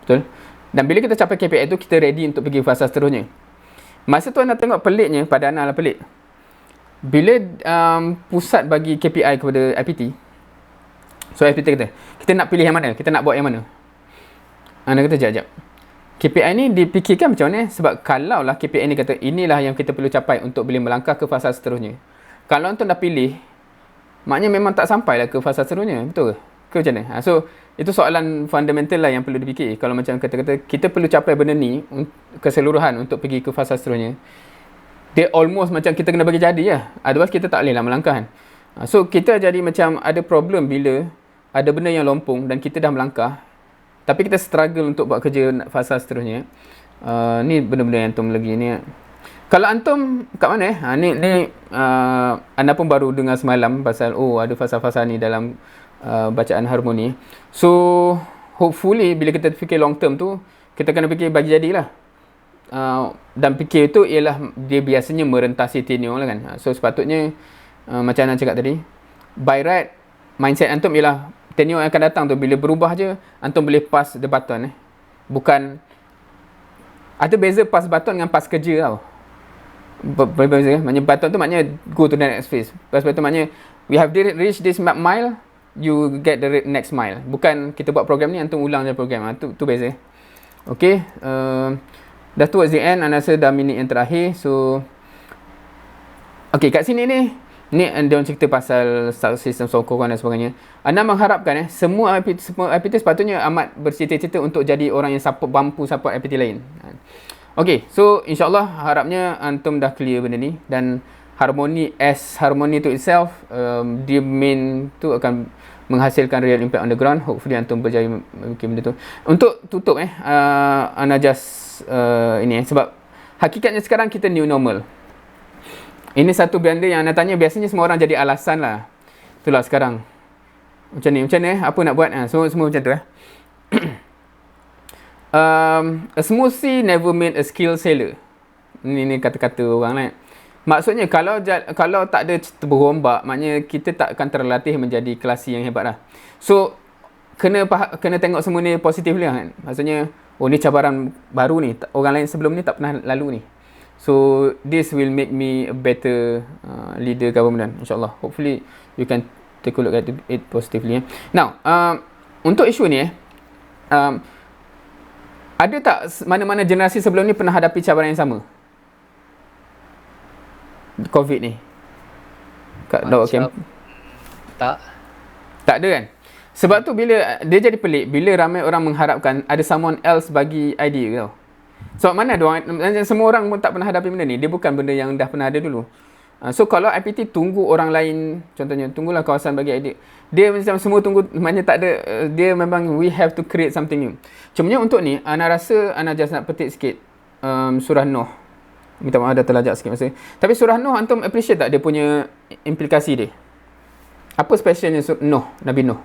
Betul? Dan bila kita capai KPI tu, kita ready untuk pergi fasa seterusnya. Masa tu anda tengok peliknya, pada anda lah pelik. Bila pusat bagi KPI kepada IPT, so IPT kata, kita nak pilih yang mana? Kita nak buat yang mana? Anda kata, sekejap. KPI ni dipikirkan macam mana? Sebab kalau lah KPI ni kata inilah yang kita perlu capai untuk boleh melangkah ke fasa seterusnya. Kalau antum dah pilih, maknanya memang tak sampai lah ke fasa seterusnya. Betul ke? Ke macam mana? So, itu soalan fundamental lah yang perlu dipikir. Kalau macam kata-kata kita perlu capai benda ni keseluruhan untuk pergi ke fasa seterusnya, dia almost macam kita kena bagi jadi lah. Otherwise kita tak boleh lah melangkah kan. So, kita jadi macam ada problem bila ada benda yang lompong dan kita dah melangkah, tapi kita struggle untuk buat kerja fasa seterusnya. Ni benda-benda yang antum lagi ni. Kalau antum kat mana ni anda pun baru dengar semalam pasal ada fasa-fasa ni dalam bacaan harmoni. So hopefully bila kita fikir long term tu, kita kena fikir bagi jadilah. Dan fikir tu ialah dia biasanya merentasi tenure lah kan. So sepatutnya macam Ana cakap tadi, by right mindset antum ialah tenure yang akan datang tu, bila berubah je antum boleh pass the button. Bukan ada beza pass button dengan pass kerja tau. Berbeza. Maknanya button tu maknanya go to the next phase. Pass button maknanya we have reached this mile, you get the next mile. Bukan kita buat program ni antum ulang je program. Tu beza. Okay. Dah towards the end, Ana rasa dah minit yang terakhir. So okay, kat sini ni dia cerita pasal sistem sokongan dan sebagainya. Anda mengharapkan semua IPT sepatutnya amat bercita-cita untuk jadi orang yang mampu support IPT lain. Okay, so insyaAllah harapnya antum dah clear benda ni. Dan harmoni to itself, dia main tu akan menghasilkan real impact on the ground. Hopefully antum berjaya memikir benda tu. Untuk tutup Ana just sebab hakikatnya sekarang kita new normal. Ini satu benda yang Ana tanya, biasanya semua orang jadi alasan lah. Itulah sekarang. Macam ni, apa nak buat? Semua macam tu A smooth sea never made a skilled sailor. Ini kata-kata orang lah. Maksudnya kalau tak ada berombak, maknanya kita tak akan terlatih menjadi kelasi yang hebat lah. So, kena tengok semua ni positif lah kan. Maksudnya, ni cabaran baru ni. Orang lain sebelum ni tak pernah lalu ni. So this will make me a better leader government, insyaAllah. Hopefully you can take a look at it positively. Now, untuk isu ni Ada tak mana-mana generasi sebelum ni pernah hadapi cabaran yang sama? COVID ni. Kat Dawak Camp. Tak. Tak ada kan? Sebab tu bila dia jadi pelik bila ramai orang mengharapkan ada someone else bagi idea tau. Sebab mana semua orang pun tak pernah hadapi benda ni. Dia bukan benda yang dah pernah ada dulu. So kalau IPT tunggu orang lain, contohnya tunggulah kawasan bagi idea. Dia macam semua tunggu, maknanya tak ada, dia memang we have to create something new. Cumanya untuk ni, Ana rasa Ana just nak petik sikit surah Nuh. Minta maaf dah terlajak sikit masa. Tapi surah Nuh antum appreciate tak dia punya implikasi dia? Apa specialnya Nuh, Nabi Nuh?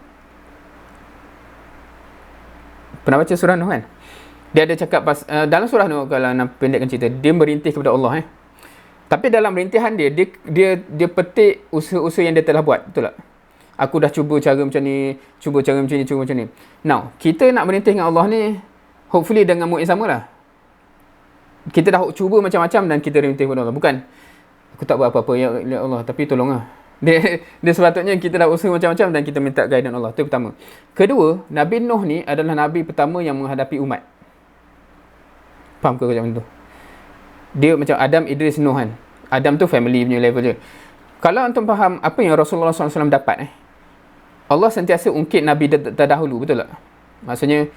Pernah baca surah Nuh kan? Dia ada cakap dalam surah Nuh, kalau nak pendekkan cerita, dia merintih kepada Allah. Tapi dalam rintihan dia petik usaha-usaha yang dia telah buat. Betul tak? Aku dah cuba cara macam ni, cuba cara macam ni, cuba macam ni. Now, kita nak merintih dengan Allah ni, hopefully dengan mood yang sama lah. Kita dah cuba macam-macam dan kita rintih kepada Allah. Bukan, aku tak buat apa-apa, ya Allah, tapi tolonglah. Dia sepatutnya kita dah usaha macam-macam dan kita minta guidance Allah. Itu pertama. Kedua, Nabi Nuh ni adalah Nabi pertama yang menghadapi umat. Faham ke macam tu? Dia macam Adam, Idris, Nuh kan. Adam tu family punya level je. Kalau antum faham apa yang Rasulullah SAW dapat, Allah sentiasa ungkit Nabi terdahulu, betul tak? Maksudnya,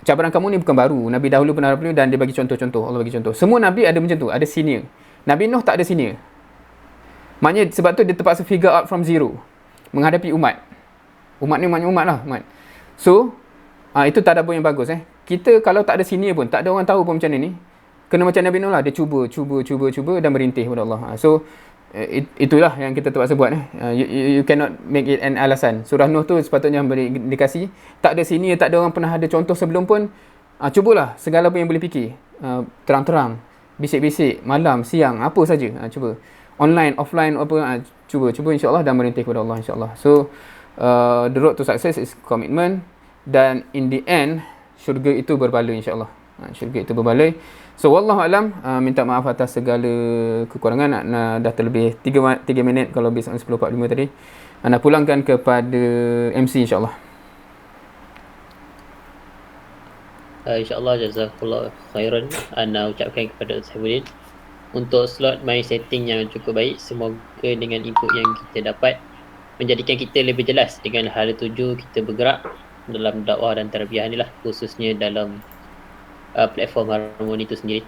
cabaran kamu ni bukan baru. Nabi dahulu pernah berlalu dan dia bagi contoh-contoh. Allah bagi contoh. Semua Nabi ada macam tu, ada senior. Nabi Nuh tak ada senior. Maknanya sebab tu dia terpaksa figure out from zero. Menghadapi umat. Umat ni maknanya umat lah. Umat. So, itu tadabbur yang bagus. Kita kalau tak ada senior pun, tak ada orang tahu pun macam ni. Kena macam Nabi Nuh lah. Dia cuba dan merintih kepada Allah. So, itulah yang kita terpaksa buat. You cannot make it an alasan. Surah Nuh tu sepatutnya beri indikasi. Tak ada senior, tak ada orang pernah ada contoh sebelum pun. Cubalah segala apa yang boleh fikir. Terang-terang, bisik-bisik, malam, siang, apa saja. Cuba. Online, offline, apa. Cuba insyaAllah dan merintih kepada Allah insyaAllah. So, the road to success is commitment. Dan in the end, syurga itu berbaloi insyaAllah. Syurga itu berbaloi. So, wallahualam, minta maaf atas segala kekurangan. Dah terlebih 3 minit kalau habis 10.45 tadi. Nak pulangkan kepada MC insyaAllah. InsyaAllah jazakallah khairan. Ana ucapkan kepada Saifuddin untuk slot main setting yang cukup baik. Semoga dengan input yang kita dapat menjadikan kita lebih jelas dengan hala tuju kita bergerak dalam dakwah dan tarbiyah ni lah, khususnya dalam platform Harmoni itu sendiri.